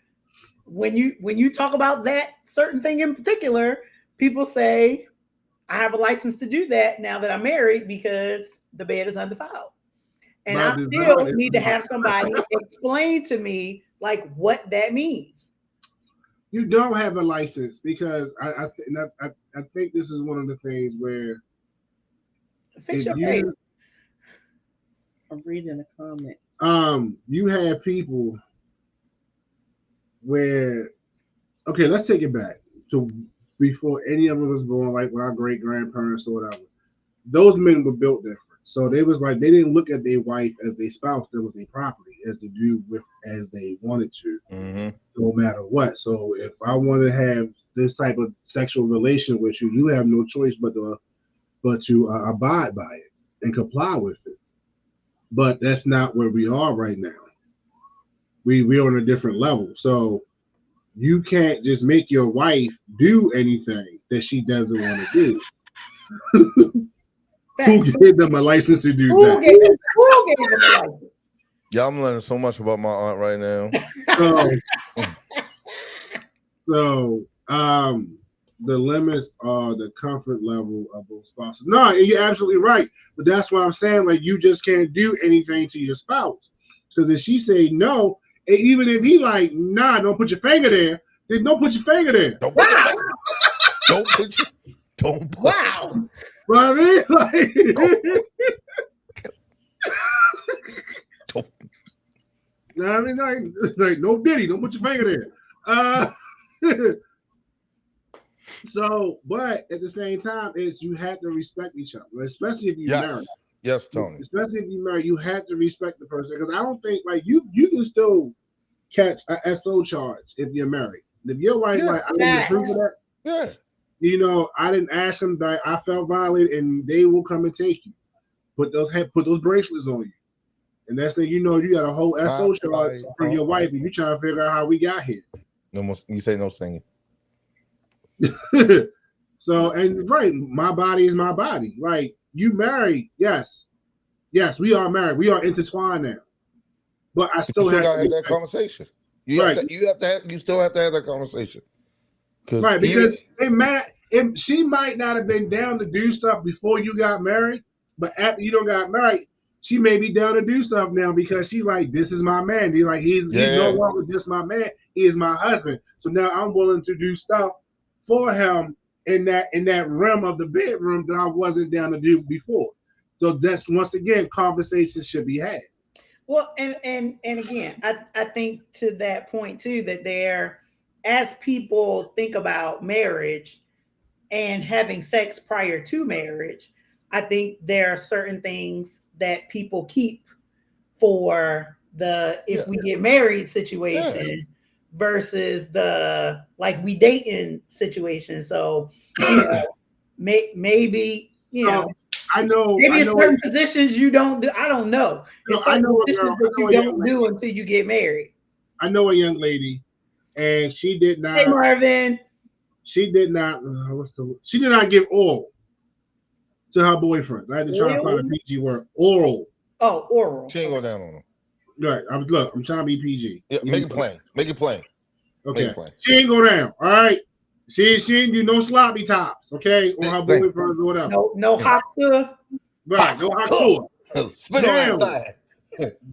when you talk about that certain thing in particular, people say, "I have a license to do that now that I'm married because the bed is undefiled." And I still need to have somebody explain to me like what that means. You don't have a license because I think this is one of the things where Fix your face. I'm reading a comment. You have people where, okay, let's take it back to before any of us was born, like with our great grandparents or whatever. Those men were built different. So they was like, they didn't look at their wife as their spouse, that was their property, as to do with as they wanted to, no matter what. So if I want to have this type of sexual relation with you, you have no choice but to abide by it and comply with it. But that's not where we are right now. We're on a different level. So you can't just make your wife do anything that she doesn't want to do. Who gave them a license to do that? Who gave them a license? Yeah, I'm learning so much about my aunt right now. So the limits are the comfort level of both spouses. No, you're absolutely right. But that's why I'm saying, like, you just can't do anything to your spouse. Because if she say no, and even if he like, nah, don't put your finger there, then don't put your finger there. Don't put your finger. Don't put. Wow. What I mean? Like no Diddy, don't put your finger there. So, but at the same time, it's you have to respect each other, especially if you're married. Yes, Tony. Especially if you're married, you have to respect the person because I don't think like you can still catch a SO charge if you're married. If your wife like I didn't approve of that, I didn't ask them that I felt violated, and they will come and take you. Put those bracelets on you, and that's thing you got a whole SO charge from your wife, and you trying to figure out how we got here. No more. You say no singing. So and right, my body is my body. Like you married, yes, we are married. We are intertwined now. But I still have to have that conversation. You still have to have that conversation. Right, because they mad. she might not have been down to do stuff before you got married, but after you don't got married, she may be down to do stuff now because she's like, this is my man. He's no longer just my man. He is my husband. So now I'm willing to do stuff for him in that realm of the bedroom that I wasn't down to do before. So that's, once again, conversations should be had. Well, and again, I think to that point too, that as people think about marriage and having sex prior to marriage, I think there are certain things that people keep for the if we get married situation versus the like we dating situation. So maybe I know maybe in certain positions you don't do. I don't know. I know a girl that you don't do until you get married. I know a young lady, and she did not. Hey Marvin. She did not. She did not give oral to her boyfriend. I had to try to find a PG word. Oral. Oh, oral. She ain't go down on him. Right. I'm trying to be PG. Yeah, make it plain. Make it plain. Okay. She ain't go down. All right. She didn't do no sloppy tops. Okay. Or her boyfriend or whatever. No hot tub. Right. No hot tub. Spit on that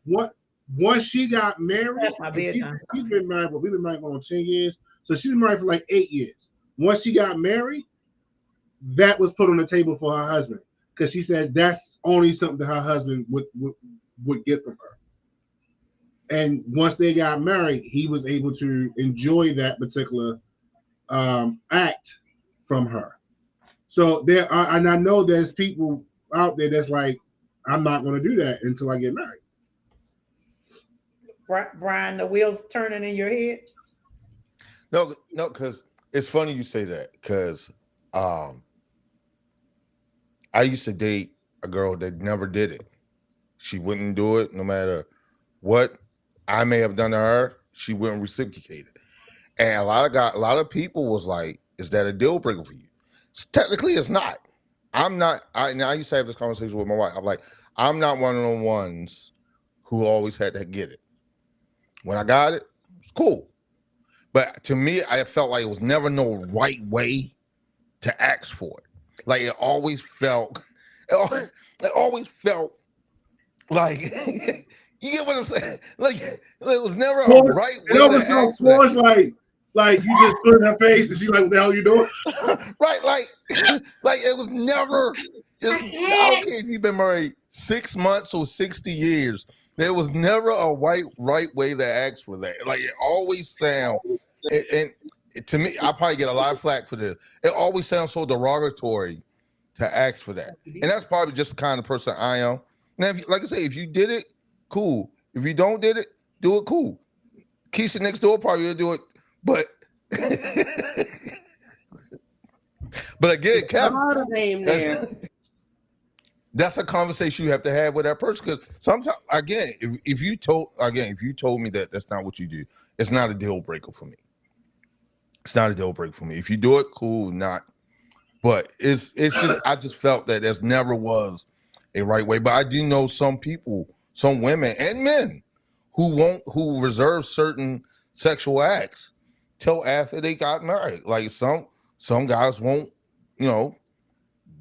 what? Once she got married, that's my bedtime. She's been married, but we've been married going on 10 years. So she's been married for like 8 years. Once she got married, that was put on the table for her husband because she said that's only something that her husband would get from her. And once they got married, he was able to enjoy that particular act from her. So there are, and I know there's people out there that's like, I'm not going to do that until I get married. Brian, the wheels turning in your head? No, because it's funny you say that because I used to date a girl that never did it. She wouldn't do it no matter what I may have done to her. She wouldn't reciprocate it. And a lot of people was like, is that a deal breaker for you? Technically, it's not. I'm not. I used to have this conversation with my wife. I'm like, I'm not one of the ones who always had to get it. When I got it, it's cool. But to me, I felt like it was never no right way to ask for it. Like it always felt like you get what I'm saying? Like it was never a right way to ask for it. Like you just put in her face and she's like, what the hell you doing? Right, like it was never. I don't care if you've been married 6 months or 60 years. There was never a right way to ask for that. Like it always sounds, and to me, I probably get a lot of flack for this. It always sounds so derogatory to ask for that, and that's probably just the kind of person I am. Now, like I say, if you did it, cool. If you don't did it, do it, cool. Keisha next door probably will do it, but again, Kevin, that's a conversation you have to have with that person. Because sometimes, again, if you told me that that's not what you do, it's not a deal breaker for me. It's not a deal breaker for me. If you do it, cool. Not, but it's just I just felt that there never was a right way. But I do know some people, some women and men, who reserve certain sexual acts till after they got married. Like some guys won't,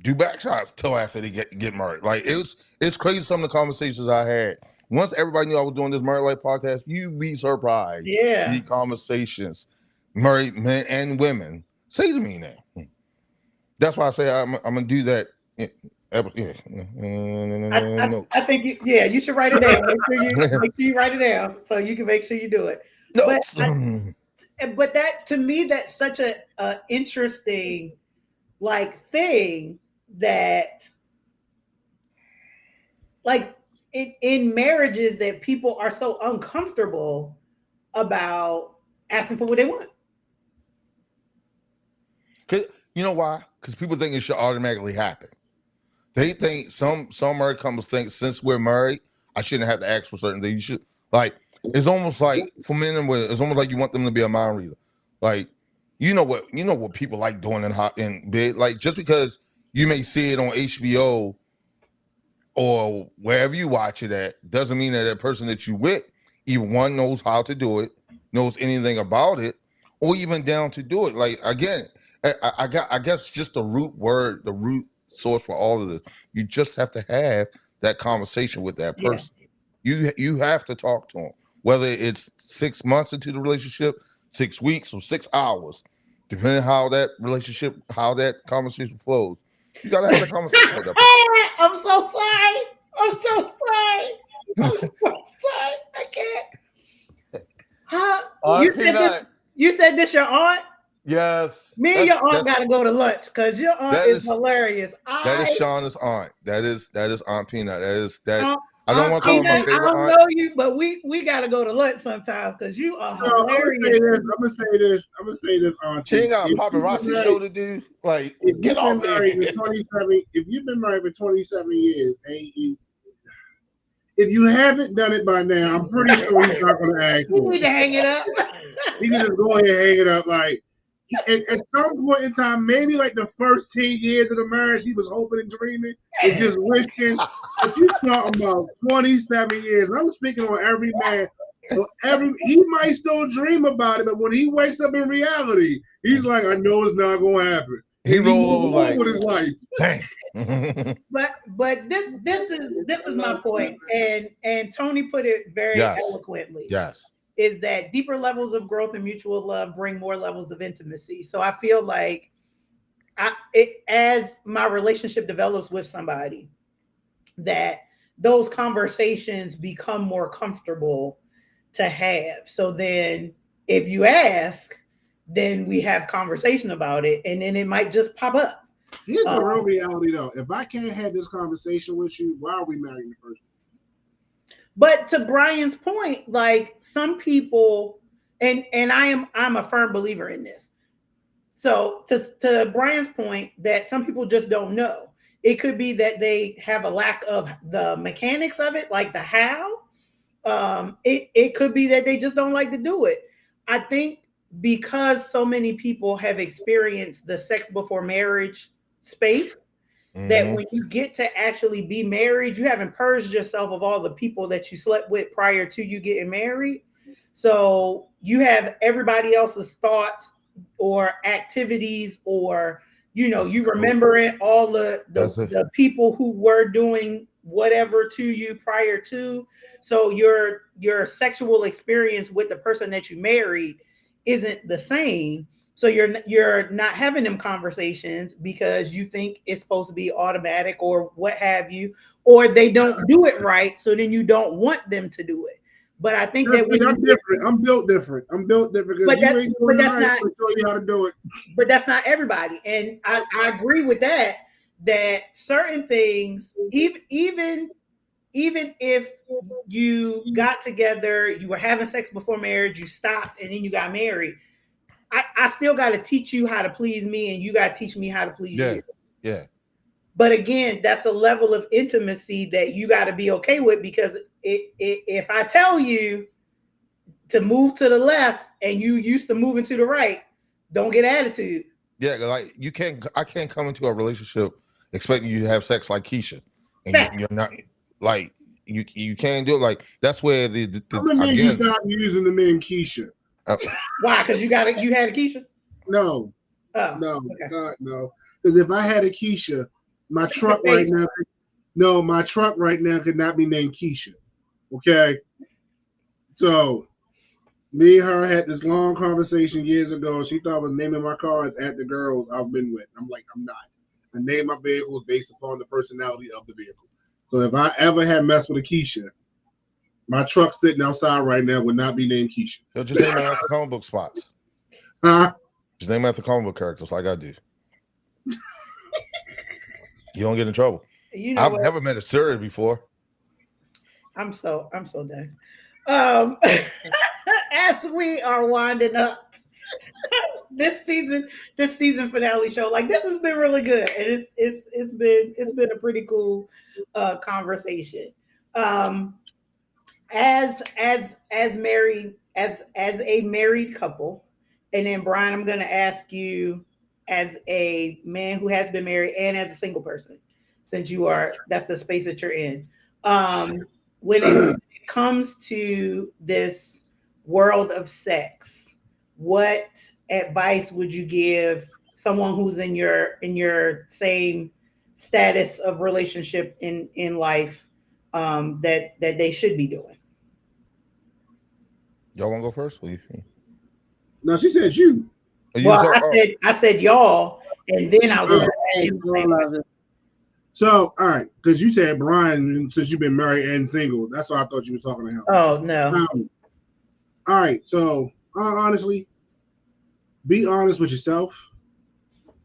do back shots till after they get married. Like it's crazy some of the conversations I had. Once everybody knew I was doing this Married Life podcast, you'd be surprised. Yeah. The conversations married men and women say to me now. That's why I say I'm gonna do that. I think you should write it down. Make sure you write it down so you can make sure you do it. No. But that to me, that's such a interesting thing that in marriages that people are so uncomfortable about asking for what they want. You know why? Because people think it should automatically happen. They think some married couples think since we're married, I shouldn't have to ask for certain things. You should it's almost like for men and women, it's almost like you want them to be a mind reader. Like you know what people like doing in bed. Like just because you may see it on HBO or wherever you watch it at, doesn't mean that person that you with even one knows how to do it, knows anything about it, or even down to do it. Like again, I guess just the root word, the root source for all of this. You just have to have that conversation with that Yeah. person. You have to talk to them, whether it's 6 months into the relationship, 6 weeks, or 6 hours, depending how that relationship, how that conversation flows. You gotta have that conversation with that person. I'm so sorry. I'm so sorry. I'm so sorry. I can't. Huh? Aunt Peanut. You said this your aunt? Yes. Me and your aunt gotta go to lunch because your aunt that is is- hilarious. That is Shauna's aunt. That is Aunt Peanut. I don't Aunt want to call her my Peanut, favorite I don't aunt. know you, but we gotta go to lunch sometimes because you are So I'm hilarious. gonna say this, Auntie. She ain't got a If you've been paparazzi married- show to do. Like, If get you've been off married here. for 27, if you've been married for 27 years, and if you haven't done it by now, I'm pretty sure he's not going to ask You for need to it. hang it up. He can just go ahead and hang it up. Like at some point in time, maybe like the first 10 years of the marriage, he was hoping and dreaming and just wishing. But you talking about 27 years. And I'm speaking on every man. So he might still dream about it, but when he wakes up in reality, he's like, I know it's not going to happen. He And roll over moves like, on with his life. dang. But this is my point, and Tony put it very Yes. eloquently. Yes. Is that deeper levels of growth and mutual love bring more levels of intimacy. So I feel like as my relationship develops with somebody, that those conversations become more comfortable to have. So then if you ask, then we have conversation about it, and then it might just pop up. Here's the real reality, though. If I can't have this conversation with you, why are we married in the first place? But to Brian's point, like some people, and I'm a firm believer in this. So to Brian's point, that some people just don't know. It could be that they have a lack of the mechanics of it, like the how. It could be that they just don't like to do it. I think because so many people have experienced the sex before marriage space, that when you get to actually be married, you haven't purged yourself of all the people that you slept with prior to you getting married. So you have everybody else's thoughts or activities, or you remembering all the people who were doing whatever to you prior to. So your sexual experience with the person that you married isn't the same. So you're not having them conversations because you think it's supposed to be automatic or what have you, or they don't do it right. So then you don't want them to do it. But I think that I'm different. I'm built different. Because you ain't doing it right. I'm show you how to do it. But that's not everybody, and I agree with that. That certain things, even if you got together, you were having sex before marriage, you stopped, and then you got married, I still got to teach you how to please me, and you got to teach me how to please you. Yeah. But again, that's a level of intimacy that you got to be okay with, because if I tell you to move to the left and you used to moving to the right, don't get attitude. Yeah, like I can't come into a relationship expecting you to have sex like Keisha, and you're not. Like you can't do it. Like that's where the I'm gonna need you stop using the name Keisha. Why? Because you had a Keisha? No. Oh, no, okay. God, no. Because if I had a Keisha, my truck right now could not be named Keisha. Okay. So me and her had this long conversation years ago. She thought I was naming my cars after girls I've been with. I'm like, I'm not. I name my vehicles based upon the personality of the vehicle. So if I ever had messed with a Keisha, my truck sitting outside right now would not be named Keisha. They'll just name it after comic book spots. Huh? Just name it after comic book characters like I do. You don't get in trouble. I've never met a Siri before. I'm so done. As we are winding up this season finale show, like this has been really good, and it's been a pretty cool conversation. As a married couple, and then Brian, I'm going to ask you as a man who has been married and as a single person, since that's the space that you're in. When it comes to this world of sex, what advice would you give someone who's in your same status of relationship in life that they should be doing. Y'all want to go first? No, she said you. Well, I said y'all, and then I was So, all right, because you said Brian, since you've been married and single, that's why I thought you were talking to him. Oh no. All right, so honestly, be honest with yourself.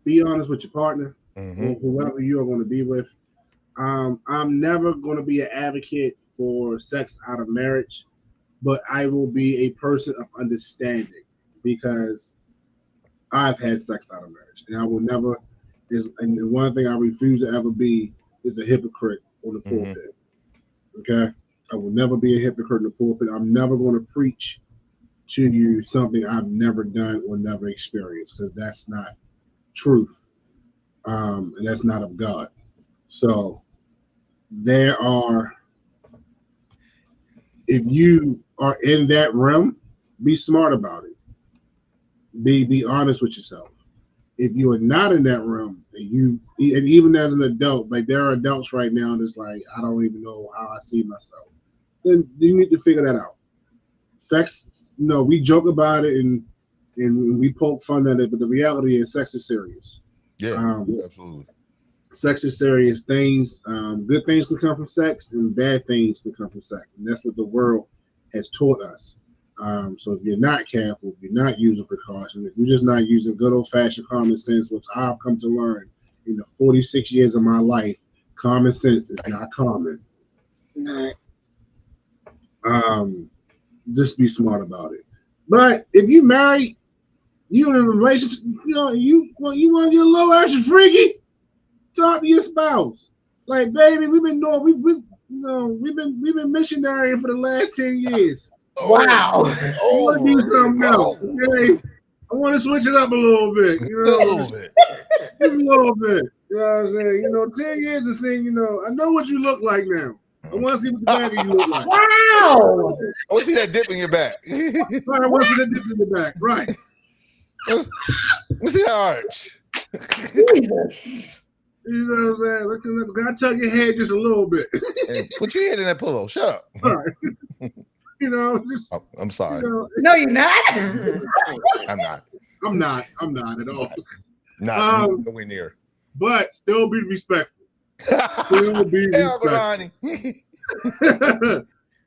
Be honest with your partner, or whoever you are going to be with. I'm never going to be an advocate for sex out of marriage, but I will be a person of understanding because I've had sex out of marriage, and I will never. And the one thing I refuse to ever be is a hypocrite on the pulpit. Okay, I will never be a hypocrite in the pulpit. I'm never going to preach to you something I've never done or never experienced because that's not truth, and that's not of God. So if you are in that realm, be smart about it. Be honest with yourself. If you are not in that realm, and even as an adult, like there are adults right now that's like, I don't even know how I see myself. Then you need to figure that out. Sex, we joke about it and we poke fun at it, but the reality is sex is serious. Yeah, absolutely. Sex is serious. Things, good things can come from sex, and bad things can come from sex, and that's what the world has taught us. So if you're not careful, if you're not using precautions, if you're just not using good old-fashioned common sense, which I've come to learn in the 46 years of my life, common sense is not common. Just be smart about it. But if you married, you in a relationship, you want to get a little extra freaky, talk to your spouse. Like, baby, we've been missionarying for the last 10 years. Wow. I want to do something else. Okay? I want to switch it up a little bit. Just a little bit. You know what I'm saying? 10 years of saying, I know what you look like now. I want to see what the back of you look like. Wow. I want to see that dip in your back. Right, I want to see that dip in your back. Right. Let's see that arch. Jesus. You know what I'm saying? Gotta tuck your head just a little bit. Hey, put your head in that pillow. Shut up. All right. Just. I'm sorry. No, you're not. I'm not. I'm not at all. Not nowhere near. But still be respectful. Still be respectful.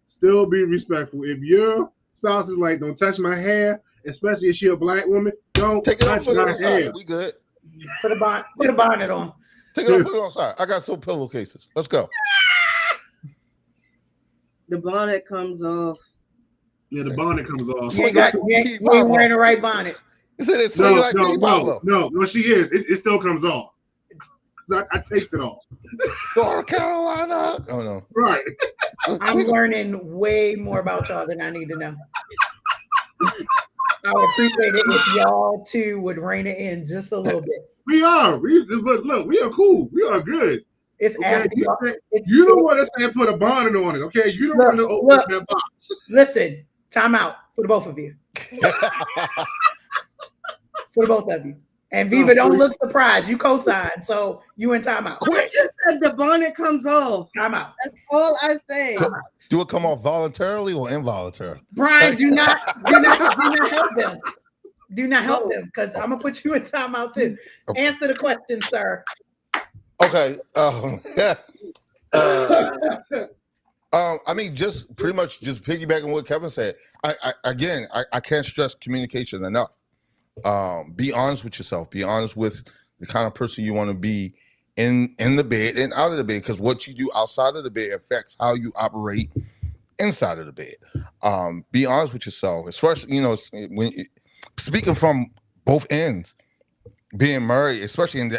Still be respectful. If your spouse is like, don't touch my hair, especially if she's a black woman, don't touch my hair. We good. Put a bonnet on. Take it off, put it on side. I got some pillowcases. Let's go. The bonnet comes off. Yeah, the bonnet comes off. You ain't wearing the right bonnet. You said it's like no, she is. It still comes off. I taste it all. North Carolina. Oh no. Right. I'm learning way more about y'all than I need to know. I would appreciate it if y'all too would rein it in just a little bit. We are. But look, we are cool. We are good. It's okay? You don't want to say put a bonnet on it, okay? You don't want to open that box. Listen, time out for the both of you. For the both of you. And Viva, don't look surprised. You co-signed, so you in timeout. I just said the bonnet comes off. Timeout. That's all I say. Do it come off voluntarily or involuntarily? Brian, do not help them. Do not help them, because I'm gonna put you in timeout too. Answer the question, sir. Okay. I mean, just pretty much just piggybacking on what Kevin said. I can't stress communication enough. Be honest with yourself. Be honest with the kind of person you want to be in the bed and out of the bed, because what you do outside of the bed affects how you operate inside of the bed. Be honest with yourself, especially when speaking from both ends. Being married, especially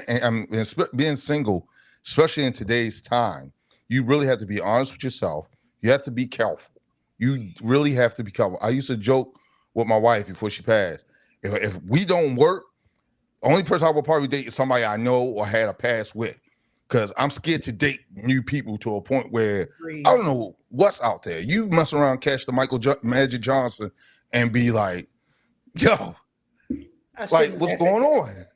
being single, especially in today's time, you really have to be honest with yourself. You have to be careful. You really have to be careful. I used to joke with my wife before she passed. If we don't work, the only person I will probably date is somebody I know or had a past with, because I'm scared to date new people to a point where I don't know what's out there. You mess around, catch the Magic Johnson, and be like, yo, like, what's going on?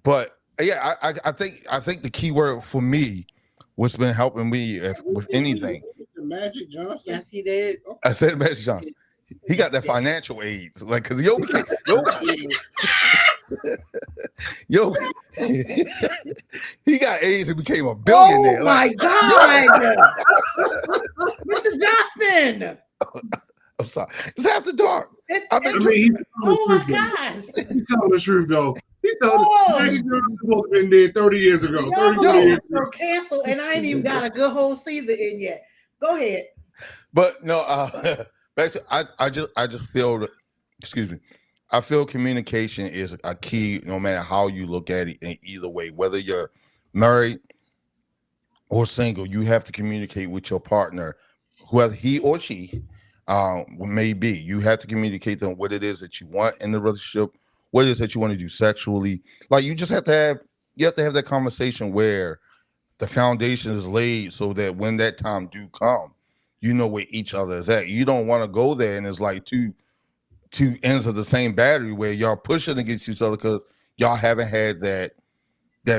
But yeah, I think the key word for me, what's been helping me with anything, Magic Johnson. Yes, he did. I said Magic Johnson. He got that financial aids, like because yo, he got AIDS and became a billionaire. Oh my like, God, Mr. Johnson! I'm sorry, it's after dark. He's Oh my gosh! He's telling the truth though. He's telling Oh. Magic Johnson supposed to been dead 30 years ago. 30 Yo, years we're canceled, and I ain't even got a good whole season in yet. Go ahead. But no, back to I just feel that, excuse me. I feel communication is a key, no matter how you look at it. In either way, whether you're married or single, you have to communicate with your partner, whether he or she may be. You have to communicate them what it is that you want in the relationship, what it is that you want to do sexually. Like you just have to have that conversation where the foundation is laid so that when that time do come, you know where each other is at. You don't want to go there and it's like two ends of the same battery where y'all pushing against each other because y'all haven't had that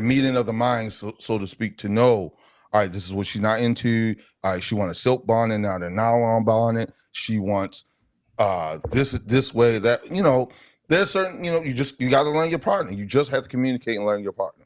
meeting of the minds, so to speak, to know, all right, this is what she's not into. All right, she wants a silk bonnet, now they're nylon bonnet. She wants this way, that, there's certain, you got to learn your partner. You just have to communicate and learn your partner.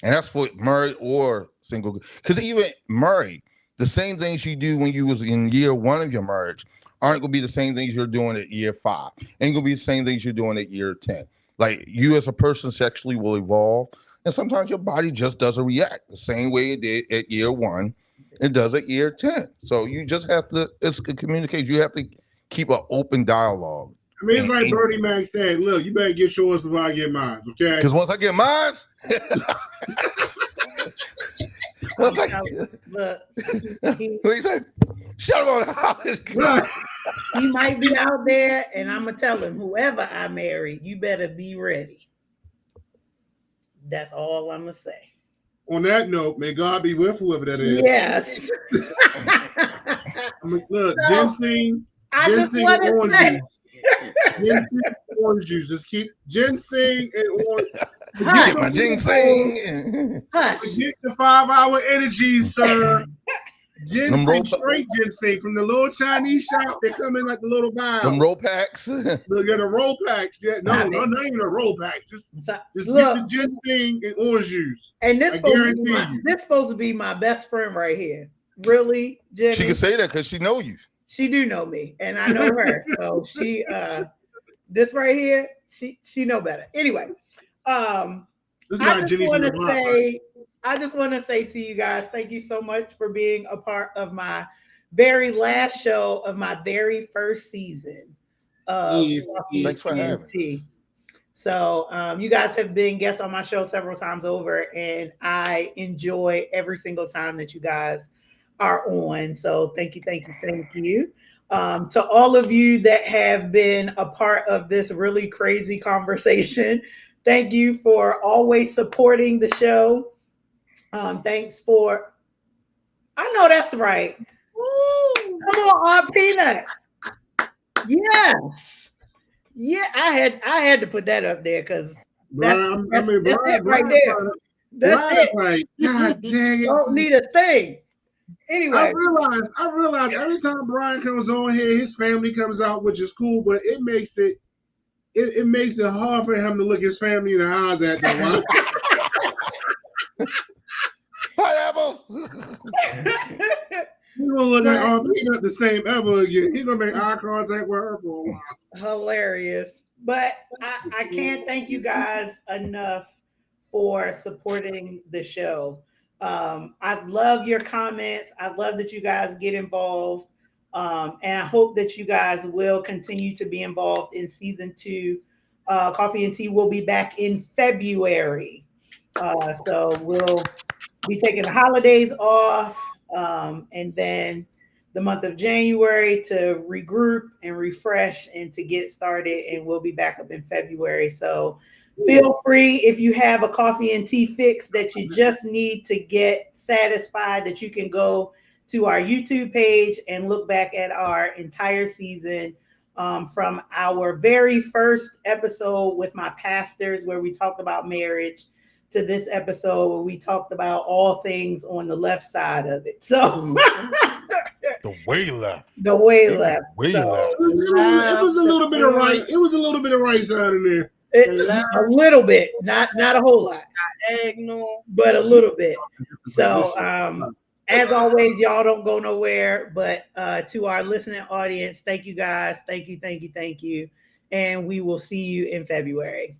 And that's for married or single. Because even married, the same things you do when you was in year one of your marriage aren't going to be the same things you're doing at year 5. Ain't going to be the same things you're doing at year 10. Like you as a person sexually will evolve. And sometimes your body just doesn't react the same way it did at year 1. It does at year 10. So you just have to, it's communicate. You have to keep an open dialogue. I mean, it's like Bernie Mac said, look, you better get yours before I get mine, okay? Because once I get mine, once I Look, what he said, shut up on the house. he might be out there, and I'm gonna tell him, whoever I marry, you better be ready. That's all I'm gonna say. On that note, may God be with whoever that is. Yes. I mean, look, So, ginseng and orange juice. Ginseng and orange juice. Just keep ginseng and orange. Get my ginseng. Hush. Get the 5-hour energy, sir. Them Ginseng, straight ginseng from the little Chinese shop. They come in like the little vials. Them roll packs. Look at the roll packs. Yeah, no, not even a roll pack. Just Look, get the ginseng and orange juice. and this I guarantee you. this supposed to be my best friend right here. Really, Jenny? She can say that because she know you. She do know me, and I know her. So she, this right here, she know better. Anyway, This I guy just Jenny want from the to block. say, to you guys, thank you so much for being a part of my very last show of my very first season of Yes, Coffee Thanks for and having Tea. So you guys have been guests on my show several times over, and I enjoy every single time that you guys are on. So thank you. To all of you that have been a part of this really crazy conversation, thank you for always supporting the show. Thanks for, I know that's right. Come on, Aunt Peanut. Yes. Yeah, I had to put that up there because that's it right there. That's it. Like, God dang it. Don't need a thing. Anyway, I realize every time Brian comes on here, his family comes out, which is cool, but it makes it hard for him to look his family in the eyes at that one. Pineapples. He's gonna look like, oh, he's not the same ever again. He's gonna make eye contact with her for a while. hilarious. But I can't thank you guys enough for supporting the show. I love your comments. I love that you guys get involved. And I hope that you guys will continue to be involved in season 2. Coffee and Tea will be back in February. So we'll be taking the holidays off, and then the month of January to regroup and refresh and to get started. And we'll be back up in February. So feel free, if you have a coffee and tea fix that you just need to get satisfied, that you can go to our YouTube page and look back at our entire season, from our very first episode with my pastors, where we talked about marriage, to this episode where we talked about all things on the left side of it. So The way left. the way left. Way So, left. It was a little bit of right. It was a little bit of right side in there. a little bit, not a whole lot, Eggnog. but a little bit. So as always, y'all don't go nowhere. But to our listening audience, thank you guys. Thank you. And we will see you in February.